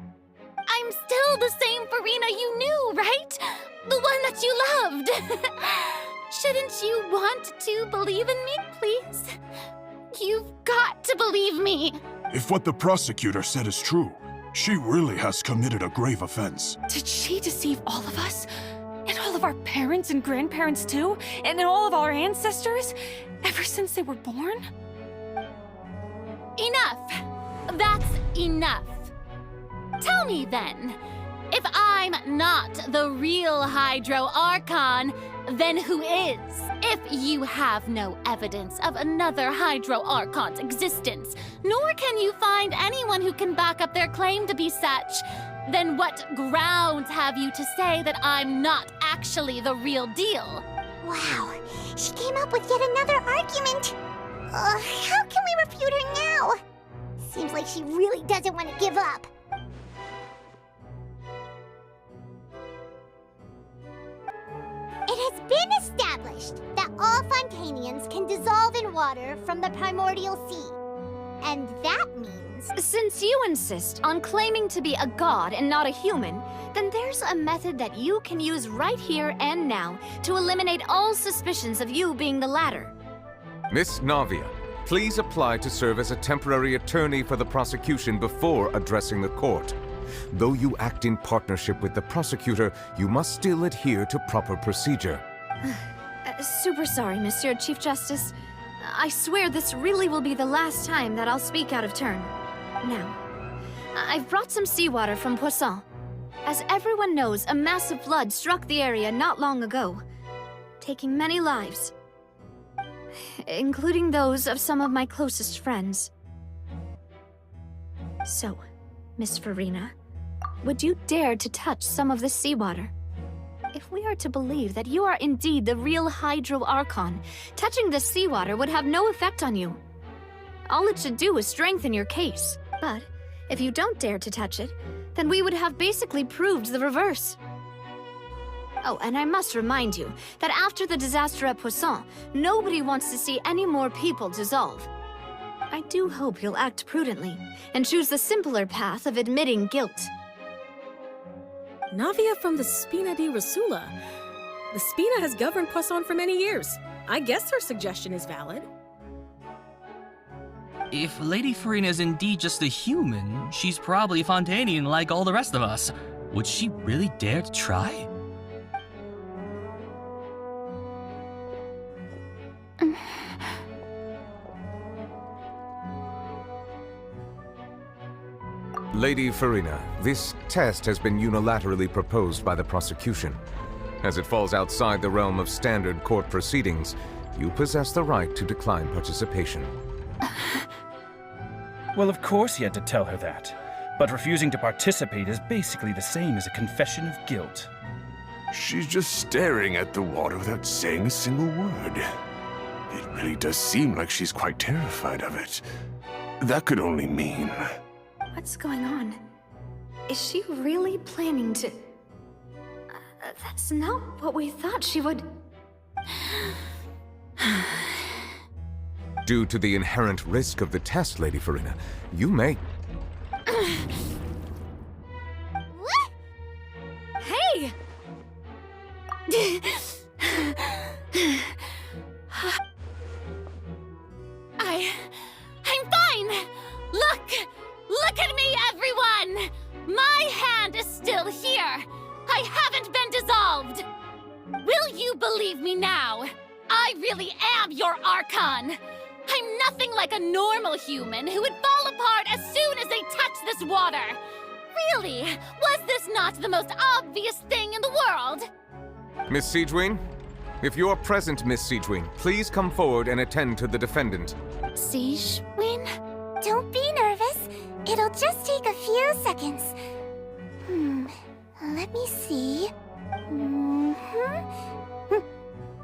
I'm still the same Farina you knew, right? The one that you loved. Shouldn't you want to believe in me, please? You've got to believe me. If what the prosecutor said is true, she really has committed a grave offense. Did she deceive all of us? And all of our parents and grandparents too? And all of our ancestors? Ever since they were born? Enough. That's enough. Tell me then, if I'm not the real Hydro Archon, then who is? If you have no evidence of another Hydro Archon's existence, nor can you find anyone who can back up their claim to be such, then what grounds have you to say that I'm not actually the real deal? Wow, she came up with yet another argument. How can we refute her now? Seems like she really doesn't want to give up. It has been established that all Fontanians can dissolve in water from the primordial sea. And that means... Since you insist on claiming to be a god and not a human, then there's a method that you can use right here and now to eliminate all suspicions of you being the latter. Miss Navia, please apply to serve as a temporary attorney for the prosecution before addressing the court. Though you act in partnership with the prosecutor, you must still adhere to proper procedure. Super sorry, Monsieur Chief Justice. I swear this really will be the last time that I'll speak out of turn. Now, I've brought some seawater from Poisson. As everyone knows, a massive flood struck the area not long ago, taking many lives, including those of some of my closest friends. So, Miss Farina, would you dare to touch some of the seawater? If we are to believe that you are indeed the real Hydro Archon, touching the seawater would have no effect on you. All it should do is strengthen your case. But if you don't dare to touch it, then we would have basically proved the reverse. Oh, and I must remind you that after the disaster at Poisson, nobody wants to see any more people dissolve. I do hope you'll act prudently and choose the simpler path of admitting guilt. Navia from the Spina di Rasula. The Spina has governed Poisson for many years. I guess her suggestion is valid. If Lady Farina is indeed just a human, she's probably Fontanian like all the rest of us. Would she really dare to try? Lady Farina, this test has been unilaterally proposed by the prosecution. As it falls outside the realm of standard court proceedings, you possess the right to decline participation. Well, of course he had to tell her that. But refusing to participate is basically the same as a confession of guilt. She's just staring at the water without saying a single word. It really does seem like she's quite terrified of it. That could only mean... What's going on? Is she really planning to... that's not what we thought she would... Due to the inherent risk of the test, Lady Farina, you may... What? Hey! I'm fine! Look at me, everyone! My hand is still here! I haven't been dissolved! Will you believe me now? I really am your Archon! I'm nothing like a normal human who would fall apart as soon as they touch this water! Really? Was this not the most obvious thing in the world? Miss Siegewin? If you are present, Miss Siegewin, please come forward and attend to the defendant. Siegewin? Don't be nervous. It'll just take a few seconds. Let me see.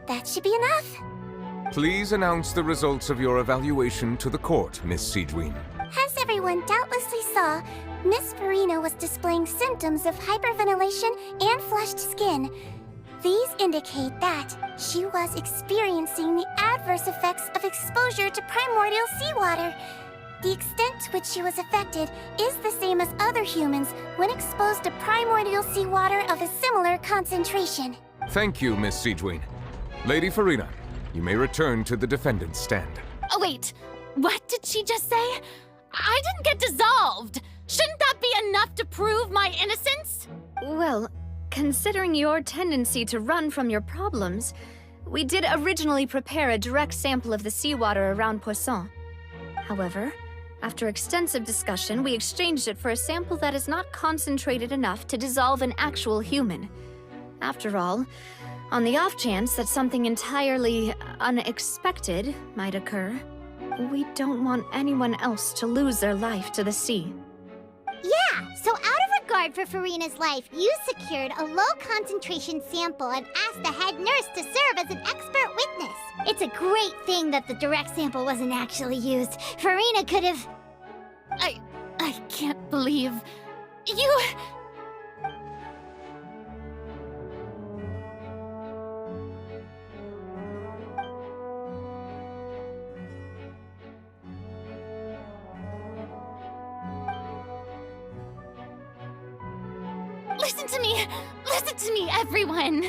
That should be enough. Please announce the results of your evaluation to the court, Miss Siegewin. As everyone doubtlessly saw, Miss Farina was displaying symptoms of hyperventilation and flushed skin. These indicate that she was experiencing the adverse effects of exposure to primordial seawater. The extent to which she was affected is the same as other humans when exposed to primordial seawater of a similar concentration. Thank you, Miss Siegewin. Lady Farina, you may return to the defendant's stand. Oh, wait. What did she just say? I didn't get dissolved. Shouldn't that be enough to prove my innocence? Well, considering your tendency to run from your problems, we did originally prepare a direct sample of the seawater around Poisson. However, after extensive discussion, we exchanged it for a sample that is not concentrated enough to dissolve an actual human. After all, on the off chance that something entirely unexpected might occur, we don't want anyone else to lose their life to the sea. Yeah, so out of regard for Farina's life, you secured a low-concentration sample and asked the head nurse to serve as an expert witness. It's a great thing that the direct sample wasn't actually used. Farina could have... I can't believe... You... Listen to me, everyone!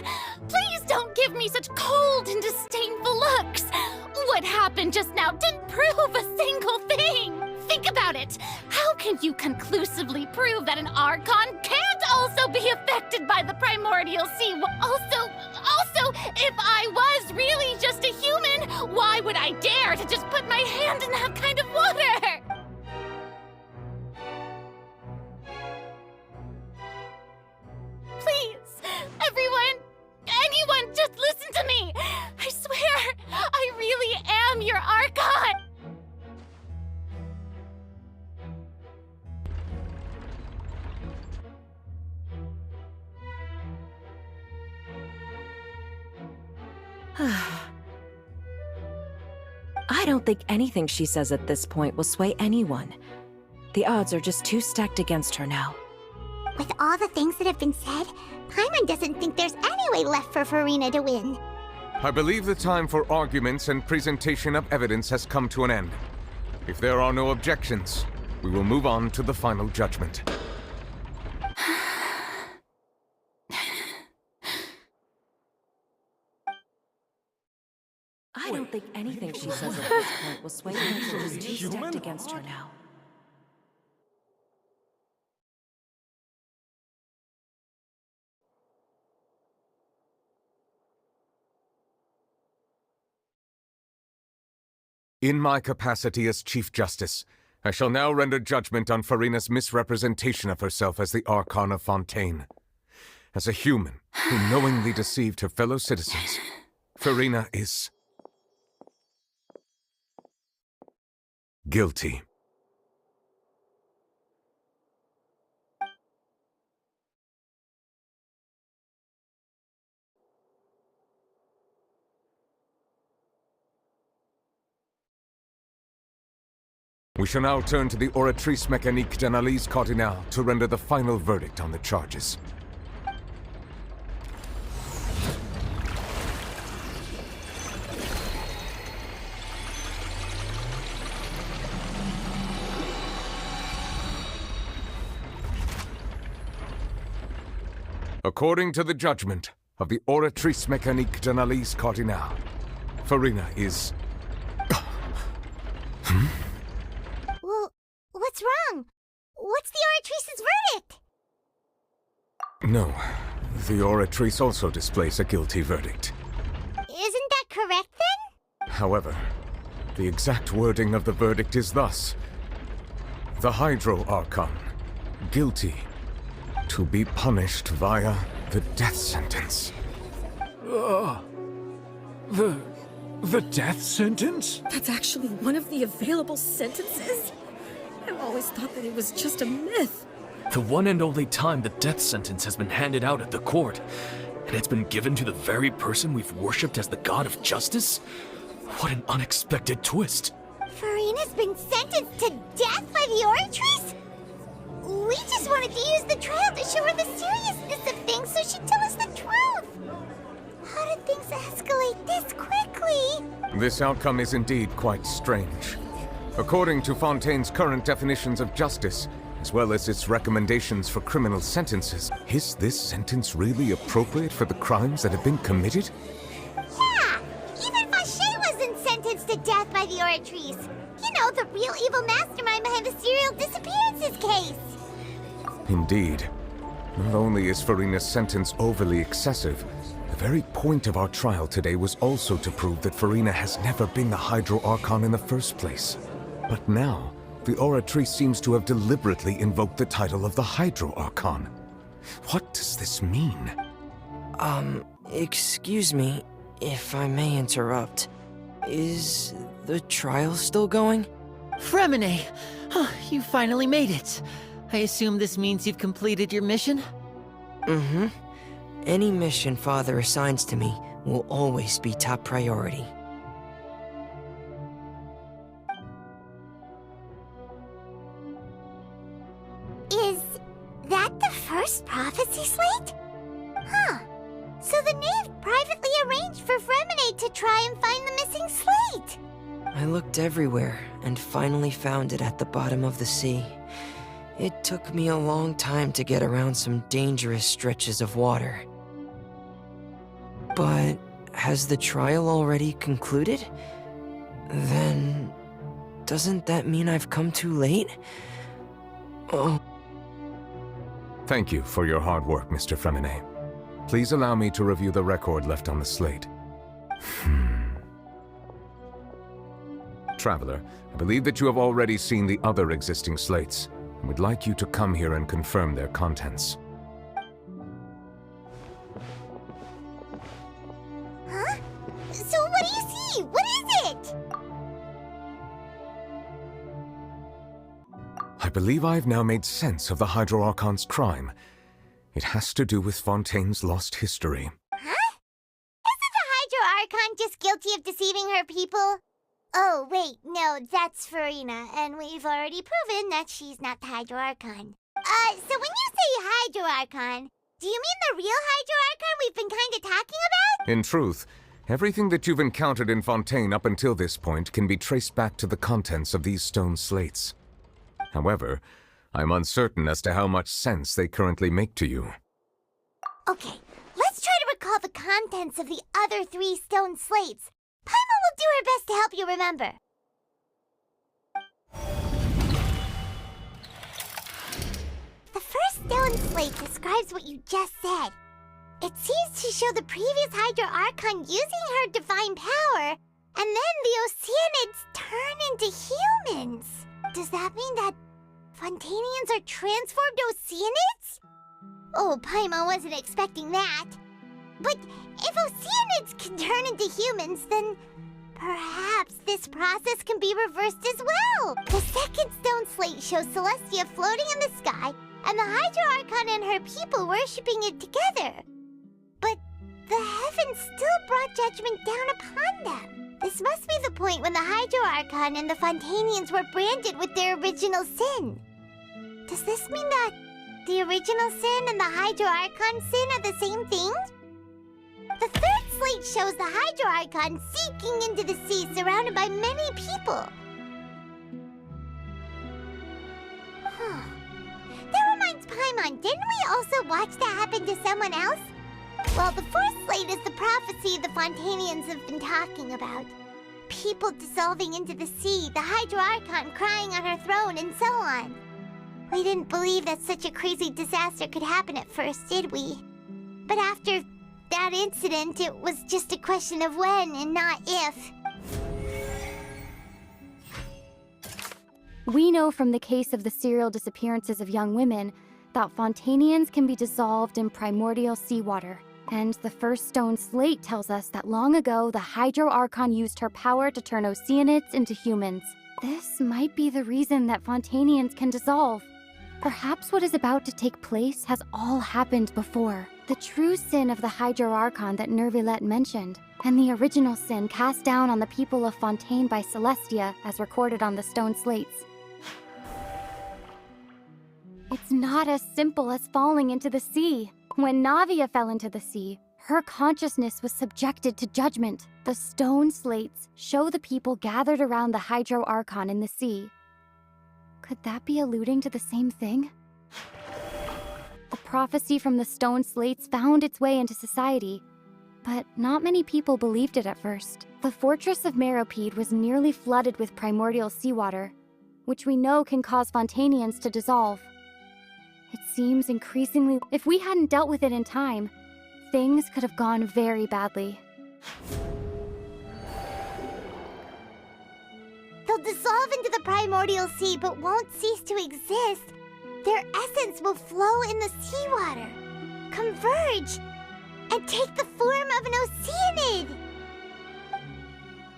Please don't give me such cold and disdainful looks! What happened just now didn't prove a single thing! Think about it! How can you conclusively prove that an Archon can't also be affected by the primordial sea? Also, if I was really just a human, why would I dare to just put my hand in that kind of water? Please, everyone, anyone, just listen to me! I swear, I really am your Archon! I don't think anything she says at this point will sway anyone. The odds are just too stacked against her now. With all the things that have been said, Paimon doesn't think there's any way left for Farina to win. I believe the time for arguments and presentation of evidence has come to an end. If there are no objections, we will move on to the final judgment. I don't think anything she says at this point will sway her. She's too stacked against her now. In my capacity as Chief Justice, I shall now render judgment on Farina's misrepresentation of herself as the Archon of Fontaine. As a human who knowingly deceived her fellow citizens, Farina is guilty. We shall now turn to the Oratrice Mécanique d'Analyse Cardinale to render the final verdict on the charges. According to the judgment of the Oratrice Mécanique d'Analyse Cardinale, Farina is... Well, what's wrong? What's the Oratrice's verdict? No, the Oratrice also displays a guilty verdict. Isn't that correct then? However, the exact wording of the verdict is thus: the Hydro Archon, guilty, to be punished via the death sentence. The death sentence? That's actually one of the available sentences? I've always thought that it was just a myth. The one and only time the death sentence has been handed out at the court, and it's been given to the very person we've worshipped as the god of justice? What an unexpected twist. Farina's been sentenced to death by the Oratrice? We just wanted to use the trial to show her the seriousness of things so she'd tell us the truth. How did things escalate this quickly? This outcome is indeed quite strange. According to Fontaine's current definitions of justice, as well as its recommendations for criminal sentences, is this sentence really appropriate for the crimes that have been committed? Yeah! Even Vacher wasn't sentenced to death by the Oratrice. You know, the real evil mastermind behind the serial disappearances case. Indeed. Not only is Farina's sentence overly excessive, the very point of our trial today was also to prove that Farina has never been the Hydro Archon in the first place. But now, the Oratrice seems to have deliberately invoked the title of the Hydro Archon. What does this mean? Excuse me, if I may interrupt. Is the trial still going? Fremine! Oh, you finally made it. I assume this means you've completed your mission? Mm-hmm. Any mission Father assigns to me will always be top priority. Is that the first prophecy slate? Huh. So the knave privately arranged for Fremine to try and find the missing slate. I looked everywhere and finally found it at the bottom of the sea. It took me a long time to get around some dangerous stretches of water. But has the trial already concluded? Then doesn't that mean I've come too late? Oh. Thank you for your hard work, Mr. Fremine. Please allow me to review the record left on the slate. Traveler, I believe that you have already seen the other existing slates, and would like you to come here and confirm their contents. Huh? So what do you see? What is it? I believe I've now made sense of the Hydro Archon's crime. It has to do with Fontaine's lost history. Huh? Isn't the Hydro Archon just guilty of deceiving her people? Oh, wait, no, that's Farina, and we've already proven that she's not the Hydro Archon. So when you say Hydro Archon, do you mean the real Hydro Archon we've been kinda talking about? In truth, everything that you've encountered in Fontaine up until this point can be traced back to the contents of these stone slates. However, I'm uncertain as to how much sense they currently make to you. Okay, let's try to recall the contents of the other 3 stone slates. Paimon will do her best to help you remember. The first stone slate describes what you just said. It seems to show the previous Hydro Archon using her divine power, and then the Oceanids turn into humans. Does that mean that Fontanians are transformed Oceanids? Oh, Paimon wasn't expecting that. But if Oceanids can turn into humans, then perhaps this process can be reversed as well. The second stone slate shows Celestia floating in the sky and the Hydro Archon and her people worshipping it together. But the heavens still brought judgment down upon them. This must be the point when the Hydro Archon and the Fontanians were branded with their original sin. Does this mean that the original sin and the Hydro Archon sin are the same thing? The third slate shows the Hydro Archon sinking into the sea surrounded by many people. That reminds Paimon, didn't we also watch that happen to someone else? Well, the fourth slate is the prophecy the Fontanians have been talking about. People dissolving into the sea, the Hydro Archon crying on her throne, and so on. We didn't believe that such a crazy disaster could happen at first, did we? But after that incident, it was just a question of when and not if. We know from the case of the serial disappearances of young women that Fontanians can be dissolved in primordial seawater. And the first stone slate tells us that long ago, the Hydro Archon used her power to turn Oceanids into humans. This might be the reason that Fontanians can dissolve. Perhaps what is about to take place has all happened before. The true sin of the Hydro Archon that Nervilette mentioned, and the original sin cast down on the people of Fontaine by Celestia, as recorded on the stone slates. It's not as simple as falling into the sea. When Navia fell into the sea, her consciousness was subjected to judgment. The stone slates show the people gathered around the Hydro Archon in the sea. Could that be alluding to the same thing? The prophecy from the stone slates found its way into society, but not many people believed it at first. The fortress of Meropide was nearly flooded with primordial seawater, which we know can cause Fontanians to dissolve. It seems increasingly, if we hadn't dealt with it in time, things could have gone very badly. They'll dissolve into the primordial sea but won't cease to exist. Their essence will flow in the seawater, converge, and take the form of an Oceanid.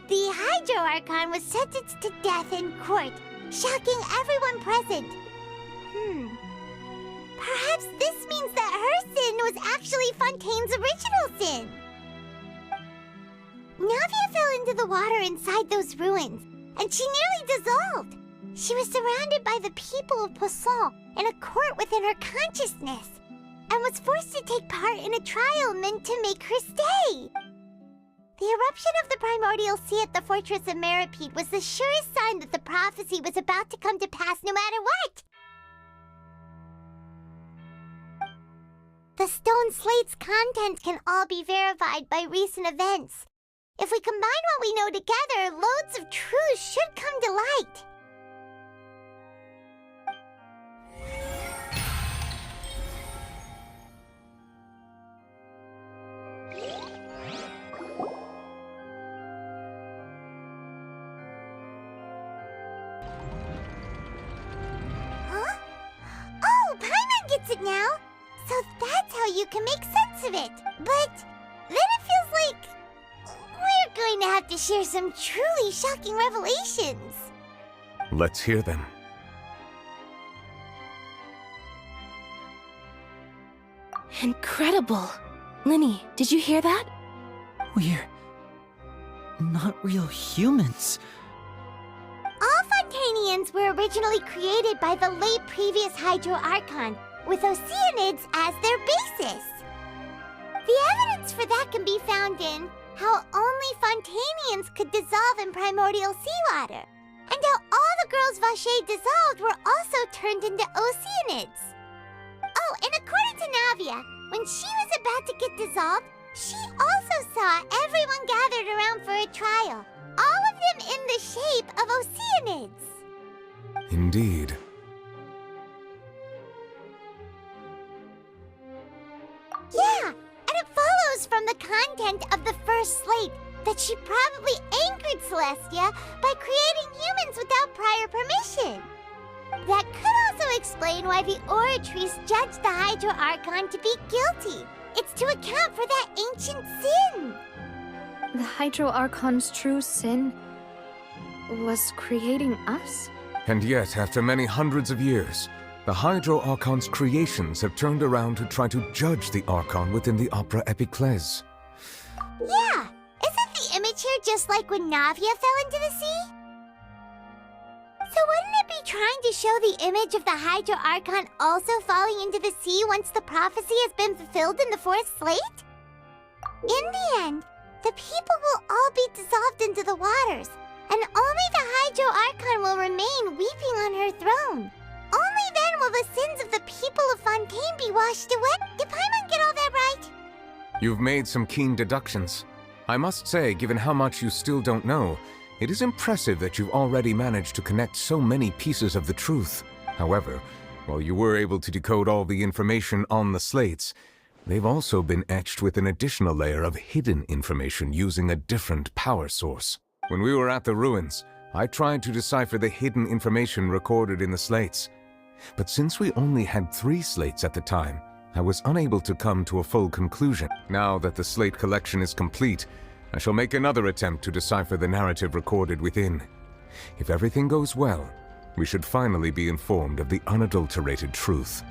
The Hydro Archon was sentenced to death in court, shocking everyone present. Perhaps this means that her sin was actually Fontaine's original sin. Navia fell into the water inside those ruins, and she nearly dissolved. She was surrounded by the people of Poisson in a court within her consciousness, and was forced to take part in a trial meant to make her stay. The eruption of the primordial sea at the fortress of Meropide was the surest sign that the prophecy was about to come to pass no matter what. The stone slate's content can all be verified by recent events. If we combine what we know together, loads of truths should come to light. Huh? Oh, Paimon gets it now! So that's how you can make sense of it. But then it feels like we're going to have to share some truly shocking revelations. Let's hear them. Incredible! Linny, did you hear that? We're not real humans. All Fontanians were originally created by the late previous Hydro Archon, with Oceanids as their basis. The evidence for that can be found in how only Fontanians could dissolve in primordial seawater, and how all the girls Vacher dissolved were also turned into Oceanids. Oh, and according to Navia, when she was about to get dissolved, she also saw everyone gathered around for a trial, all of them in the shape of Oceanids. Indeed. Yeah, and it follows from the content of the first slate that she probably angered Celestia by creating humans without prior permission. That could also explain why the Oratrice judged the Hydro Archon to be guilty. It's to account for that ancient sin. The Hydro Archon's true sin was creating us? And yet, after many hundreds of years, the Hydro Archon's creations have turned around to try to judge the Archon within the Opera Epiclese. Yeah, isn't the image here just like when Navia fell into the sea? So wouldn't it be trying to show the image of the Hydro Archon also falling into the sea once the prophecy has been fulfilled in the fourth slate? In the end, the people will all be dissolved into the waters, and only the Hydro Archon will remain weeping on her throne. Only then will the sins of the people of Fontaine be washed away. Did Paimon get all that right? You've made some keen deductions. I must say, given how much you still don't know, it is impressive that you've already managed to connect so many pieces of the truth. However, while you were able to decode all the information on the slates, they've also been etched with an additional layer of hidden information using a different power source. When we were at the ruins, I tried to decipher the hidden information recorded in the slates. But since we only had 3 slates at the time, I was unable to come to a full conclusion. Now that the slate collection is complete, I shall make another attempt to decipher the narrative recorded within. If everything goes well, we should finally be informed of the unadulterated truth.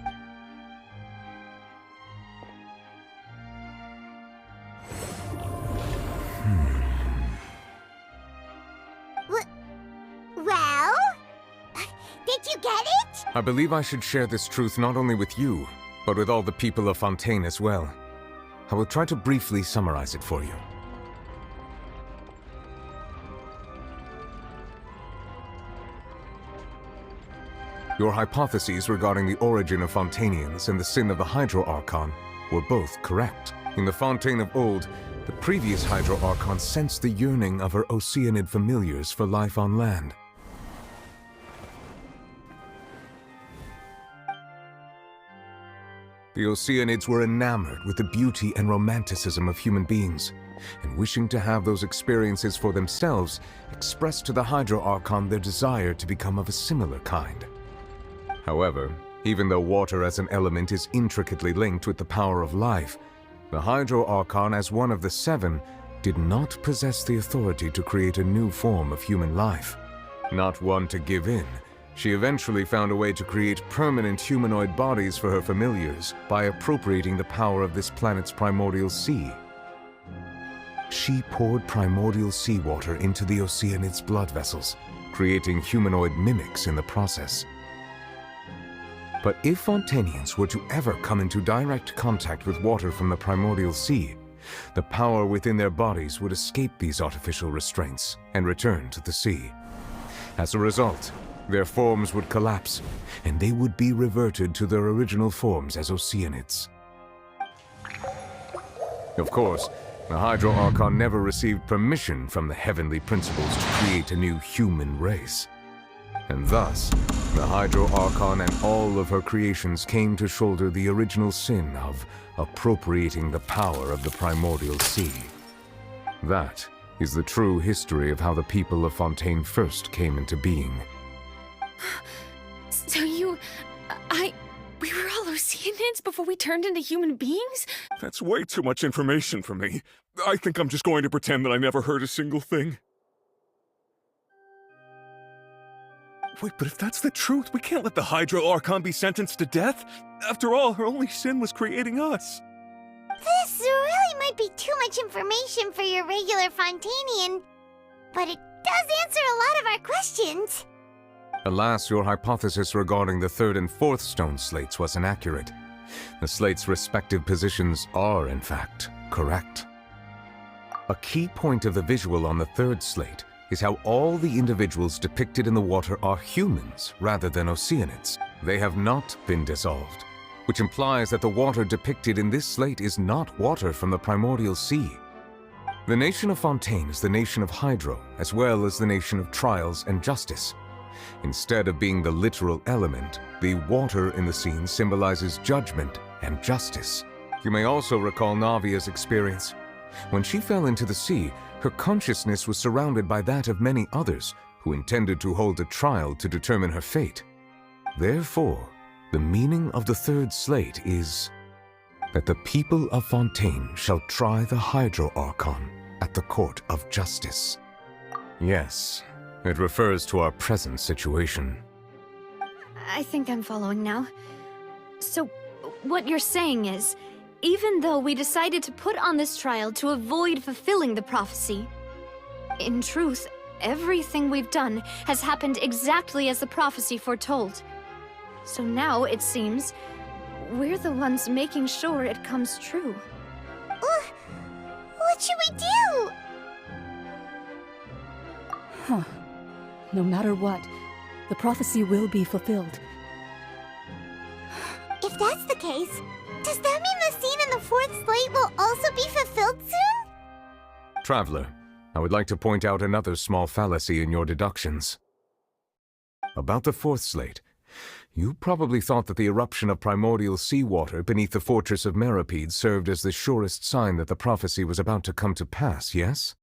Well? Did you get it? I believe I should share this truth not only with you, but with all the people of Fontaine as well. I will try to briefly summarize it for you. Your hypotheses regarding the origin of Fontainians and the sin of the Hydro Archon were both correct. In the Fontaine of old, the previous Hydro Archon sensed the yearning of her Oceanid familiars for life on land. The Oceanids were enamored with the beauty and romanticism of human beings, and wishing to have those experiences for themselves, expressed to the Hydro Archon their desire to become of a similar kind. However, even though water as an element is intricately linked with the power of life, the Hydro Archon, as one of the 7, did not possess the authority to create a new form of human life. Not one to give in, she eventually found a way to create permanent humanoid bodies for her familiars by appropriating the power of this planet's primordial sea. She poured primordial seawater into the Oceanids' blood vessels, creating humanoid mimics in the process. But if Fontainians were to ever come into direct contact with water from the primordial sea, the power within their bodies would escape these artificial restraints and return to the sea. As a result, their forms would collapse, and they would be reverted to their original forms as Oceanids. Of course, the Hydro Archon never received permission from the heavenly principles to create a new human race. And thus, the Hydro Archon and all of her creations came to shoulder the original sin of appropriating the power of the primordial sea. That is the true history of how the people of Fontaine first came into being. So we were all Oceanids before we turned into human beings? That's way too much information for me. I think I'm just going to pretend that I never heard a single thing. Wait, but if that's the truth, we can't let the Hydro Archon be sentenced to death. After all, her only sin was creating us. This really might be too much information for your regular Fontainian, but it does answer a lot of our questions. Alas, your hypothesis regarding the 3rd and 4th stone slates was inaccurate. The slates' respective positions are, in fact, correct. A key point of the visual on the 3rd slate is how all the individuals depicted in the water are humans rather than Oceanids. They have not been dissolved, which implies that the water depicted in this slate is not water from the primordial sea. The nation of Fontaine is the nation of Hydro, as well as the nation of Trials and Justice. Instead of being the literal element, the water in the scene symbolizes judgment and justice. You may also recall Navia's experience. When she fell into the sea, her consciousness was surrounded by that of many others who intended to hold a trial to determine her fate. Therefore, the meaning of the third slate is that the people of Fontaine shall try the Hydro Archon at the Court of Justice. Yes, it refers to our present situation. I think I'm following now. So, what you're saying is, even though we decided to put on this trial to avoid fulfilling the prophecy, in truth, everything we've done has happened exactly as the prophecy foretold. So now, it seems, we're the ones making sure it comes true. What should we do? Huh. No matter what, the prophecy will be fulfilled. If that's the case, does that mean the scene in the fourth slate will also be fulfilled soon? Traveler, I would like to point out another small fallacy in your deductions. About the fourth slate, you probably thought that the eruption of primordial seawater beneath the fortress of Meripede served as the surest sign that the prophecy was about to come to pass, yes?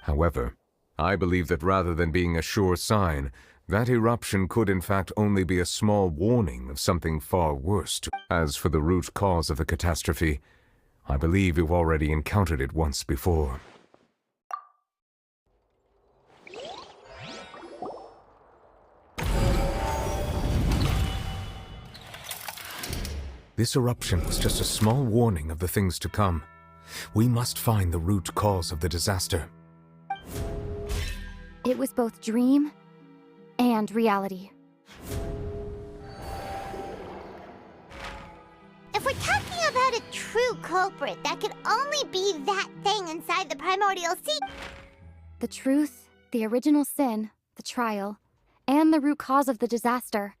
However, I believe that rather than being a sure sign, that eruption could in fact only be a small warning of something far worse. As for the root cause of the catastrophe, I believe you've already encountered it once before. This eruption was just a small warning of the things to come. We must find the root cause of the disaster. It was both dream and reality. If we're talking about a true culprit, that could only be that thing inside the primordial sea. The truth, the original sin, the trial, and the root cause of the disaster.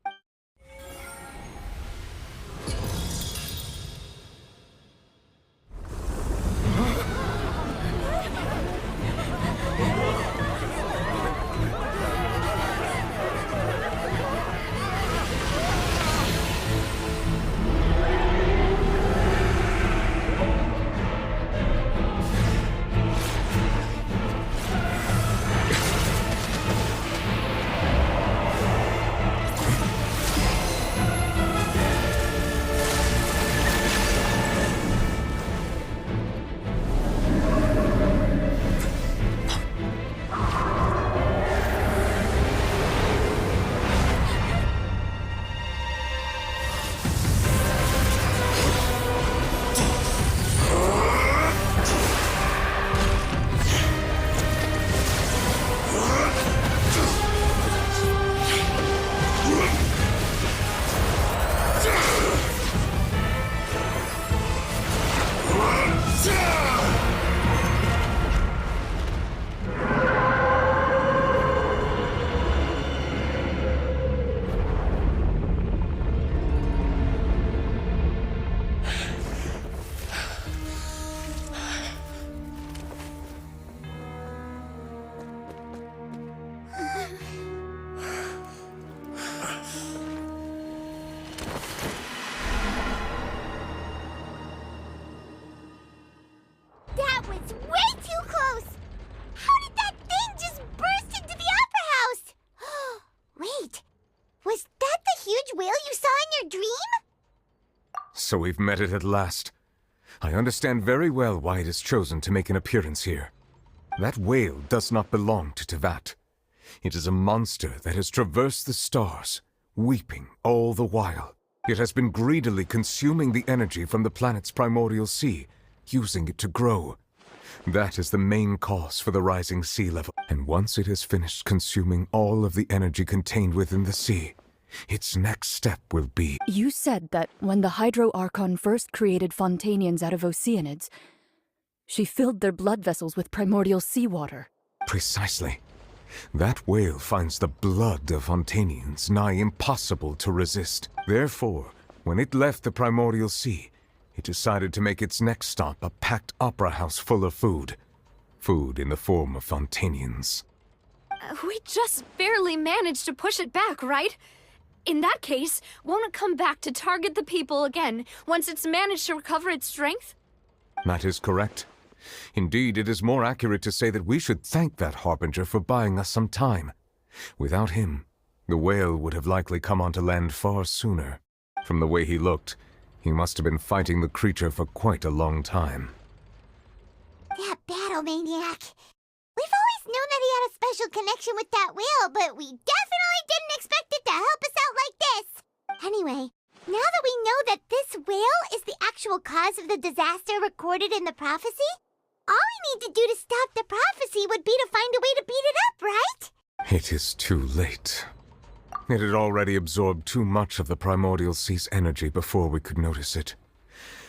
That was way too close! How did that thing just burst into the Opera House? Wait, was that the huge whale you saw in your dream? So we've met it at last. I understand very well why it has chosen to make an appearance here. That whale does not belong to Tevat. It is a monster that has traversed the stars, weeping all the while. It has been greedily consuming the energy from the planet's primordial sea, using it to grow. That is the main cause for the rising sea level. And once it has finished consuming all of the energy contained within the sea, its next step will be... You said that when the Hydro Archon first created Fontainians out of Oceanids, she filled their blood vessels with primordial seawater. Precisely. That whale finds the blood of Fontainians nigh impossible to resist. Therefore, when it left the primordial sea, it decided to make its next stop a packed opera house full of food. Food in the form of Fontainians. We just barely managed to push it back, right? In that case, won't it come back to target the people again once it's managed to recover its strength? That is correct. Indeed, it is more accurate to say that we should thank that Harbinger for buying us some time. Without him, The whale would have likely come onto land far sooner. From the way he looked, he must have been fighting the creature for quite a long time. That battle maniac. We've always known that he had a special connection with that whale, but we definitely didn't expect it to help us out like this. Anyway, now that we know that this whale is the actual cause of the disaster recorded in the prophecy, all we need to do to stop the prophecy would be to find a way to beat it up, right? It is too late. It had already absorbed too much of the primordial sea's energy before we could notice it.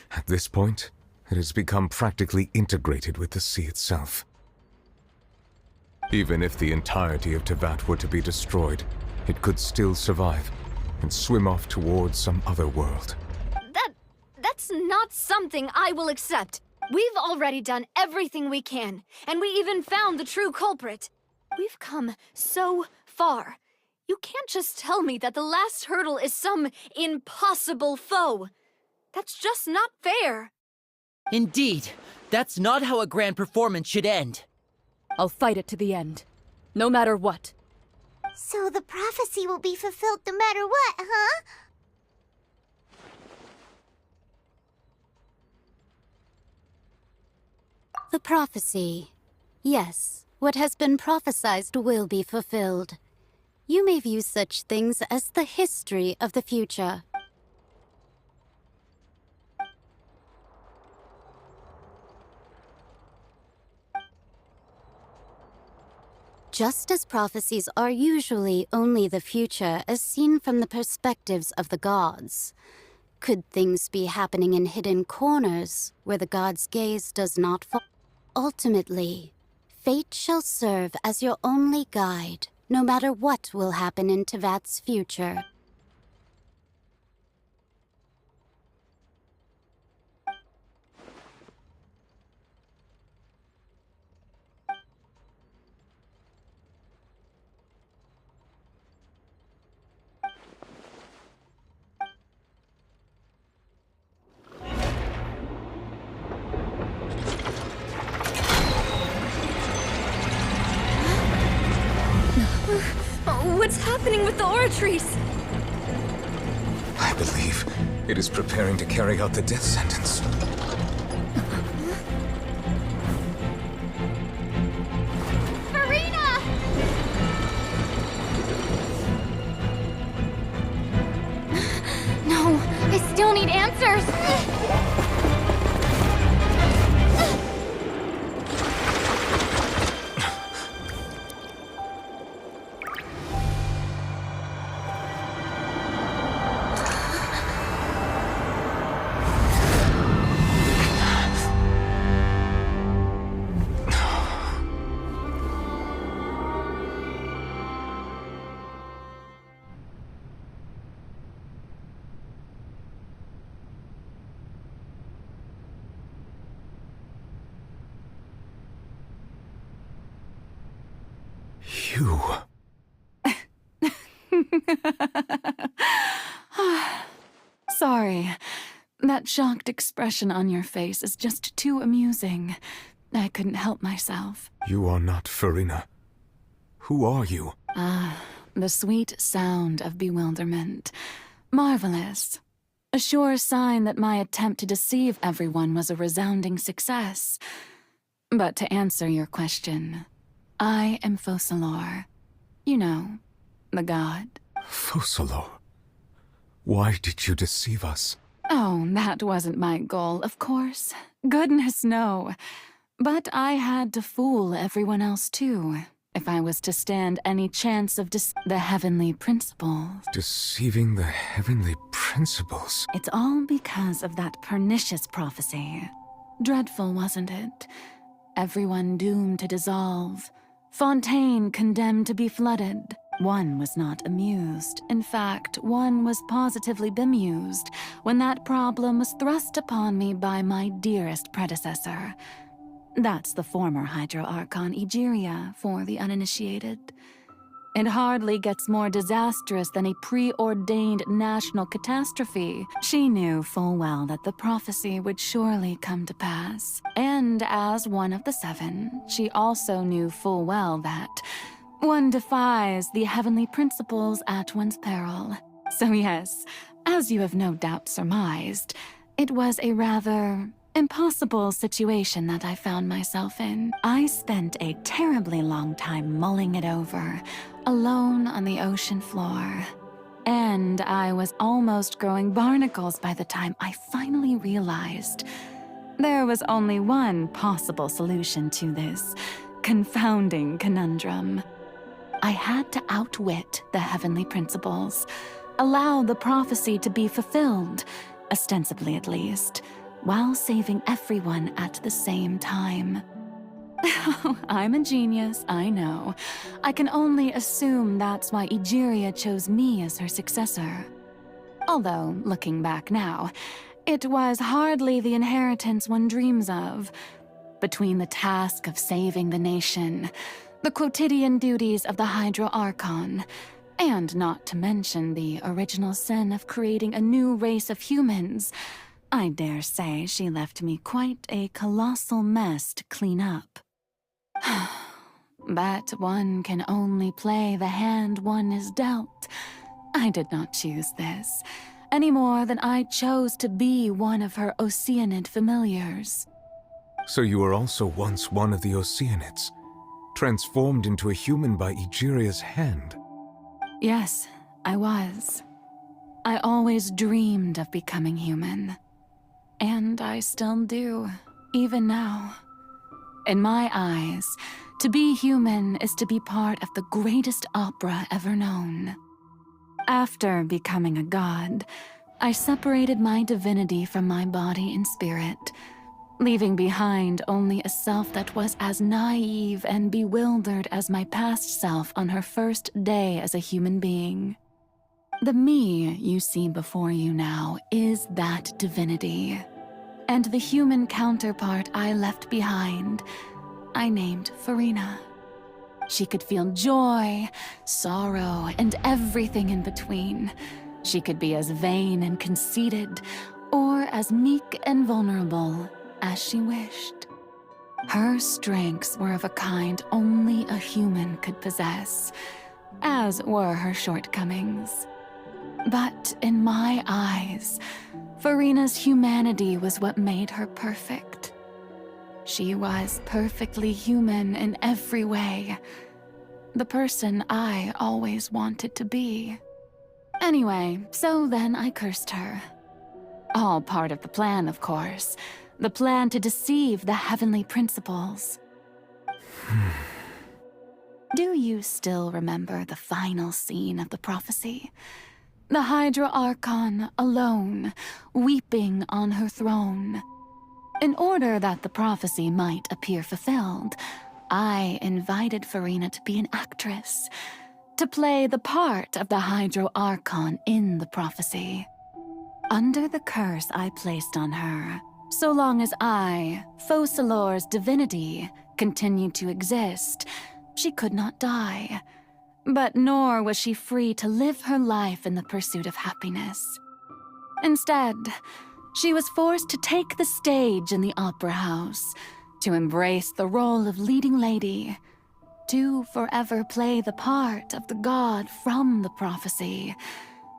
At this point, it has become practically integrated with the sea itself. Even if the entirety of Tevat were to be destroyed, it could still survive and swim off towards some other world. That's not something I will accept. We've already done everything we can, and we even found the true culprit. We've come so far. You can't just tell me that the last hurdle is some impossible foe. That's just not fair. Indeed, that's not how a grand performance should end. I'll fight it to the end, no matter what. So the prophecy will be fulfilled no matter what, huh? The prophecy. Yes, what has been prophesied will be fulfilled. You may view such things as the history of the future. Just as prophecies are usually only the future as seen from the perspectives of the gods, could things be happening in hidden corners where the gods' gaze does not fall? Ultimately, fate shall serve as your only guide, no matter what will happen in Tevat's future. What's happening with the oratories? I believe it is preparing to carry out the death sentence. Farina! No, I still need answers. You... Sorry. That shocked expression on your face is just too amusing. I couldn't help myself. You are not Farina. Who are you? The sweet sound of bewilderment. Marvelous. A sure sign that my attempt to deceive everyone was a resounding success. But to answer your question, I am Focalor. You know, the god. Focalor? Why did you deceive us? Oh, that wasn't my goal, of course. Goodness, no. But I had to fool everyone else, too, if I was to stand any chance of the heavenly principles. Deceiving the heavenly principles? It's all because of that pernicious prophecy. Dreadful, wasn't it? Everyone doomed to dissolve. Fontaine condemned to be flooded. One was not amused. In fact, one was positively bemused when that problem was thrust upon me by my dearest predecessor. That's the former Hydro Archon Egeria for the uninitiated. It hardly gets more disastrous than a preordained national catastrophe. She knew full well that the prophecy would surely come to pass. And as one of the seven, she also knew full well that, One defies the heavenly principles at one's peril. So yes, as you have no doubt surmised, it was a rather impossible situation that I found myself in. I spent a terribly long time mulling it over, alone on the ocean floor. And I was almost growing barnacles by the time I finally realized there was only one possible solution to this confounding conundrum. I had to outwit the heavenly principles, allow the prophecy to be fulfilled, ostensibly at least, while saving everyone at the same time. I'm a genius, I know. I can only assume that's why Egeria chose me as her successor. Although, looking back now, it was hardly the inheritance one dreams of. Between the task of saving the nation, the quotidian duties of the Hydro Archon, and not to mention the original sin of creating a new race of humans, I dare say she left me quite a colossal mess to clean up. But one can only play the hand one is dealt. I did not choose this, any more than I chose to be one of her Oceanid familiars. So you were also once one of the Oceanids, transformed into a human by Egeria's hand. Yes, I was. I always dreamed of becoming human. And I still do, even now. In my eyes, to be human is to be part of the greatest opera ever known. After becoming a god, I separated my divinity from my body and spirit, leaving behind only a self that was as naive and bewildered as my past self on her first day as a human being. The me you see before you now is that divinity. And the human counterpart I left behind, I named Farina. She could feel joy, sorrow, and everything in between. She could be as vain and conceited, or as meek and vulnerable as she wished. Her strengths were of a kind only a human could possess, as were her shortcomings. But in my eyes, Farina's humanity was what made her perfect. She was perfectly human in every way. The person I always wanted to be. Anyway, so then I cursed her. All part of the plan, of course. The plan to deceive the heavenly principles. Do you still remember the final scene of the prophecy? The Hydra Archon alone, weeping on her throne. In order that the prophecy might appear fulfilled, I invited Farina to be an actress, to play the part of the Hydro Archon in the prophecy. Under the curse I placed on her, so long as I, Focalor's divinity, continued to exist, she could not die. But nor was she free to live her life in the pursuit of happiness. Instead, she was forced to take the stage in the opera house, to embrace the role of leading lady, to forever play the part of the god from the prophecy,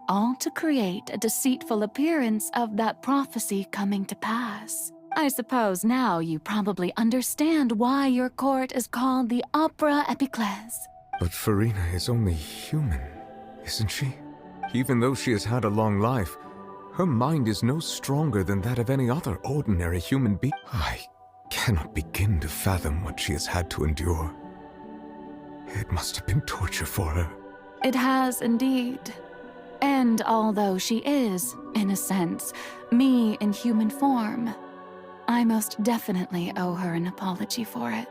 all to create a deceitful appearance of that prophecy coming to pass. I suppose now you probably understand why your court is called the Opera Epiclese. But Farina is only human, isn't she? Even though she has had a long life, her mind is no stronger than that of any other ordinary human being. I cannot begin to fathom what she has had to endure. It must have been torture for her. It has indeed. And although she is, in a sense, me in human form, I most definitely owe her an apology for it.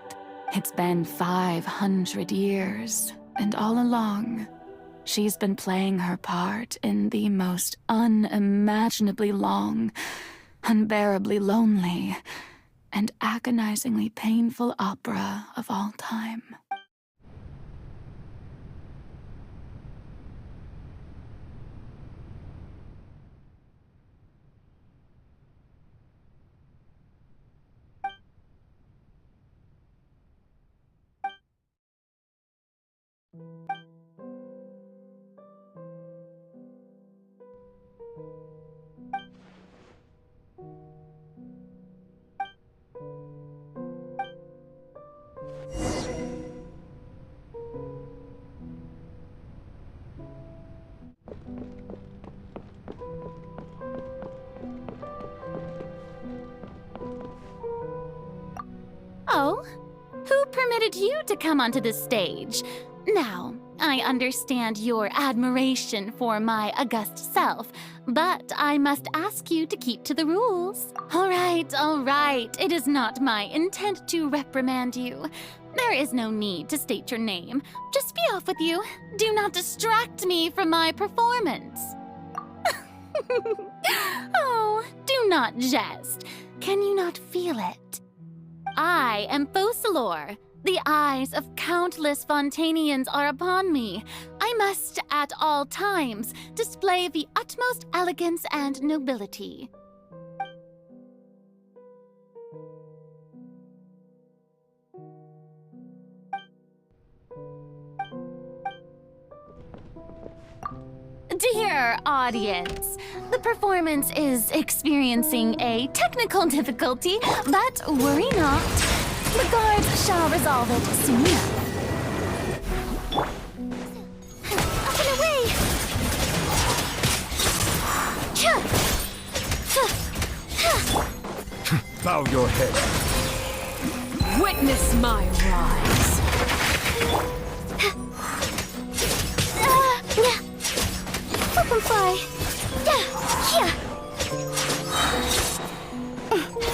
It's been 500 years, and all along, she's been playing her part in the most unimaginably long, unbearably lonely, and agonizingly painful opera of all time. permitted you to come onto the stage. Now, I understand your admiration for my august self, but I must ask you to keep to the rules. All right. It is not my intent to reprimand you. There is no need to state your name. Just be off with you. Do not distract me from my performance. Oh, do not jest. Can you not feel it? I am Focalor. The eyes of countless Fontanians are upon me. I must, at all times, display the utmost elegance and nobility. Dear audience, the performance is experiencing a technical difficulty, but worry not. The guards shall resolve it soon enough. Up and away! Bow your head. Witness my rise. Up and fly.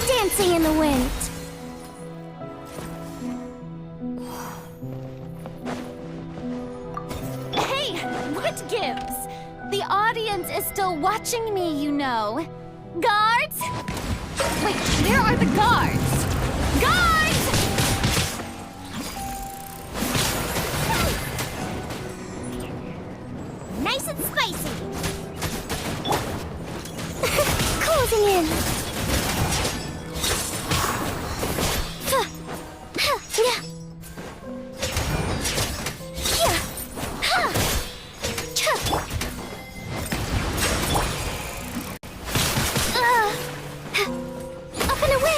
Dancing in the wind. Hey, what gives? The audience is still watching me, you know. Guards? Wait, where are the guards? Guards! Nice and spicy. Closing in. Up and away.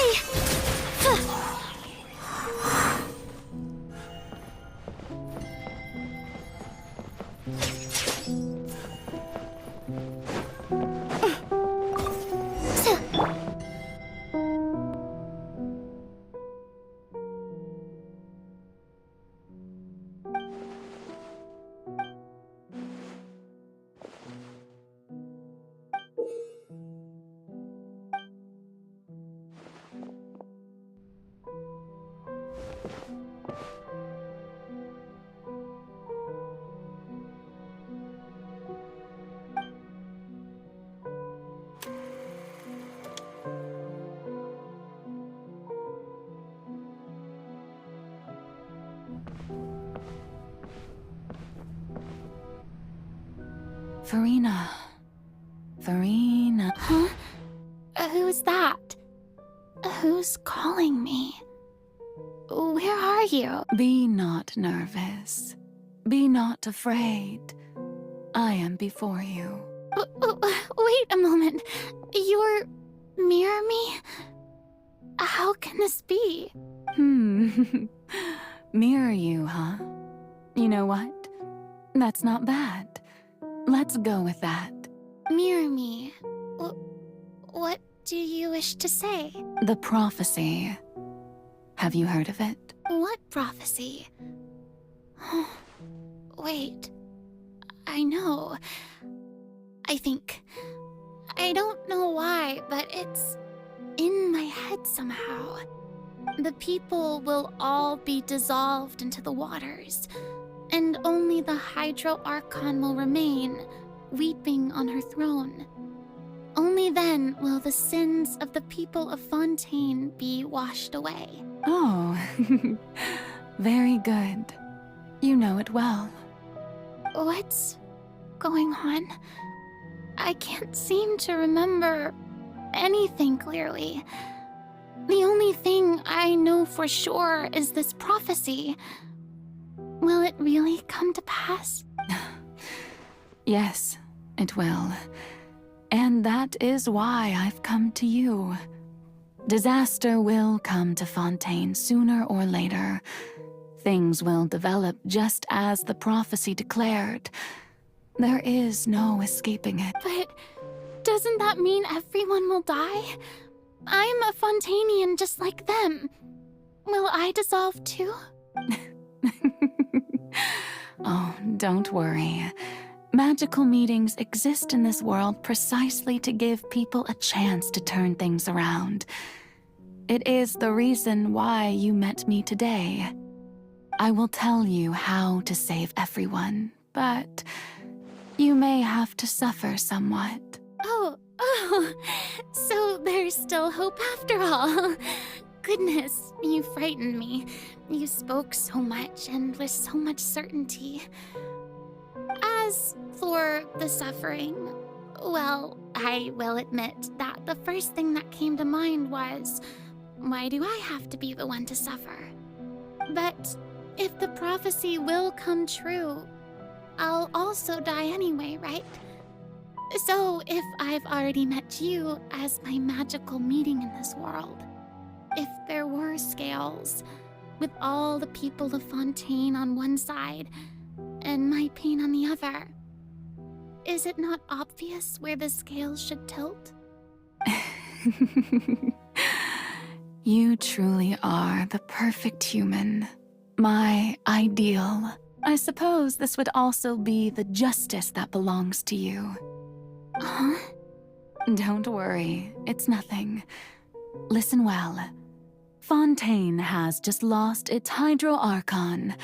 Farina. Huh? Who's that? Who's calling me? Where are you? Be not nervous. Be not afraid. I am before you. Wait a moment. You're near me? How can this be? Mirror you, huh? You know what? That's not bad. Let's go with that. Mirror me? What do you wish to say? The prophecy. Have you heard of it? What prophecy? Wait. I know. I think. I don't know why, but it's in my head somehow. The people will all be dissolved into the waters, and only the Hydro Archon will remain, weeping on her throne. Only then will the sins of the people of Fontaine be washed away. Oh, very good. You know it well. What's going on? I can't seem to remember anything clearly. The only thing I know for sure is this prophecy. Will it really come to pass? Yes, it will. And that is why I've come to you. Disaster will come to Fontaine sooner or later. Things will develop just as the prophecy declared. There is no escaping it. But doesn't that mean everyone will die? I'm a Fontainian just like them. Will I dissolve too? Oh, don't worry. Magical meetings exist in this world precisely to give people a chance to turn things around. It is the reason why you met me today. I will tell you how to save everyone, but you may have to suffer somewhat. Oh, so there's still hope after all. Goodness, you frightened me. You spoke so much and with so much certainty. As for the suffering, well, I will admit that the first thing that came to mind was, why do I have to be the one to suffer? But if the prophecy will come true, I'll also die anyway, right? So if I've already met you as my magical meeting in this world, if there were scales, with all the people of Fontaine on one side and my pain on the other, is it not obvious where the scales should tilt? You truly are the perfect human. My ideal. I suppose this would also be the justice that belongs to you. Huh? Don't worry, it's nothing. Listen well. Fontaine has just lost its Hydro Archon.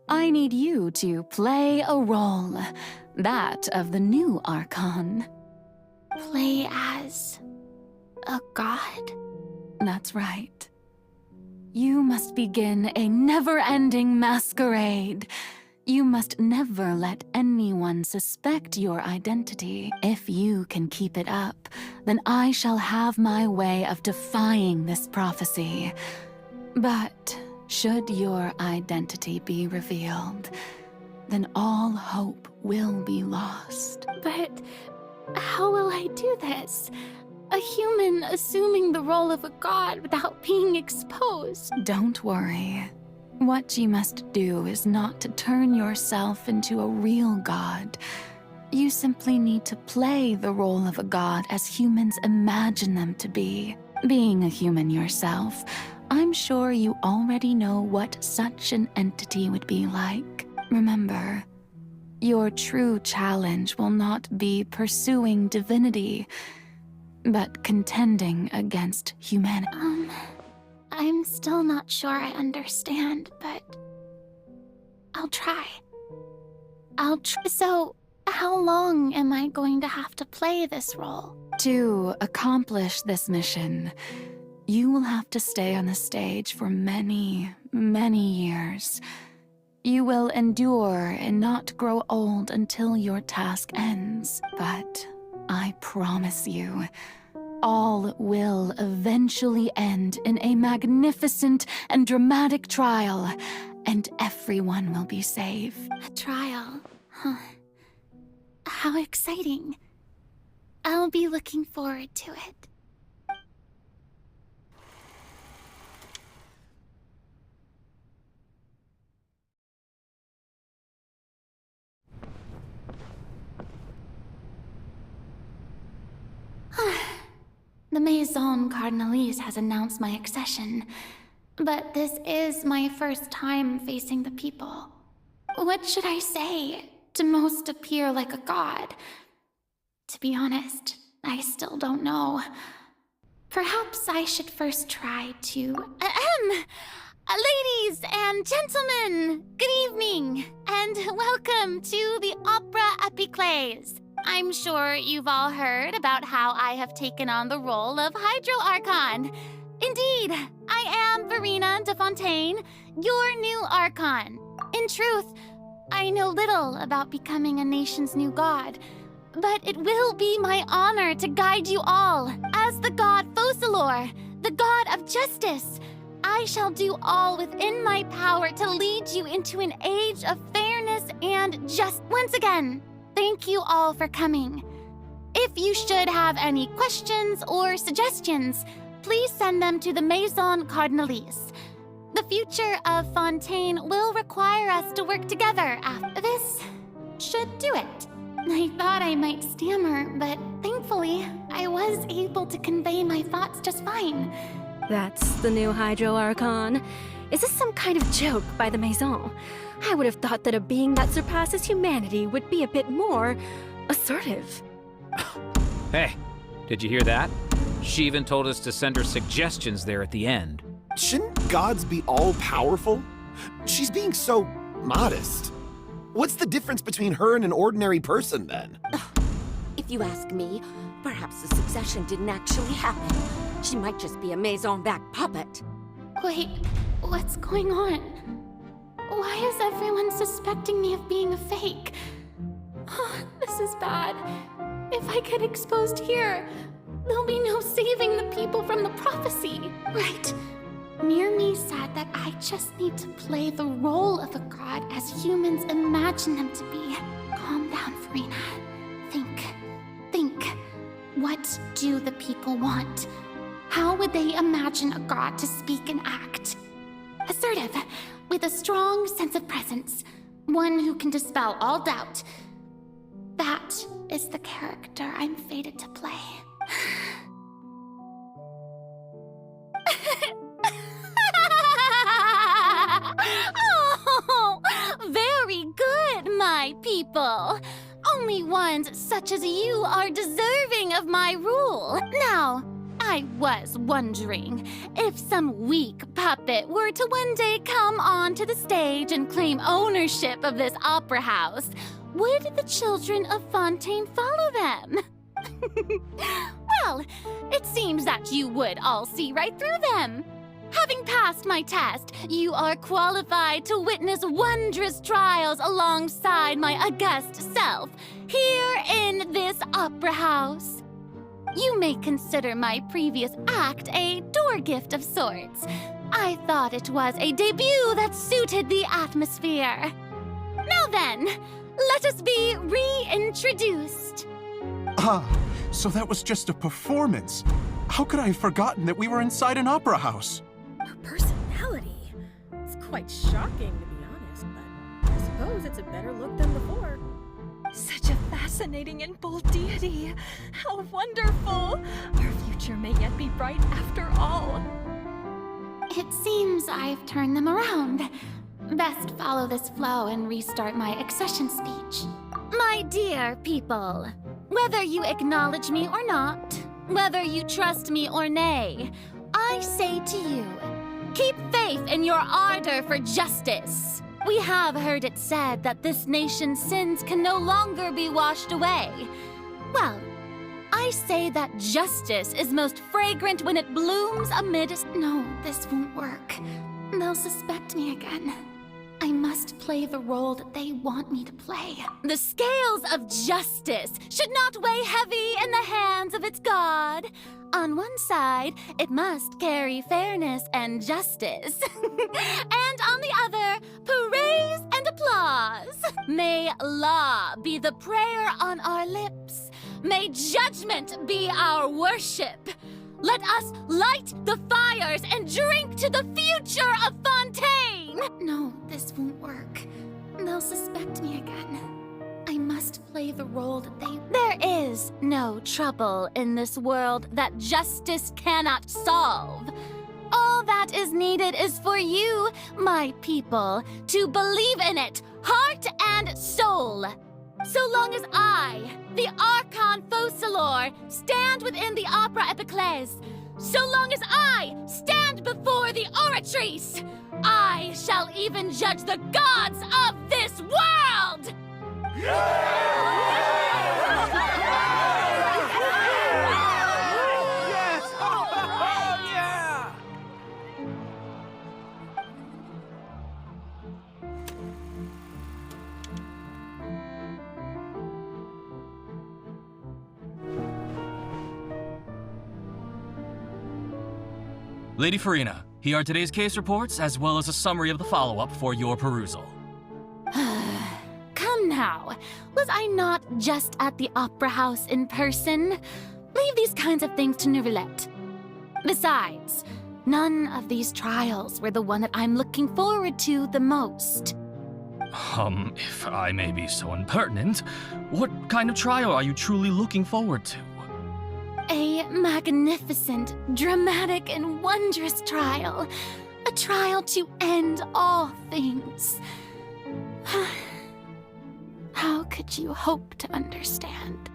I need you to play a role. That of the new Archon. Play as a god? That's right. You must begin a never-ending masquerade. You must never let anyone suspect your identity. If you can keep it up, then I shall have my way of defying this prophecy. But should your identity be revealed, then all hope will be lost. But how will I do this? A human assuming the role of a god without being exposed. Don't worry. What you must do is not to turn yourself into a real god. You simply need to play the role of a god as humans imagine them to be. Being a human yourself, I'm sure you already know what such an entity would be like. Remember, your true challenge will not be pursuing divinity, but contending against humanity. I'm still not sure I understand, but I'll try. So, how long am I going to have to play this role? To accomplish this mission, you will have to stay on the stage for many, many years. You will endure and not grow old until your task ends, but I promise you, all will eventually end in a magnificent and dramatic trial, and everyone will be safe. A trial? Huh. How exciting. I'll be looking forward to it. The Maison Cardinalise has announced my accession, but this is my first time facing the people. What should I say to most appear like a god? To be honest, I still don't know. Perhaps I should first try to... Ladies and gentlemen, good evening, and welcome to the Opera Epiclese. I'm sure you've all heard about how I have taken on the role of Hydro Archon. Indeed, I am Verena de Fontaine, your new Archon. In truth, I know little about becoming a nation's new god, but it will be my honor to guide you all. As the god Focalor, the god of justice, I shall do all within my power to lead you into an age of fairness and Once again, thank you all for coming. If you should have any questions or suggestions, please send them to the Maison Cardinalise. The future of Fontaine will require us to work together after this. Should do it. I thought I might stammer, but thankfully, I was able to convey my thoughts just fine. That's the new Hydro Archon. Is this some kind of joke by the Maison? I would have thought that a being that surpasses humanity would be a bit more assertive. Hey, did you hear that? She even told us to send her suggestions there at the end. Shouldn't gods be all-powerful? She's being so modest. What's the difference between her and an ordinary person, then? If you ask me, perhaps the succession didn't actually happen. She might just be a Maison-back puppet. Wait, what's going on? Why is everyone suspecting me of being a fake? Oh, this is bad. If I get exposed here, there'll be no saving the people from the prophecy. Right. Mirmi said that I just need to play the role of a god as humans imagine them to be. Calm down, Farina. Think. What do the people want? How would they imagine a god to speak and act? Assertive, with a strong sense of presence. One who can dispel all doubt. That is the character I'm fated to play. Oh, very good, my people. Only ones such as you are deserving of my rule. Now, I was wondering if some weak puppet were to one day come onto the stage and claim ownership of this opera house, would the children of Fontaine follow them? Well, it seems that you would all see right through them. Having passed my test, you are qualified to witness wondrous trials alongside my august self, here in this opera house. You may consider my previous act a door gift of sorts. I thought it was a debut that suited the atmosphere. Now then, let us be reintroduced. Ah, so that was just a performance. How could I have forgotten that we were inside an opera house? Her personality. It's quite shocking, to be honest, but I suppose it's a better look than before. Such a fascinating and bold deity. How wonderful! Our future may yet be bright after all. It seems I've turned them around. Best follow this flow and restart my accession speech. My dear people, whether you acknowledge me or not, whether you trust me or nay, I say to you, keep faith in your ardor for justice. We have heard it said that this nation's sins can no longer be washed away. Well, I say that justice is most fragrant when it blooms amidst— No, this won't work. They'll suspect me again. I must play the role that they want me to play. The scales of justice should not weigh heavy in the hands of its god. On one side, it must carry fairness and justice. And on the other, praise and applause. May law be the prayer on our lips. May judgment be our worship. Let us light the fires and drink to the future of Fontaine! No, this won't work. They'll suspect me again. I must play the role that they— There is no trouble in this world that justice cannot solve. All that is needed is for you, my people, to believe in it, heart and soul. So long as I, the Archon Focalor, stand within the Opera Epiclese, so long as I stand before the Oratrice, I shall even judge the gods of this world! Yes! Oh, yeah! Lady Farina, here are today's case reports, as well as a summary of the follow-up for your perusal. Come now, was I not just at the Opera House in person? Leave these kinds of things to Neuvillette. Besides, none of these trials were the one that I'm looking forward to the most. If I may be so impertinent, what kind of trial are you truly looking forward to? A A magnificent, dramatic, and wondrous trial. A trial to end all things. How could you hope to understand?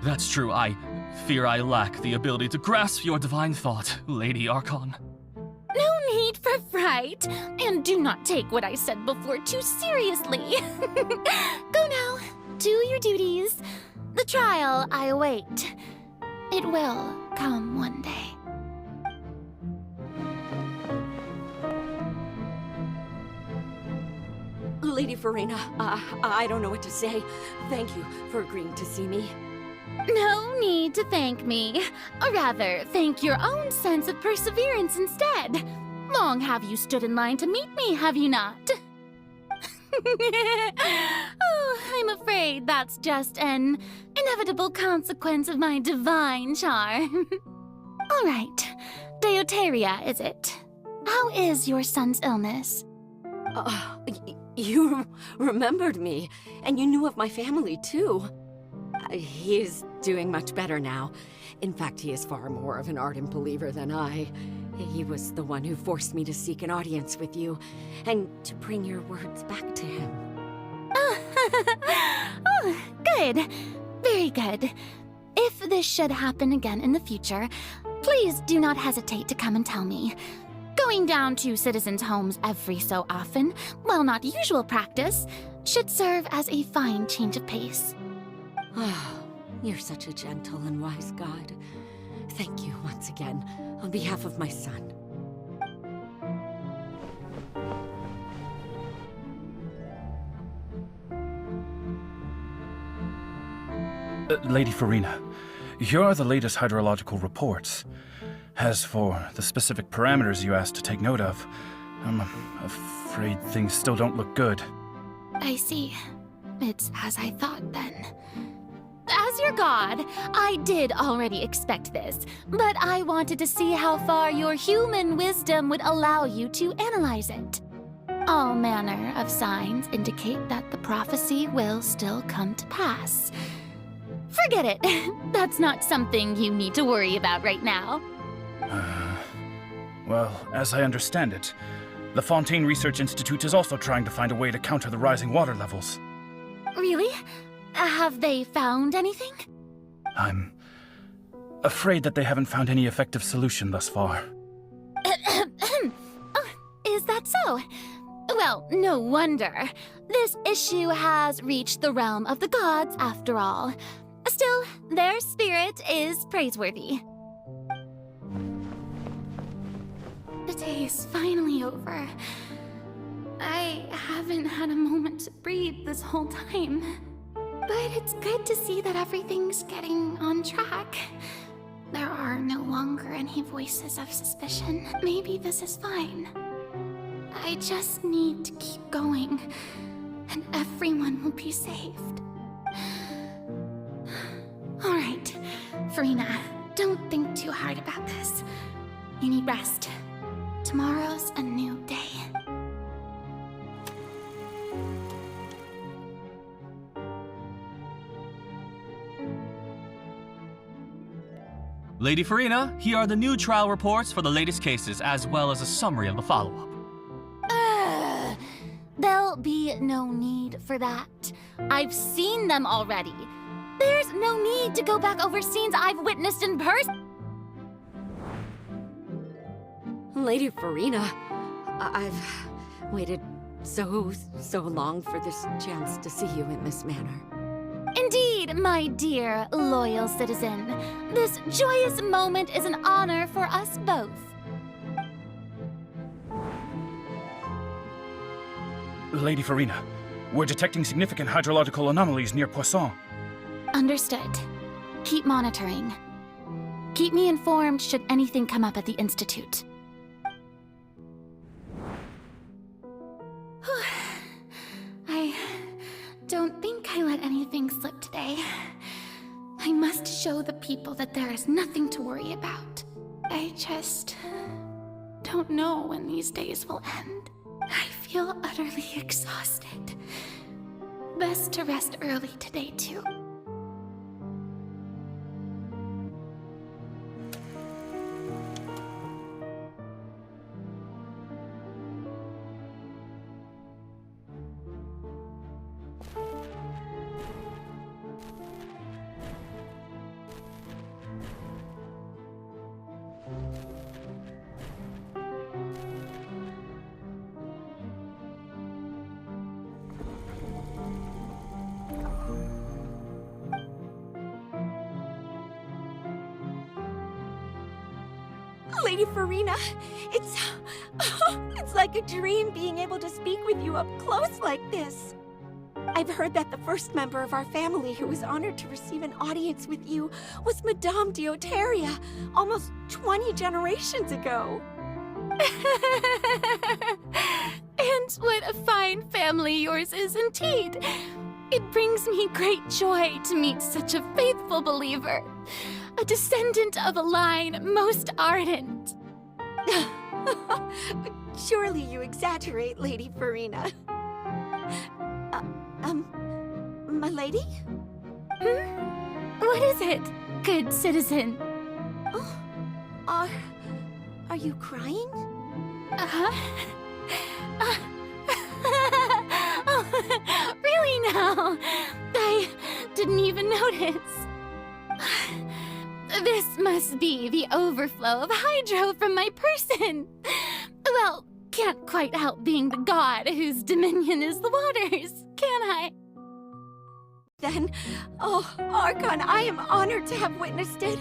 That's true. I fear I lack the ability to grasp your divine thought, Lady Archon. No need for fright, and do not take what I said before too seriously. Go now, do your duties. The trial I await. It will come one day. Lady Farina, I don't know what to say. Thank you for agreeing to see me. No need to thank me. Or rather, thank your own sense of perseverance instead. Long have you stood in line to meet me, have you not? Oh, I'm afraid that's just an inevitable consequence of my divine charm. All right, Deuteria, is it? How is your son's illness? You remembered me, and you knew of my family, too. He is doing much better now. In fact, he is far more of an ardent believer than I. He was the one who forced me to seek an audience with you, and to bring your words back to him. Oh, good. Very good. If this should happen again in the future, please do not hesitate to come and tell me. Going down to citizens' homes every so often, while not usual practice, should serve as a fine change of pace. You're such a gentle and wise god. Thank you once again, on behalf of my son. Lady Farina, here are the latest hydrological reports. As for the specific parameters you asked to take note of, I'm afraid things still don't look good. I see. It's as I thought, then. As your god, I did already expect this, but I wanted to see how far your human wisdom would allow you to analyze it. All manner of signs indicate that the prophecy will still come to pass. Forget it. That's not something you need to worry about right now. Well, as I understand it, the Fontaine Research Institute is also trying to find a way to counter the rising water levels. Really? Have they found anything? I'm afraid that they haven't found any effective solution thus far. Is that so? Well, no wonder. This issue has reached the realm of the gods, after all. Still, their spirit is praiseworthy. The day is finally over. I haven't had a moment to breathe this whole time. But it's good to see that everything's getting on track. There are no longer any voices of suspicion. Maybe this is fine. I just need to keep going, and everyone will be saved. All right, Farina, don't think too hard about this. You need rest. Tomorrow's a new day. Lady Farina, here are the new trial reports for the latest cases, as well as a summary of the follow-up. There'll be no need for that. I've seen them already. There's no need to go back over scenes I've witnessed in person. Lady Farina, I've waited so long for this chance to see you in this manner. Indeed, my dear, loyal citizen. This joyous moment is an honor for us both. Lady Farina, we're detecting significant hydrological anomalies near Poisson. Understood. Keep monitoring. Keep me informed should anything come up at the Institute. I don't think I let anything slip today. I must show the people that there is nothing to worry about. I just don't know when these days will end. I feel utterly exhausted. Best to rest early today, too. Lady Farina, it's like a dream being able to speak with you up close like this. I've heard that the first member of our family who was honored to receive an audience with you was Madame Dioteria, almost 20 generations ago. And what a fine family yours is indeed. It brings me great joy to meet such a faithful believer, a descendant of a line most ardent. Surely you exaggerate, Lady Farina. My lady? What is it, good citizen? Are you crying? Oh, really now? I didn't even notice. This must be the overflow of hydro from my person. Well, can't quite help being the god whose dominion is the waters, can I? Then, oh, Archon, I am honored to have witnessed it.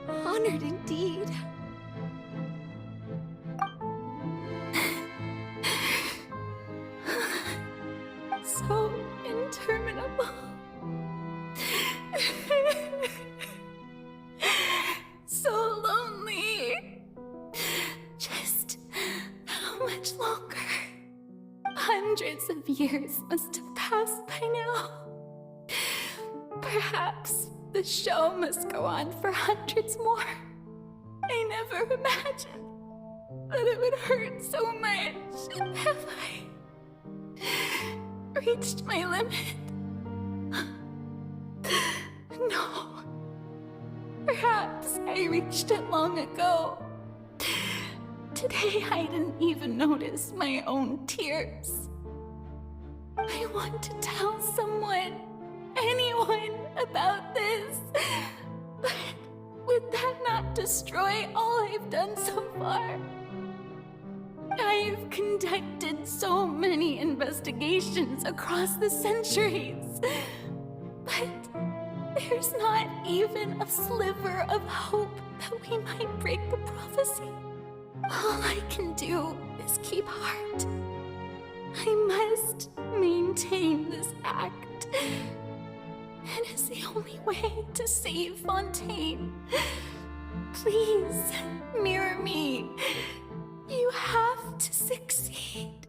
Honored indeed. So interminable. So lonely. Just how much longer? Hundreds of years must have passed by now. Perhaps the show must go on for hundreds more. I never imagined that it would hurt so much. Have I reached my limit? No. Perhaps I reached it long ago. Today I didn't even notice my own tears. I want to tell someone, anyone, about this. But would that not destroy all I've done so far? I've conducted so many investigations across the centuries, but there's not even a sliver of hope that we might break the prophecy. All I can do is keep heart. I must maintain this act. It is the only way to save Fontaine. Please, mirror me. You have to succeed.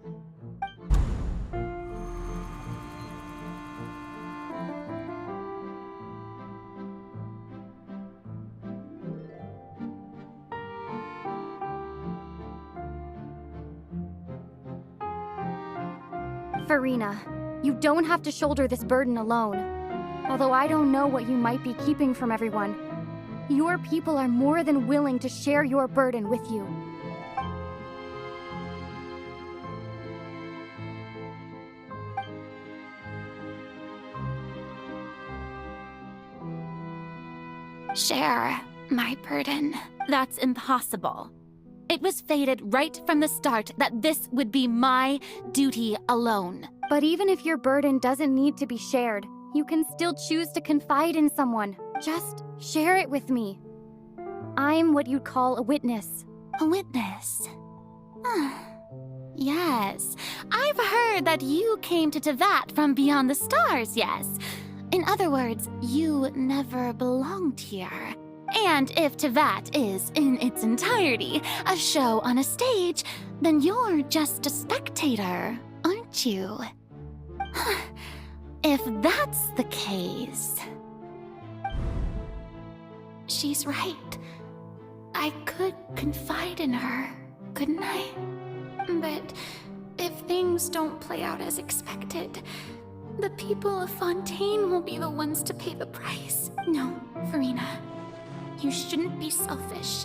Farina, you don't have to shoulder this burden alone. Although I don't know what you might be keeping from everyone, your people are more than willing to share your burden with you. Share my burden. That's impossible. It was fated right from the start that this would be my duty alone. But even if your burden doesn't need to be shared, you can still choose to confide in someone. Just share it with me. I'm what you'd call a witness. A witness? Yes. I've heard that you came to Tevat from beyond the stars, yes. In other words, you never belonged here. And if Tevat is, in its entirety, a show on a stage, then you're just a spectator, aren't you? If that's the case... She's right. I could confide in her, couldn't I? But if things don't play out as expected, the people of Fontaine will be the ones to pay the price. No, Farina. You shouldn't be selfish.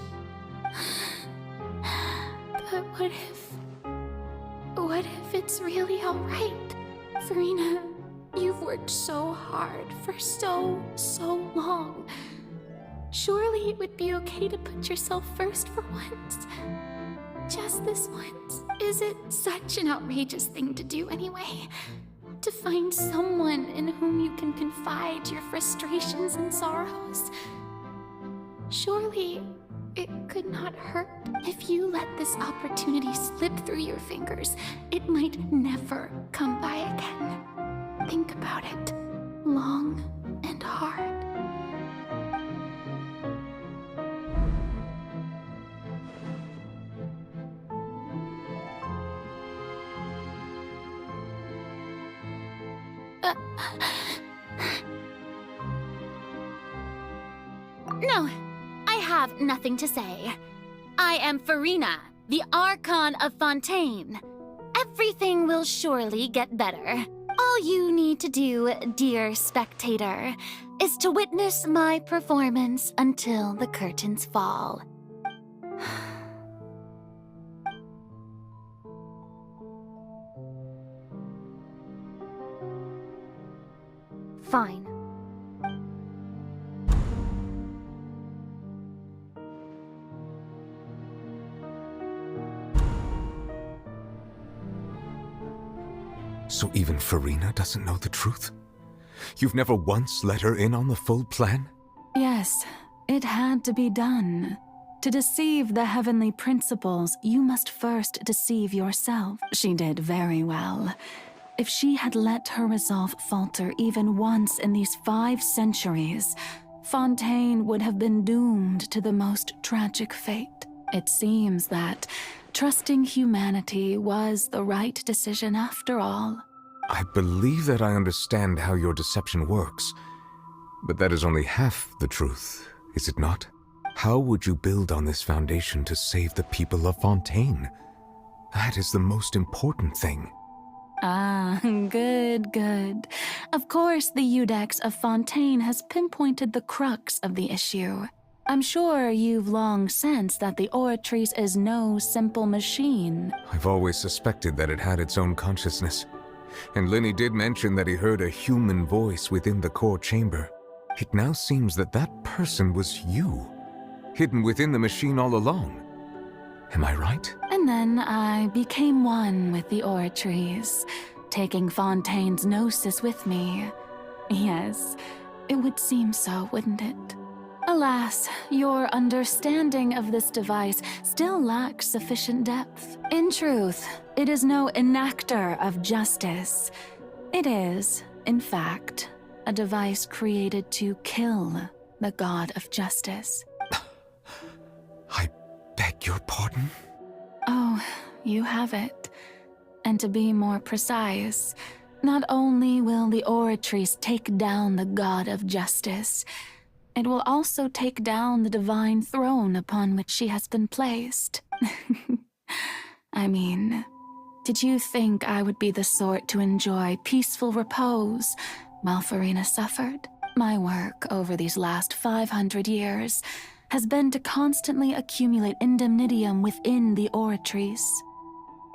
But what if it's really all right? Farina, you've worked so hard for so long. Surely it would be okay to put yourself first for once. Just this once. Is it such an outrageous thing to do anyway? To find someone in whom you can confide your frustrations and sorrows? Surely It could not hurt. If you let this opportunity slip through your fingers, it might never come by again. Think about it long and hard. No, I have nothing to say. I am Farina, the Archon of Fontaine. Everything will surely get better. All you need to do, dear spectator, is to witness my performance until the curtains fall. Fine. So even Farina doesn't know the truth? You've never once let her in on the full plan? Yes, it had to be done. To deceive the heavenly principles, you must first deceive yourself. She did very well. If she had let her resolve falter even once in these 5 centuries, Fontaine would have been doomed to the most tragic fate. It seems that trusting humanity was the right decision after all. I believe that I understand how your deception works, but that is only half the truth, is it not? How would you build on this foundation to save the people of Fontaine? That is the most important thing. Ah, good, good. Of course, the Iudex of Fontaine has pinpointed the crux of the issue. I'm sure you've long sensed that the Oratrice is no simple machine. I've always suspected that it had its own consciousness. And Lenny did mention that he heard a human voice within the core chamber. It now seems that that person was you, hidden within the machine all along. Am I right? And then I became one with the Oratrice, taking Fontaine's gnosis with me. Yes, it would seem so, wouldn't it? Alas, your understanding of this device still lacks sufficient depth. In truth, it is no enactor of justice. It is, in fact, a device created to kill the god of justice. I beg your pardon? Oh, you have it. And to be more precise, not only will the Oratrice take down the god of justice, it will also take down the divine throne upon which she has been placed. I mean, did you think I would be the sort to enjoy peaceful repose while Farina suffered? My work over these last 500 years has been to constantly accumulate indemnitium within the Oratrice.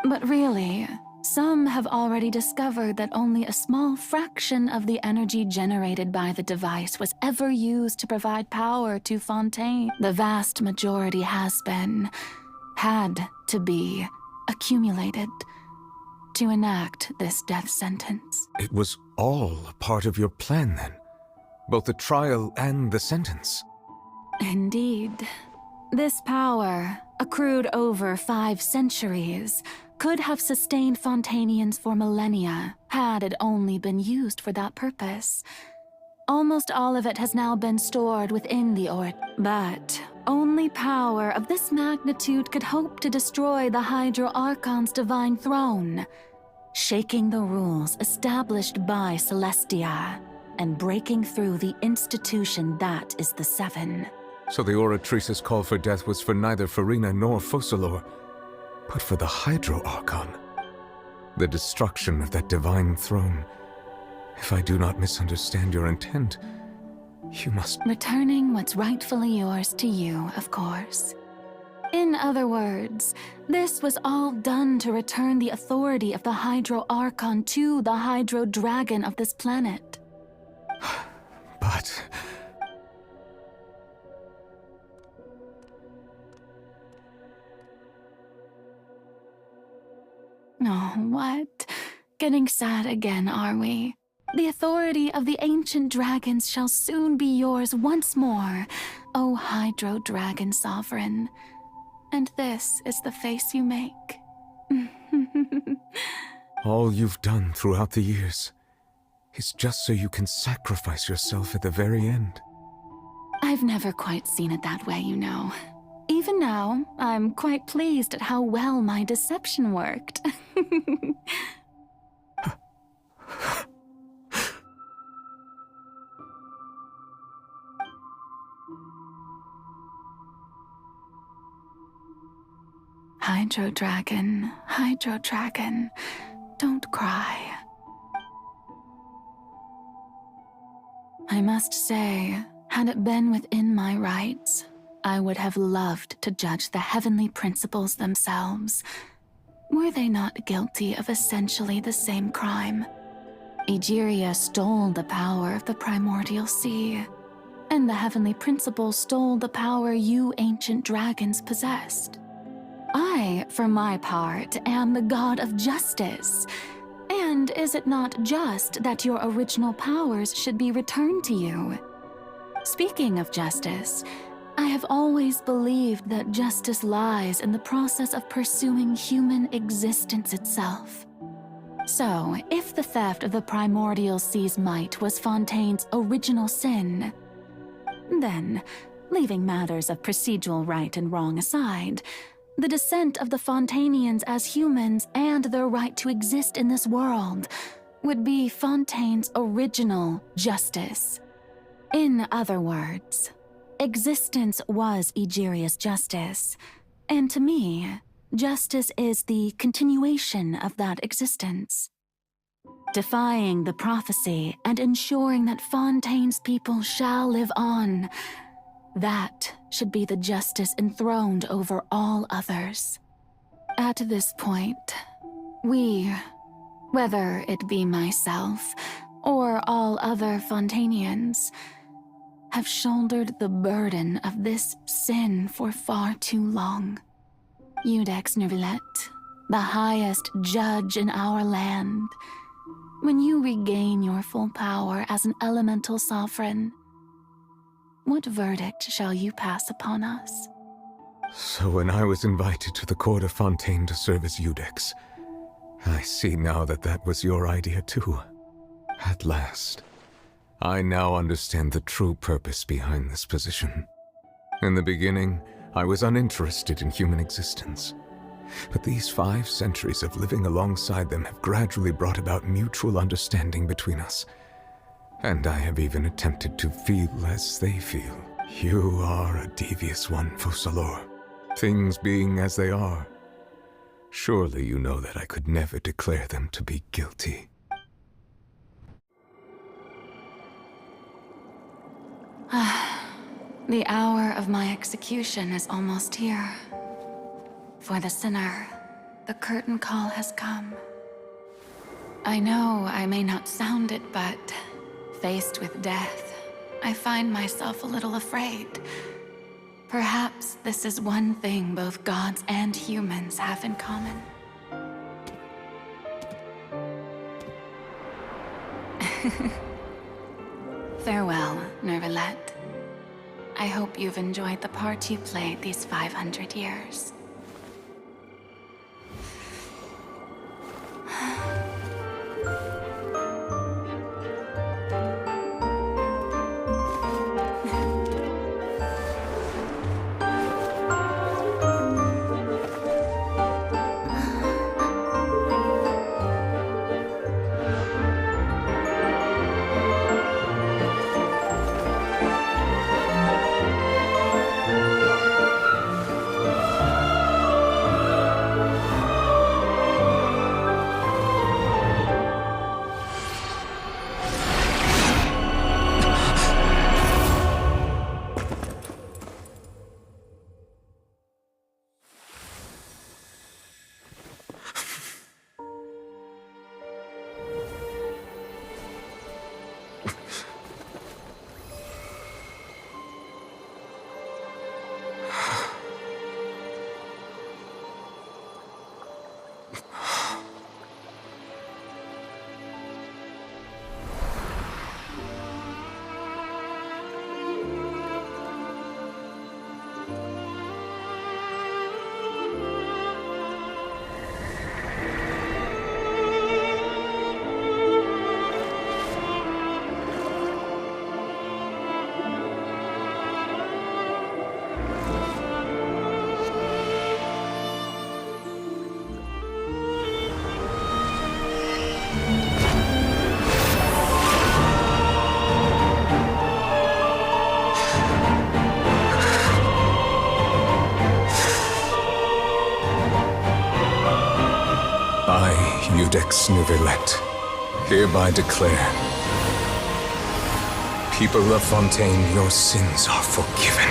But really, some have already discovered that only a small fraction of the energy generated by the device was ever used to provide power to Fontaine. The vast majority had to be, accumulated to enact this death sentence. It was all a part of your plan then? Both the trial and the sentence? Indeed. This power, accrued over 5 centuries, could have sustained Fontainians for millennia, had it only been used for that purpose. Almost all of it has now been stored within the but only power of this magnitude could hope to destroy the Hydro Archon's divine throne, shaking the rules established by Celestia, and breaking through the institution that is the Seven. So the Oratrice's call for death was for neither Farina nor Focalor, but for the Hydro Archon. The destruction of that divine throne. If I do not misunderstand your intent, you must... Returning what's rightfully yours to you, of course. In other words, this was all done to return the authority of the Hydro Archon to the Hydro Dragon of this planet. But... Oh, what? Getting sad again, are we? The authority of the ancient dragons shall soon be yours once more, O Hydro Dragon Sovereign. And this is the face you make. All you've done throughout the years is just so you can sacrifice yourself at the very end. I've never quite seen it that way, you know. Even now, I'm quite pleased at how well my deception worked. Hydro Dragon, don't cry. I must say, had it been within my rights, I would have loved to judge the heavenly principles themselves. Were they not guilty of essentially the same crime? Egeria stole the power of the primordial sea, and the heavenly principles stole the power you ancient dragons possessed. I, for my part, am the god of justice. And is it not just that your original powers should be returned to you? Speaking of justice, I have always believed that justice lies in the process of pursuing human existence itself. So, if the theft of the primordial sea's might was Fontaine's original sin, then, leaving matters of procedural right and wrong aside, the descent of the Fontanians as humans and their right to exist in this world would be Fontaine's original justice. In other words, existence was Egeria's justice, and to me, justice is the continuation of that existence. Defying the prophecy and ensuring that Fontaine's people shall live on, that should be the justice enthroned over all others. At this point, we, whether it be myself or all other Fontanians, have shouldered the burden of this sin for far too long. Iudex Neuvillette, the highest judge in our land, when you regain your full power as an elemental sovereign, what verdict shall you pass upon us? So when I was invited to the court of Fontaine to serve as Iudex, I see now that that was your idea too. At last, I now understand the true purpose behind this position. In the beginning, I was uninterested in human existence. But these 5 centuries of living alongside them have gradually brought about mutual understanding between us. And I have even attempted to feel as they feel. You are a devious one, Focalors. Things being as they are, surely you know that I could never declare them to be guilty. The hour of my execution is almost here. For the sinner, the curtain call has come. I know I may not sound it, but faced with death, I find myself a little afraid. Perhaps this is one thing both gods and humans have in common. Farewell, Neuvillette. I hope you've enjoyed the part you played these 500 years. I, Iudex Neuvillette, hereby declare, people of Fontaine, your sins are forgiven.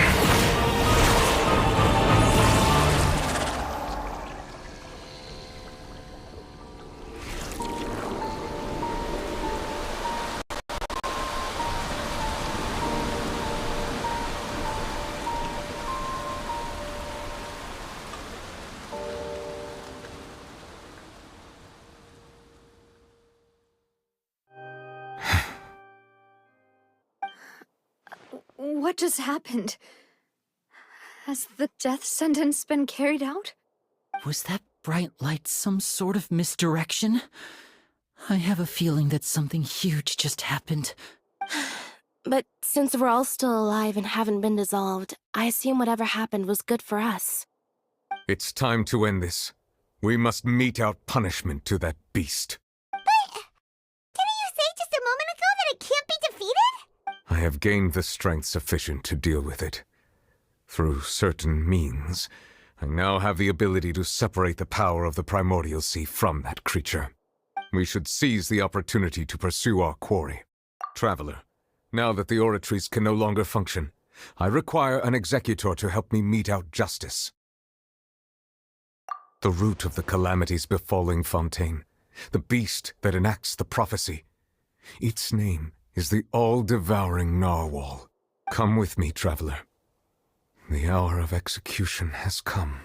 What just happened? Has the death sentence been carried out? Was that bright light some sort of misdirection? I have a feeling that something huge just happened. But since we're all still alive and haven't been dissolved, I assume whatever happened was good for us. It's time to end this. We must mete out punishment to that beast. Didn't you say just a moment ago that it can't be defeated? I have gained the strength sufficient to deal with it. Through certain means, I now have the ability to separate the power of the Primordial Sea from that creature. We should seize the opportunity to pursue our quarry. Traveler, now that the oratories can no longer function, I require an executor to help me mete out justice. The root of the calamities befalling Fontaine, the beast that enacts the prophecy. Its name is the all-devouring narwhal. Come with me, traveler. The hour of execution has come.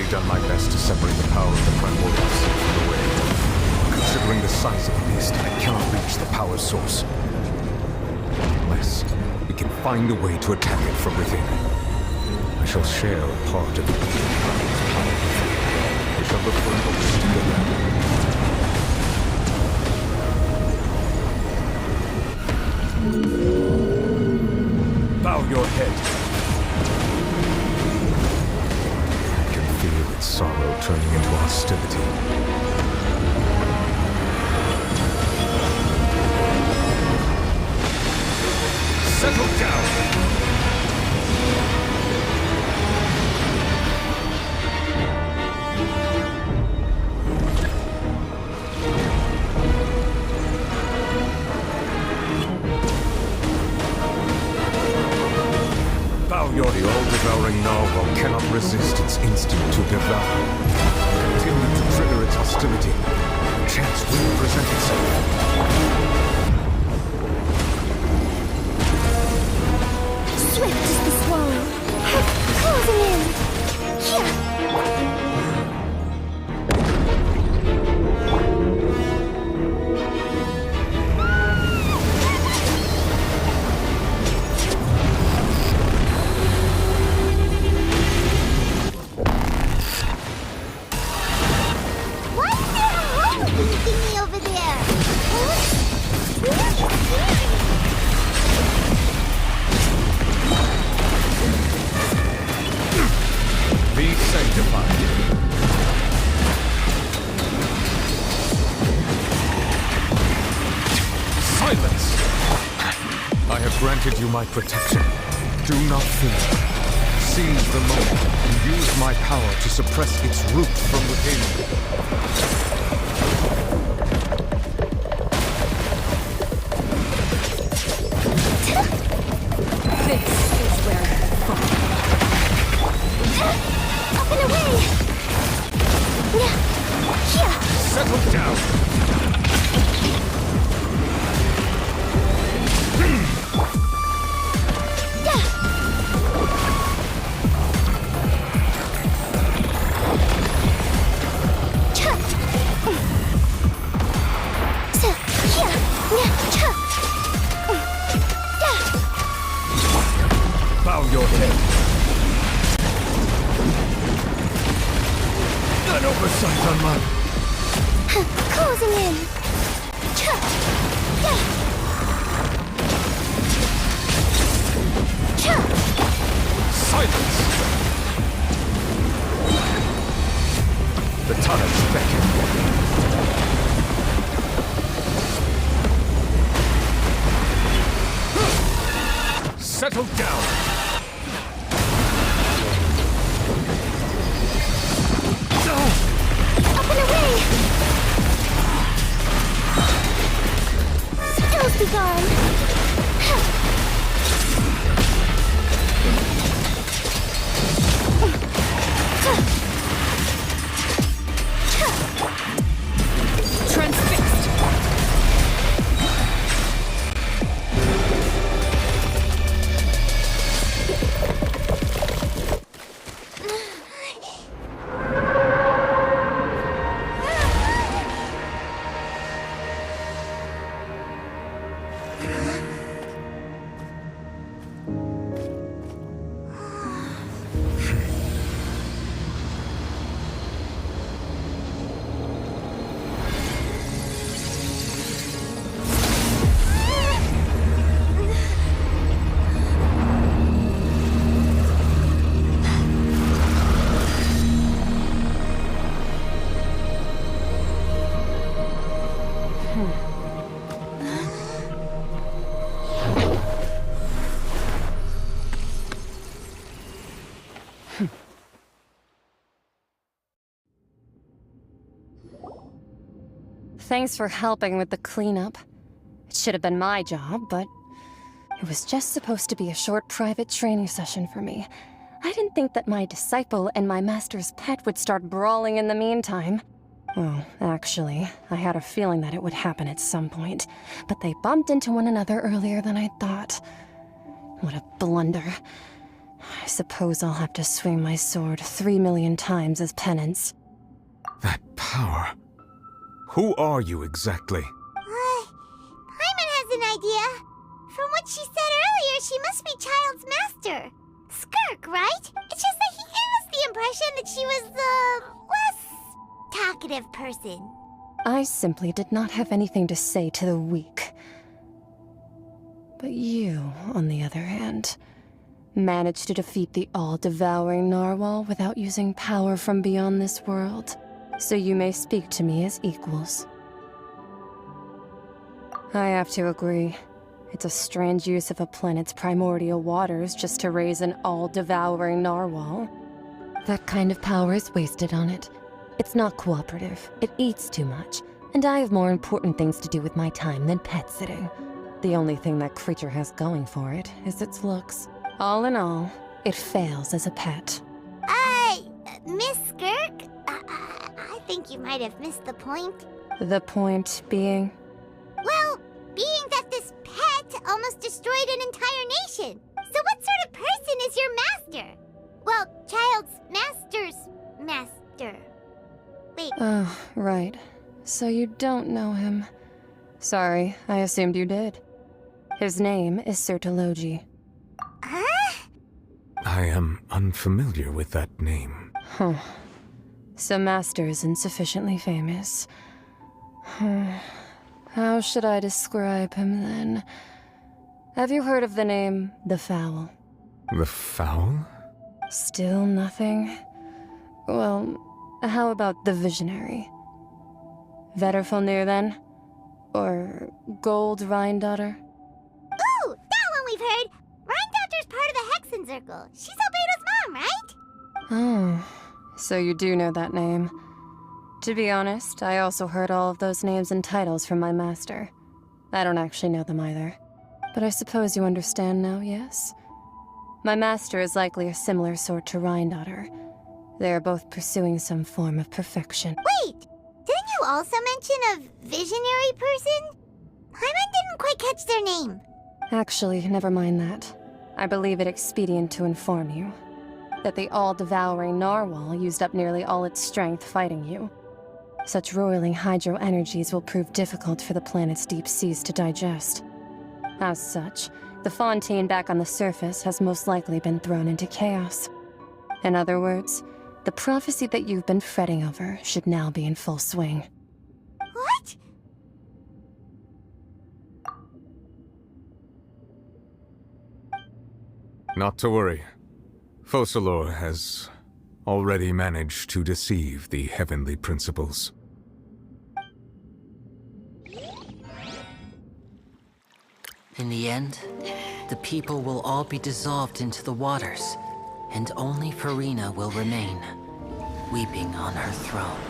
Done my best to separate the power of the Primordial Sea from the way. Considering the size of the beast, I cannot reach the power source. Unless we can find a way to attack it from within. I shall share a part of the Primordial's power with you. We shall look for an opening together. Bow your head. Sorrow turning into hostility. Settle down! The all-devouring narwhal cannot resist its instinct to devour. Continue to trigger its hostility. A chance will present itself. Swift is the swallow. Closing in. Here. You my protection. Do not fear. Seize the moment and use my power to suppress its root from within. This is where you fall. Up and away! Settle down! Bow your head. An oversight on my... Closing in. Silence! The tides beckon. Settle down! Up and away! Skills be gone! Transfixed! Thanks for helping with the cleanup. It should have been my job, but it was just supposed to be a short private training session for me. I didn't think that my disciple and my master's pet would start brawling in the meantime. Well, actually, I had a feeling that it would happen at some point, but they bumped into one another earlier than I thought. What a blunder. I suppose I'll have to swing my sword 3 million times as penance. That power. Who are you exactly? Paimon has an idea. From what she said earlier, she must be Child's master. Skirk, right? It's just that he gave us the impression that she was the less talkative person. I simply did not have anything to say to the weak. But you, on the other hand, managed to defeat the all-devouring narwhal without using power from beyond this world. So you may speak to me as equals. I have to agree. It's a strange use of a planet's primordial waters just to raise an all-devouring narwhal. That kind of power is wasted on it. It's not cooperative, it eats too much, and I have more important things to do with my time than pet sitting. The only thing that creature has going for it is its looks. All in all, it fails as a pet. Miss Skirk? I think you might have missed the point. The point being? Well, being that this pet almost destroyed an entire nation. So what sort of person is your master? Well, Child's master's master. Wait. Oh, right. So you don't know him. Sorry, I assumed you did. His name is Sertologi. Huh? I am unfamiliar with that name. Huh. So Master isn't sufficiently famous. How should I describe him then? Have you heard of the name The Fowl? The Fowl? Still nothing? Well, how about the Visionary? Vetterfulnir then? Or Gold Rhine-Daughter? Ooh, that one we've heard! Rhine-Daughter's part of the Hexen Circle. She's Albedo's mom, right? Oh, so you do know that name. To be honest, I also heard all of those names and titles from my master. I don't actually know them either. But I suppose you understand now, yes? My master is likely a similar sort to Rhine-Daughter. They are both pursuing some form of perfection. Wait! Did also mention a visionary person? Paimon didn't quite catch their name. Actually, never mind that. I believe it expedient to inform you that the all-devouring narwhal used up nearly all its strength fighting you. Such roiling hydro energies will prove difficult for the planet's deep seas to digest. As such, the Fontaine back on the surface has most likely been thrown into chaos. In other words, the prophecy that you've been fretting over should now be in full swing. What? Not to worry. Focalor has already managed to deceive the heavenly principles. In the end, the people will all be dissolved into the waters, and only Farina will remain, weeping on her throne.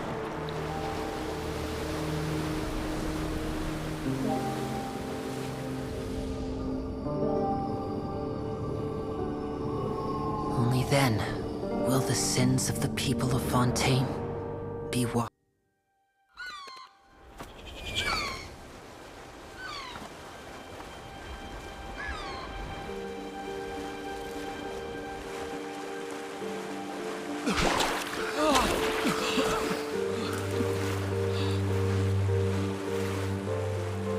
Only then will the sins of the people of Fontaine be washed.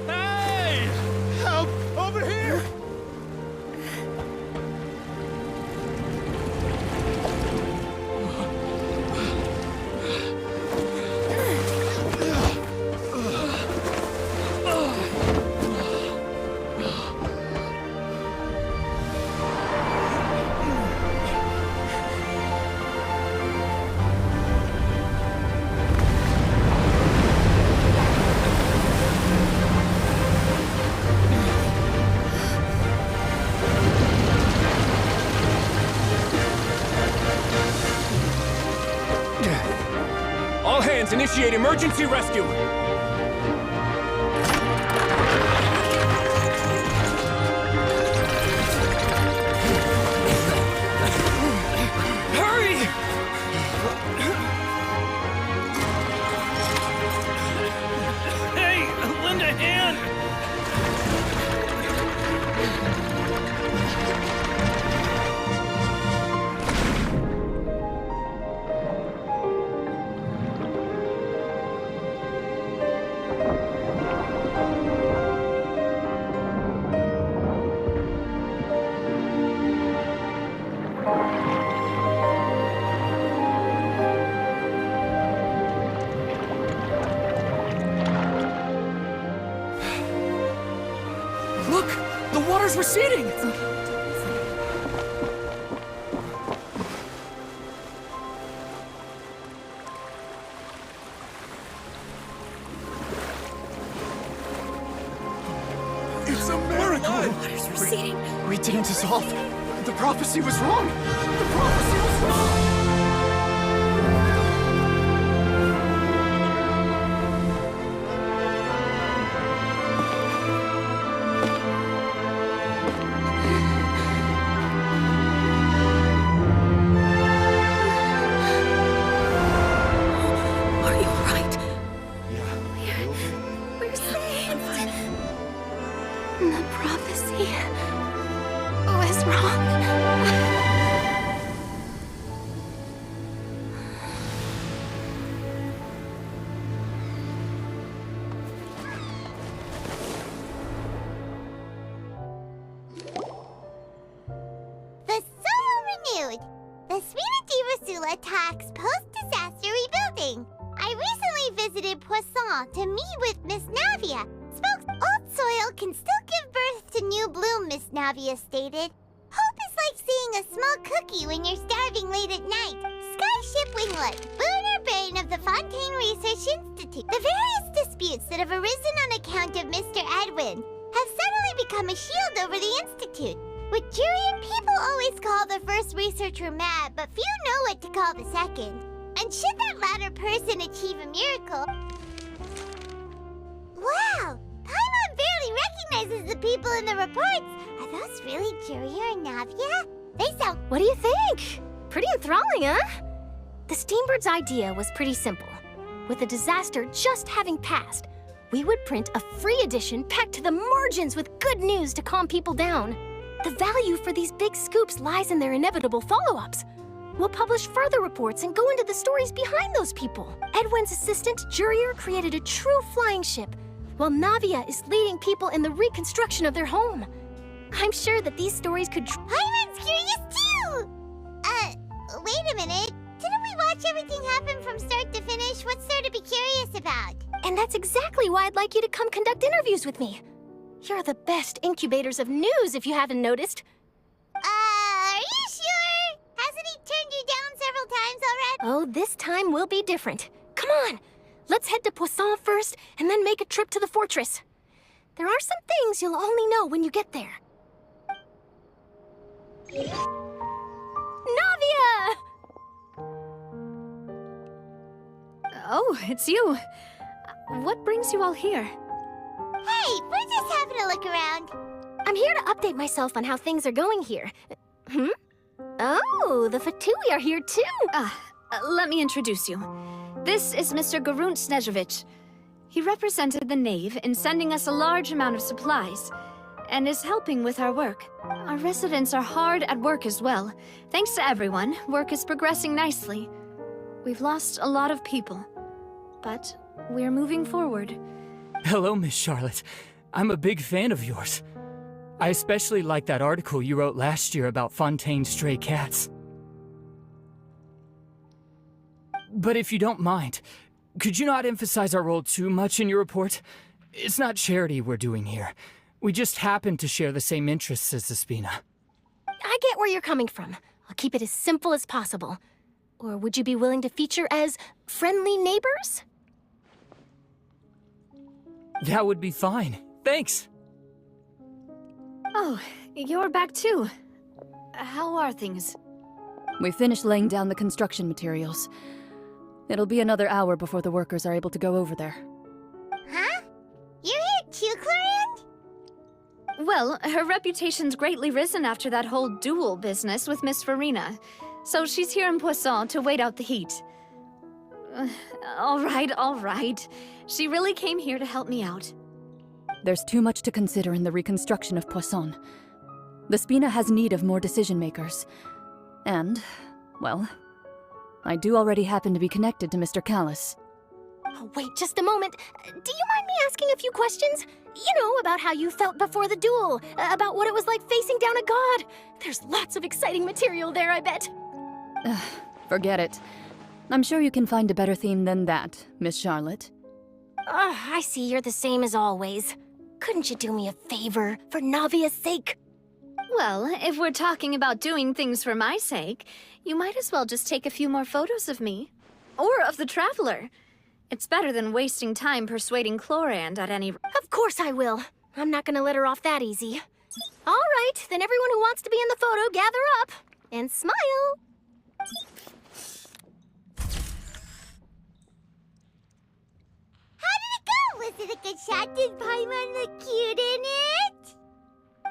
Hey! Help! Over here! All hands, initiate emergency rescue! Hurry! Hey, lend a hand! Look! The water's receding! It's a miracle! Water's receding. We didn't dissolve. The prophecy was wrong. The prophecy was wrong. Are you alright? We're safe. The prophecy was wrong. The soul renewed. The Suite of Rasula attacks post-disaster rebuilding. I recently visited Poisson to meet with Miss Navia. Old soil can still give birth to new bloom, Miss Navia stated. Hope is like seeing a small cookie when you're starving late at night. Skyship Winglet, Booner Brain of the Fontaine Research Institute. The various disputes that have arisen on account of Mr. Edwin have suddenly become a shield over the Institute. With Jurian, people always call the first researcher mad, but few know what to call the second. And should that latter person achieve a miracle... Wow! Paimon barely recognizes the people in the reports. Are those really Juria and Navia? They sound... What do you think? Pretty enthralling, huh? The Steambird's idea was pretty simple. with the disaster just having passed, we would print a free edition packed to the margins with good news to calm people down. The value for these big scoops lies in their inevitable follow-ups. We'll publish further reports and go into the stories behind those people. Edwin's assistant, Jurier, created a true flying ship, while Navia is leading people in the reconstruction of their home. I'm sure that these stories could... Hyman's curious too! Wait a minute. Didn't we watch everything happen from start to finish? What's there to be curious about? And that's exactly why I'd like you to come conduct interviews with me. You're the best incubators of news, if you haven't noticed. Are you sure? Hasn't he turned you down several times already? Oh, this time will be different. Come on, let's head to Poisson first, and then make a trip to the fortress. There are some things you'll only know when you get there. Navia! Oh, it's you. What brings you all here? Hey, we're just having a look around. I'm here to update myself on how things are going here. Oh, the Fatui are here too. Let me introduce you. This is Mr. Garunt Snežević. He represented the Knave in sending us a large amount of supplies, and is helping with our work. Our residents are hard at work as well. Thanks to everyone, work is progressing nicely. We've lost a lot of people, but we're moving forward. Hello, Miss Charlotte. I'm a big fan of yours. I especially like that article you wrote last year about Fontaine's stray cats. But if you don't mind, could you not emphasize our role too much in your report? It's not charity we're doing here. We just happen to share the same interests as the Spina. I get where you're coming from. I'll keep it as simple as possible. Or would you be willing to feature as friendly neighbors? That would be fine. Thanks. Oh, you're back too. How are things? We finished laying down the construction materials. It'll be another hour before the workers are able to go over there. Huh? You're here too, Clorand? Well, her reputation's greatly risen after that whole duel business with Miss Farina, so she's here in Poisson to wait out the heat. All right. She really came here to help me out. There's too much to consider in the reconstruction of Poisson. The Spina has need of more decision-makers. And, well, I do already happen to be connected to Mr. Callis. Oh, wait just a moment. Do you mind me asking a few questions? You know, about how you felt before the duel, about what it was like facing down a god. There's lots of exciting material there, I bet. Forget it. I'm sure you can find a better theme than that, Miss Charlotte. I see you're the same as always. Couldn't you do me a favor, for Navia's sake? Well, if we're talking about doing things for my sake, you might as well just take a few more photos of me. Or of the Traveler. It's better than wasting time persuading Clorand at any... Of course I will. I'm not gonna let her off that easy. All right, then everyone who wants to be in the photo, gather up. And smile. Was it a good shot? Did Paimon look cute in it?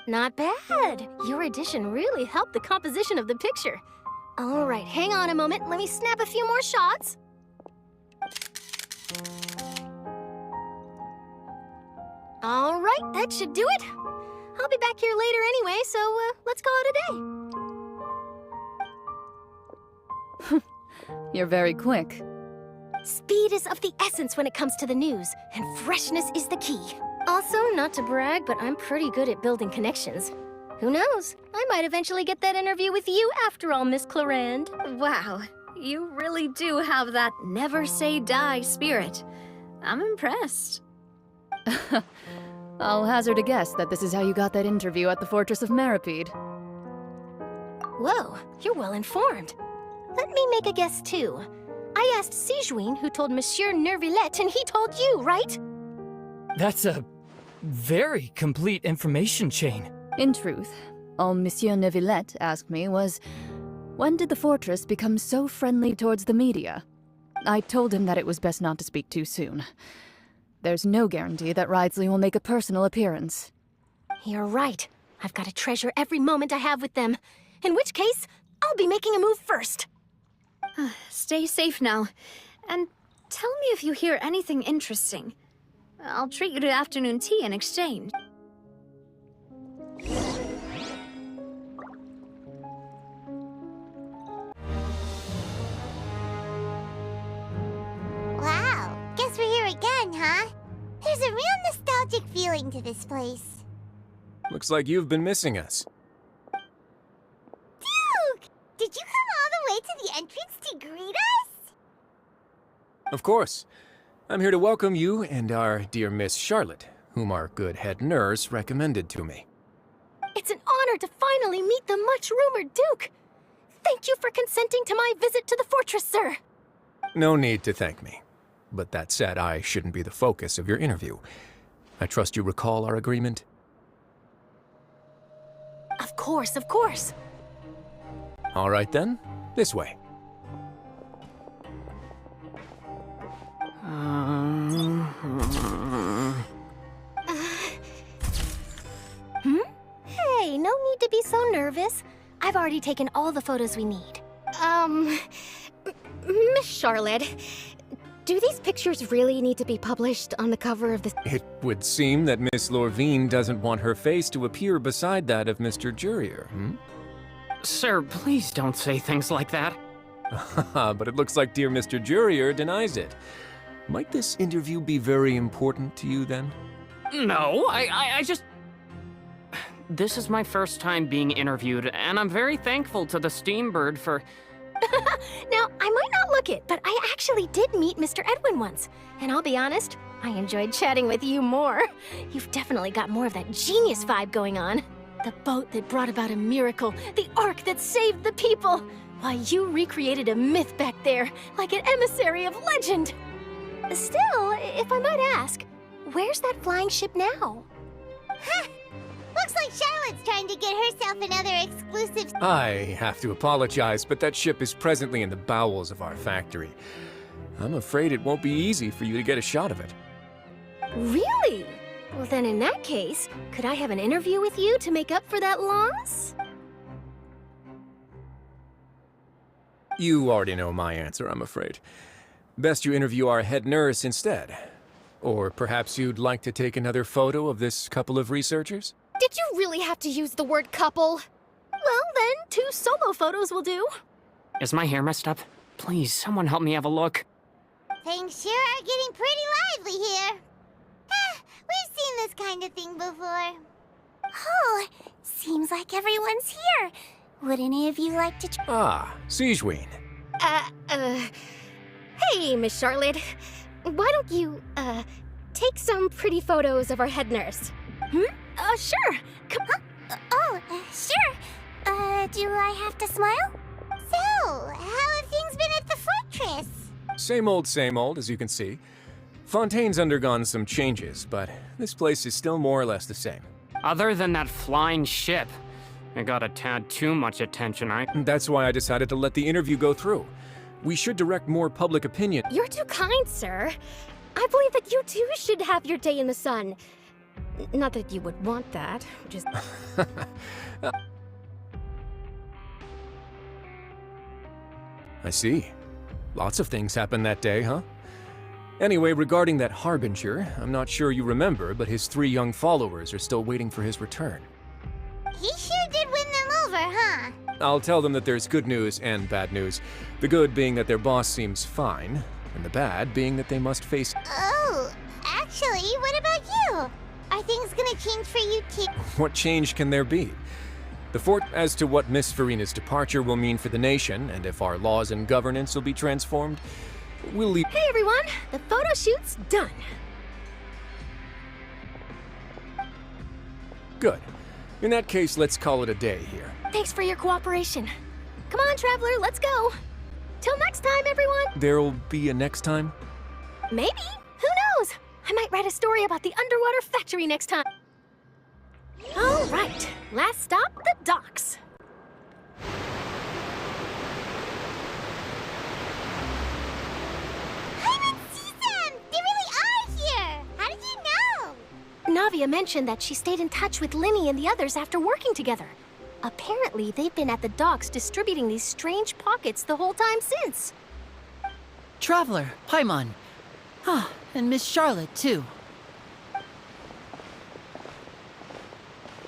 Not bad. Your addition really helped the composition of the picture. All right, hang on a moment. Let me snap a few more shots. All right, that should do it. I'll be back here later anyway, so let's call it a day. You're very quick. Speed is of the essence when it comes to the news, and freshness is the key. Also, not to brag, but I'm pretty good at building connections. Who knows? I might eventually get that interview with you after all, Miss Clorand. Wow, you really do have that never say die spirit. I'm impressed. I'll hazard a guess that this is how you got that interview at the Fortress of Meripede. Whoa, you're well informed. Let me make a guess too. I asked Sijuin, who told Monsieur Nervillet, and he told you, right? That's a very complete information chain. In truth, all Monsieur Nervillet asked me was, when did the fortress become so friendly towards the media? I told him that it was best not to speak too soon. There's no guarantee that Ridesley will make a personal appearance. You're right. I've got to treasure every moment I have with them. In which case, I'll be making a move first. Stay safe now. And Tell me if you hear anything interesting. I'll treat you to afternoon tea in exchange. Wow, guess we're here again, huh? There's a real nostalgic feeling to this place. Looks like you've been missing us. Duke! Did you come all the way to the entrance to greet us? Of course. I'm here to welcome you and our dear Miss Charlotte, whom our good head nurse recommended to me. It's an honor to finally meet the much-rumored Duke. Thank you for consenting to my visit to the fortress, sir. No need to thank me. But that said, I shouldn't be the focus of your interview. I trust you recall our agreement? Of course, of course. All right then, this way. Hey, no need to be so nervous. I've already taken all the photos we need. Miss Charlotte, do these pictures really need to be published on the cover of the... It would seem that Miss Lorvine doesn't want her face to appear beside that of Mr. Jurier, Sir, please don't say things like that. But it looks like dear Mr. Jurier denies it. Might this interview be very important to you, then? No, I just... This is my first time being interviewed, and I'm very thankful to the Steambird for... Now, I might not look it, but I actually did meet Mr. Edwin once. And I'll be honest, I enjoyed chatting with you more. You've definitely got more of that genius vibe going on. The boat that brought about a miracle, the ark that saved the people. Why, you recreated a myth back there, like an emissary of legend. Still, if I might ask, where's that flying ship now? Huh. Looks like Charlotte's trying to get herself another exclusive... I have to apologize, but that ship is presently in the bowels of our factory. I'm afraid it won't be easy for you to get a shot of it. Really? Well, then in that case, could I have an interview with you to make up for that loss? You already know my answer, I'm afraid. Best you interview our head nurse instead. Or perhaps you'd like to take another photo of this couple of researchers? Did you really have to use the word couple? Well, then, 2 solo photos will do. Is my hair messed up? Please, someone help me have a look. Things sure are getting pretty lively here. We've seen this kind of thing before. Oh, seems like everyone's here. Would any of you like to... Sigewinne. Hey, Miss Charlotte. Why don't you, take some pretty photos of our head nurse? Sure. Come on. Sure. Do I have to smile? So, how have things been at the fortress? Same old, as you can see. Fontaine's undergone some changes, but this place is still more or less the same. Other than that flying ship, it got a tad too much attention, That's why I decided to let the interview go through. We should direct more public opinion. You're too kind, sir. I believe that you too should have your day in the sun. Not that you would want that, just... I see. Lots of things happened that day, huh? Anyway, regarding that Harbinger, I'm not sure you remember, but his 3 young followers are still waiting for his return. He sure did win them over, huh? I'll tell them that there's good news and bad news. The good being that their boss seems fine, and the bad being that they must face... Oh, actually, what about you? Are things gonna change for you too? What change can there be? As to what Miss Farina's departure will mean for the nation, and if our laws and governance will be transformed, we'll leave... Hey everyone, the photo shoot's done. Good. In that case, let's call it a day here. Thanks for your cooperation. Come on, Traveler, let's go. Till next time, everyone. There'll be a next time? Maybe. Who knows? I might write a story about the underwater factory next time. All right, last stop, the docks. I didn't see them! They really are here! How did you know? Navia mentioned that she stayed in touch with Linny and the others after working together. Apparently, they've been at the docks distributing these strange pockets the whole time since. Traveler, Paimon. Ah, and Miss Charlotte, too.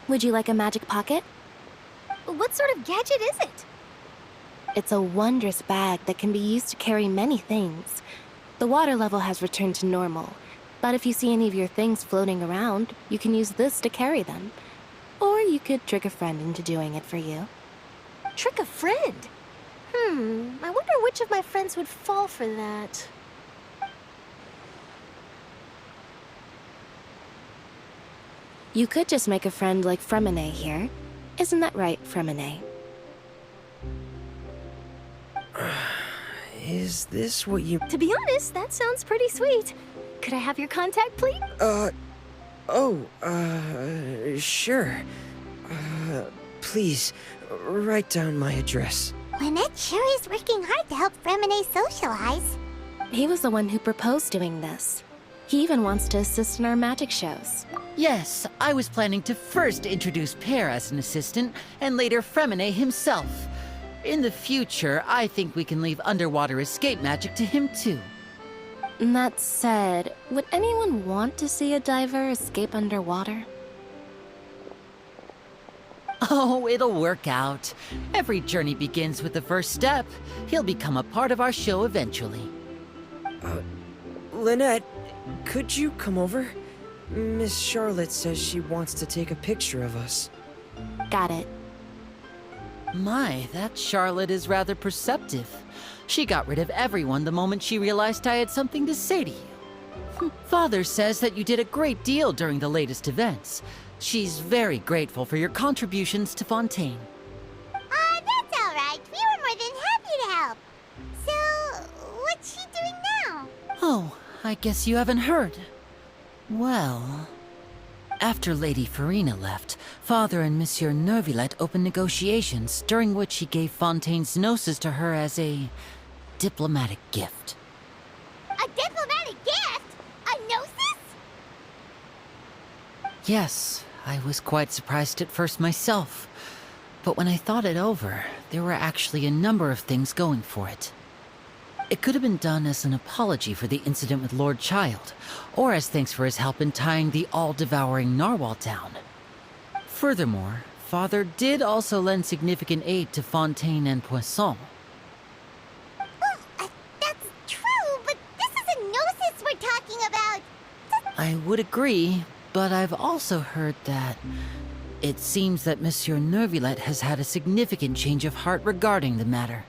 Would you like a magic pocket? What sort of gadget is it? It's a wondrous bag that can be used to carry many things. The water level has returned to normal, but if you see any of your things floating around, you can use this to carry them. Or you could trick a friend into doing it for you. Trick a friend? I wonder which of my friends would fall for that. You could just make a friend like Fremine here. Isn't that right, Fremine? Is this what you... To be honest, that sounds pretty sweet. Could I have your contact, please? Sure. Please, write down my address. Lynette sure is working hard to help Fremine socialize. He was the one who proposed doing this. He even wants to assist in our magic shows. Yes, I was planning to first introduce Pear as an assistant, and later Fremine himself. In the future, I think we can leave underwater escape magic to him too. That said, would anyone want to see a diver escape underwater? Oh, it'll work out. Every journey begins with the first step. He'll become a part of our show eventually. Lynette, could you come over? Miss Charlotte says she wants to take a picture of us. Got it. My, that Charlotte is rather perceptive. She got rid of everyone the moment she realized I had something to say to you. Father says that you did a great deal during the latest events. She's very grateful for your contributions to Fontaine. That's all right. We were more than happy to help. So, what's she doing now? Oh, I guess you haven't heard. Well, after Lady Farina left, Father and Monsieur Neuvillette opened negotiations, during which he gave Fontaine's gnosis to her as a diplomatic gift. A diplomatic gift? A gnosis? Yes, I was quite surprised at first myself. But when I thought it over, there were actually a number of things going for it. It could have been done as an apology for the incident with Lord Child, or as thanks for his help in tying the all-devouring narwhal down. Furthermore, Father did also lend significant aid to Fontaine and Poisson. Well, that's true, but this is a gnosis we're talking about. I would agree, but I've also heard that it seems that Monsieur Neuvillette has had a significant change of heart regarding the matter.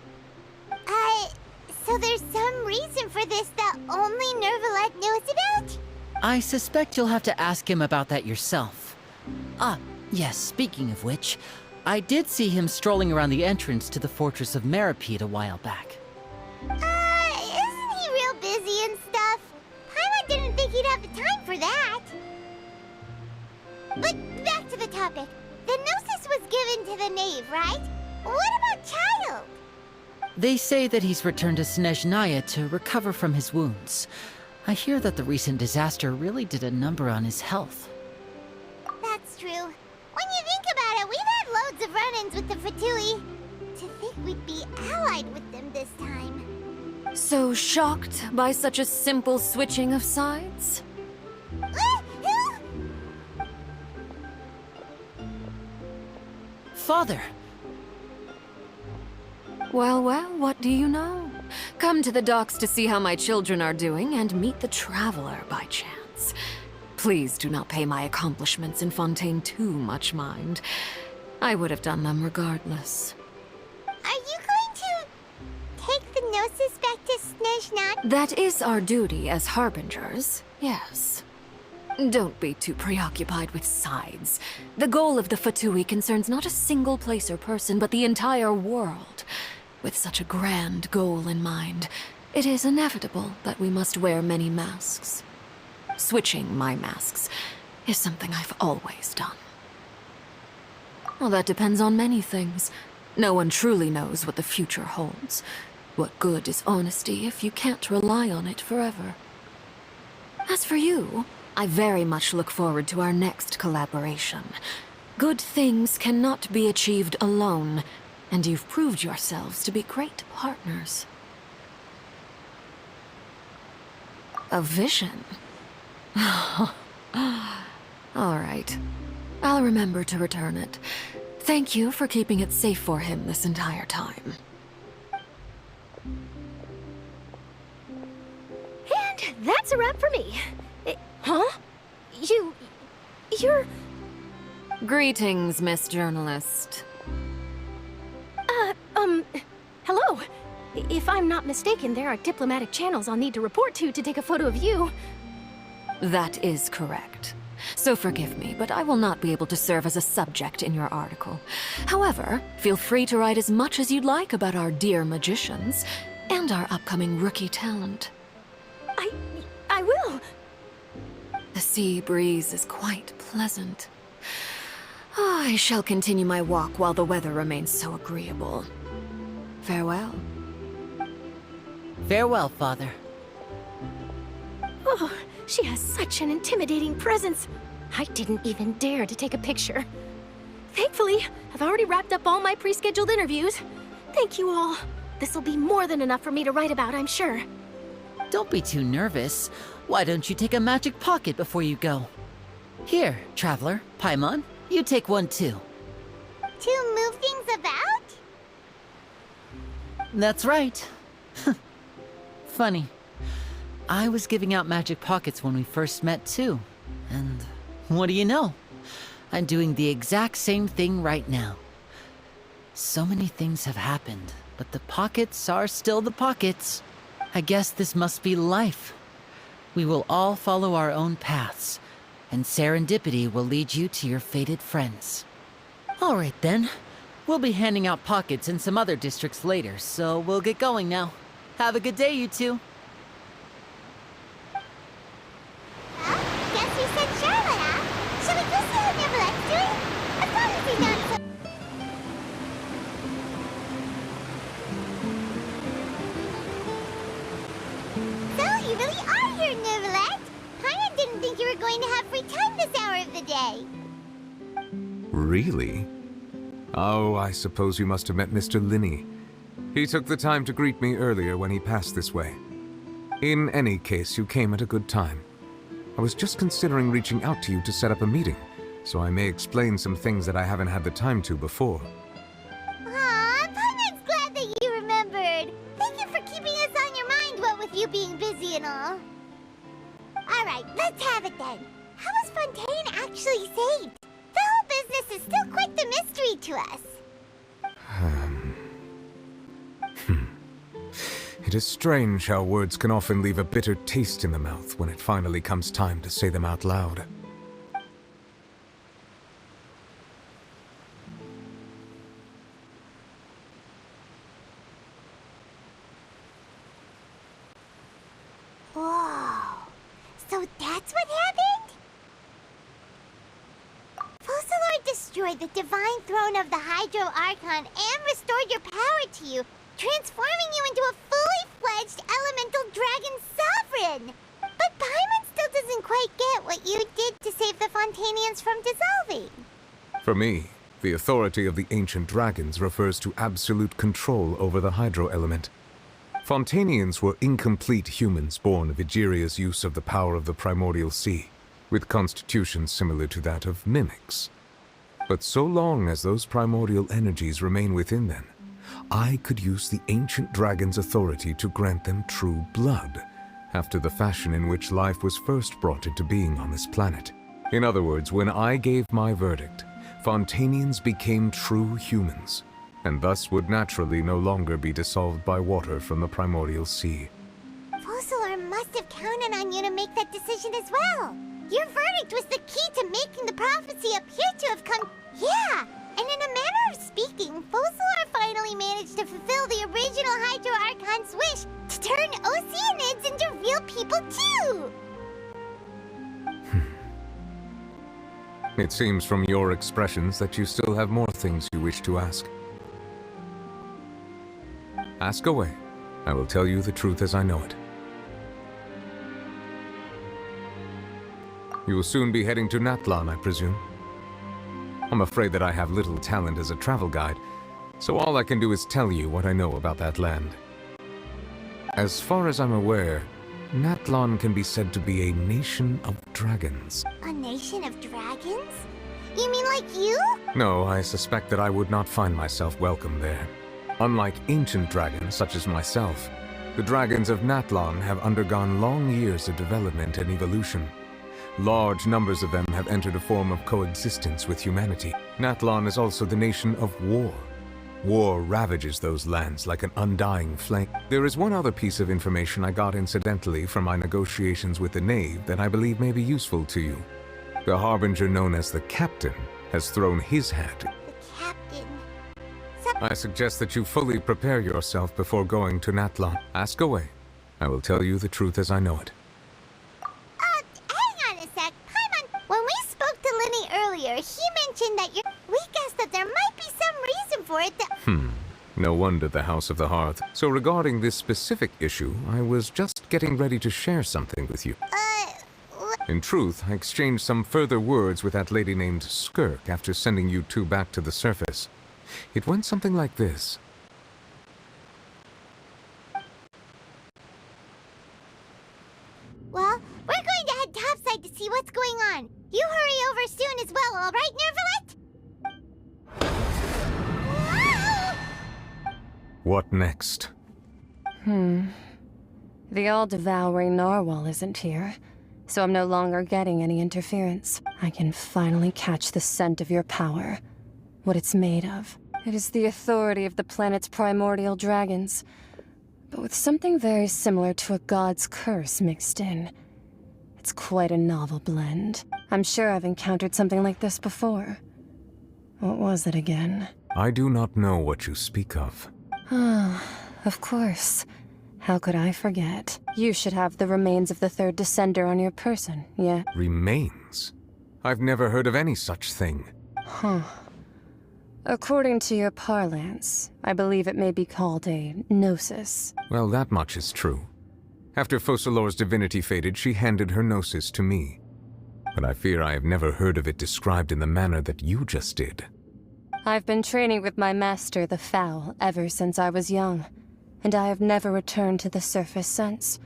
So there's some reason for this that only Neuvillette knows about? I suspect you'll have to ask him about that yourself. Ah, yes, speaking of which, I did see him strolling around the entrance to the Fortress of Meripede a while back. Isn't he real busy and stuff? Paimon didn't think he'd have the time for that. But back to the topic. The gnosis was given to the knave, right? What about Child? They say that he's returned to Snezhnaya to recover from his wounds. I hear that the recent disaster really did a number on his health. That's true. When you think about it, we've had loads of run-ins with the Fatui. To think we'd be allied with them this time. So shocked by such a simple switching of sides? Father! Well, what do you know? Come to the docks to see how my children are doing and meet the Traveler by chance. Please do not pay my accomplishments in Fontaine too much mind. I would have done them regardless. Are you going to take the gnosis back to Snezhnaya? That is our duty as harbingers, yes. Don't be too preoccupied with sides. The goal of the Fatui concerns not a single place or person, but the entire world. With such a grand goal in mind, it is inevitable that we must wear many masks. Switching my masks is something I've always done. Well, that depends on many things. No one truly knows what the future holds. What good is honesty if you can't rely on it forever? As for you, I very much look forward to our next collaboration. Good things cannot be achieved alone, and you've proved yourselves to be great partners. A vision? All right. I'll remember to return it. Thank you for keeping it safe for him this entire time. And that's a wrap for me. Huh? You're... Greetings, Miss Journalist. Hello. If I'm not mistaken, there are diplomatic channels I'll need to report to take a photo of you. That is correct. So forgive me, but I will not be able to serve as a subject in your article. However, feel free to write as much as you'd like about our dear magicians and our upcoming rookie talent. I will. The sea breeze is quite pleasant. I shall continue my walk while the weather remains so agreeable. Farewell. Farewell, Father. Oh, she has such an intimidating presence. I didn't even dare to take a picture. Thankfully, I've already wrapped up all my pre-scheduled interviews. Thank you all. This'll be more than enough for me to write about, I'm sure. Don't be too nervous. Why don't you take a magic pocket before you go? Here, Traveler, Paimon, you take one too. To move things about? That's right. Funny. I was giving out magic pockets when we first met too. And what do you know? I'm doing the exact same thing right now. So many things have happened, but the pockets are still the pockets. I guess this must be life. We will all follow our own paths, and serendipity will lead you to your fated friends. All right then. We'll be handing out pockets in some other districts later, so we'll get going now. Have a good day, you two. Guess we said Charlotte, huh? Shall we go see how Neverlette's doing? As long as he's not so... So, you really are here, Neverlette? I didn't think you were going to have free time this hour of the day. Really? Oh, I suppose you must have met Mr. Linney. He took the time to greet me earlier when he passed this way. In any case, you came at a good time. I was just considering reaching out to you to set up a meeting, so I may explain some things that I haven't had the time to before. Aw, Paimon's glad that you remembered. Thank you for keeping us on your mind, what with you being busy and all. Alright, let's have it then. How was Fontaine actually saved? The whole business is still quite the mystery to us. It is strange how words can often leave a bitter taste in the mouth when it finally comes time to say them out loud. Whoa. So that's what happened? Fusillor destroyed the divine throne of the Hydro Archon and restored your power to you, transforming you into a fully fledged elemental dragon sovereign. But Paimon still doesn't quite get what you did to save the Fontanians from dissolving. For me, the authority of the ancient dragons refers to absolute control over the hydro element. Fontanians were incomplete humans born of Egeria's use of the power of the primordial sea, with constitutions similar to that of mimics. But so long as those primordial energies remain within them, I could use the ancient dragon's authority to grant them true blood, after the fashion in which life was first brought into being on this planet. In other words, when I gave my verdict, Fontanians became true humans, and thus would naturally no longer be dissolved by water from the primordial sea. Fusillor must have counted on you to make that decision as well. Your verdict was the key to making the prophecy appear to have come... Yeah, and in a manner of speaking, Fusillor finally managed to fulfill the original Hydro Archon's wish to turn Oceanids into real people too! It seems from your expressions that you still have more things you wish to ask. Ask away. I will tell you the truth as I know it. You will soon be heading to Natlan, I presume. I'm afraid that I have little talent as a travel guide, so all I can do is tell you what I know about that land. As far as I'm aware, Natlon can be said to be a nation of dragons. A nation of dragons? You mean like you? No, I suspect that I would not find myself welcome there. Unlike ancient dragons such as myself, the dragons of Natlon have undergone long years of development and evolution. Large numbers of them have entered a form of coexistence with humanity. Natlon is also the nation of war. War ravages those lands like an undying flame. There is one other piece of information I got incidentally from my negotiations with the Knave that I believe may be useful to you. The Harbinger known as the Captain has thrown his hat. The Captain? I suggest that you fully prepare yourself before going to Natlon. Ask away. I will tell you the truth as I know it. Hang on a sec. Paimon, when we spoke to Linny earlier, he mentioned that we guessed that there might be some reason for it that— No wonder the House of the Hearth. So regarding this specific issue, I was just getting ready to share something with you. In truth, I exchanged some further words with that lady named Skirk after sending you two back to the surface. It went something like this. Well, we're going to head topside to see what's going on. You hurry over soon as well, all right, Nervalet? What next? The all-devouring narwhal isn't here, so I'm no longer getting any interference. I can finally catch the scent of your power, what it's made of. It is the authority of the planet's primordial dragons, but with something very similar to a god's curse mixed in. It's quite a novel blend. I'm sure I've encountered something like this before. What was it again? I do not know what you speak of. Of course. How could I forget? You should have the remains of the third descender on your person, yeah? Remains? I've never heard of any such thing. According to your parlance, I believe it may be called a gnosis. Well, that much is true. After Focalor's divinity faded, she handed her gnosis to me. But I fear I have never heard of it described in the manner that you just did. I've been training with my master, the Foul, ever since I was young, and I have never returned to the surface since.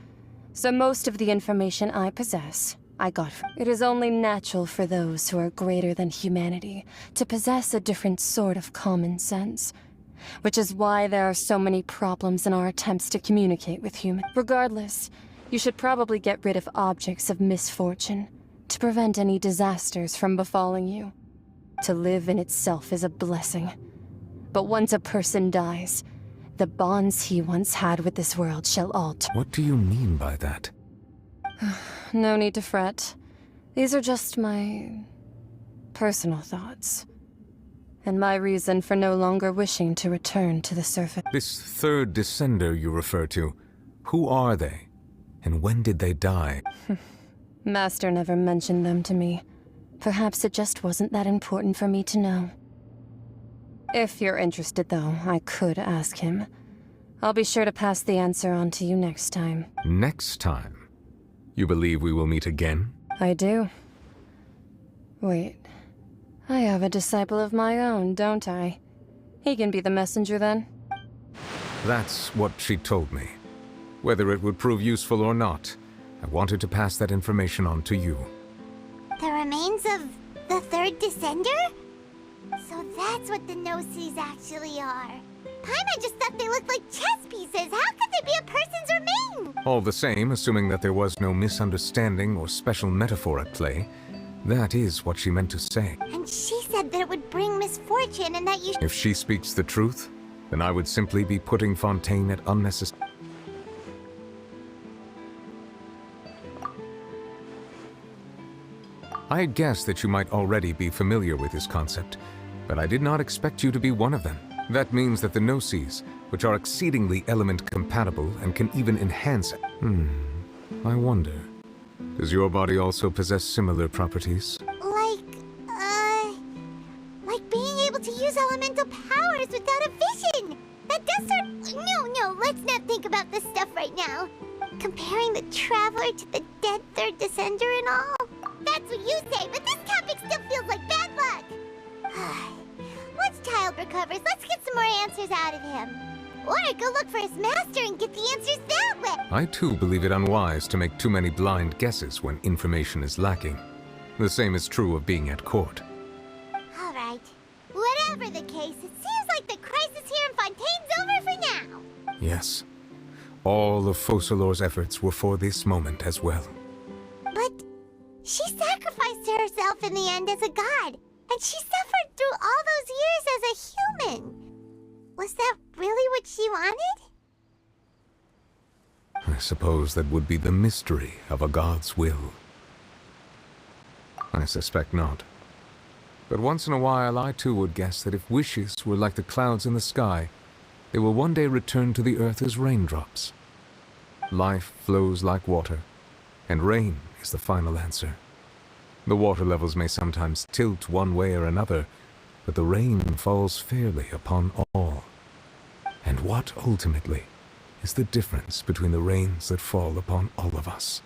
So most of the information I possess, I got from— It is only natural for those who are greater than humanity to possess a different sort of common sense, which is why there are so many problems in our attempts to communicate with humans. Regardless, you should probably get rid of objects of misfortune to prevent any disasters from befalling you. To live in itself is a blessing, but once a person dies, the bonds he once had with this world shall alter. What do you mean by that? No need to fret. These are just my personal thoughts, and my reason for no longer wishing to return to the surface. This third descender you refer to, who are they? And when did they die? Master never mentioned them to me. Perhaps it just wasn't that important for me to know. If you're interested, though, I could ask him. I'll be sure to pass the answer on to you next time. Next time? You believe we will meet again? I do. Wait. I have a disciple of my own, don't I? He can be the messenger, then? That's what she told me. Whether it would prove useful or not, I wanted to pass that information on to you. The remains of the third descender? So that's what the Gnosis actually are. Paimon just thought they looked like chess pieces. How could they be a person's remain? All the same, assuming that there was no misunderstanding or special metaphor at play, that is what she meant to say. And she said that it would bring misfortune and that you— If she speaks the truth, then I would simply be putting Fontaine at unnecessary— I had guessed that you might already be familiar with this concept, but I did not expect you to be one of them. That means that the Gnosis, which are exceedingly element-compatible and can even enhance— I wonder, does your body also possess similar properties? Like being able to use elemental powers without a vision! That does sort— No, let's not think about this stuff right now. Comparing the Traveler to the dead third descender and all? That's what you say, but this topic still feels like bad luck. Once Child recovers, let's get some more answers out of him. Or go look for his master and get the answers that way. I too believe it unwise to make too many blind guesses when information is lacking. The same is true of being at court. All right. Whatever the case, it seems like the crisis here in Fontaine's over for now. Yes. All of Focalor's efforts were for this moment as well. But she sacrificed herself in the end as a god, and she suffered through all those years as a human. Was that really what she wanted? I suppose that would be the mystery of a god's will. I suspect not. But once in a while I too would guess that if wishes were like the clouds in the sky, they will one day return to the earth as raindrops. Life flows like water, and rain is the final answer. The water levels may sometimes tilt one way or another, but the rain falls fairly upon all. And what, ultimately, is the difference between the rains that fall upon all of us?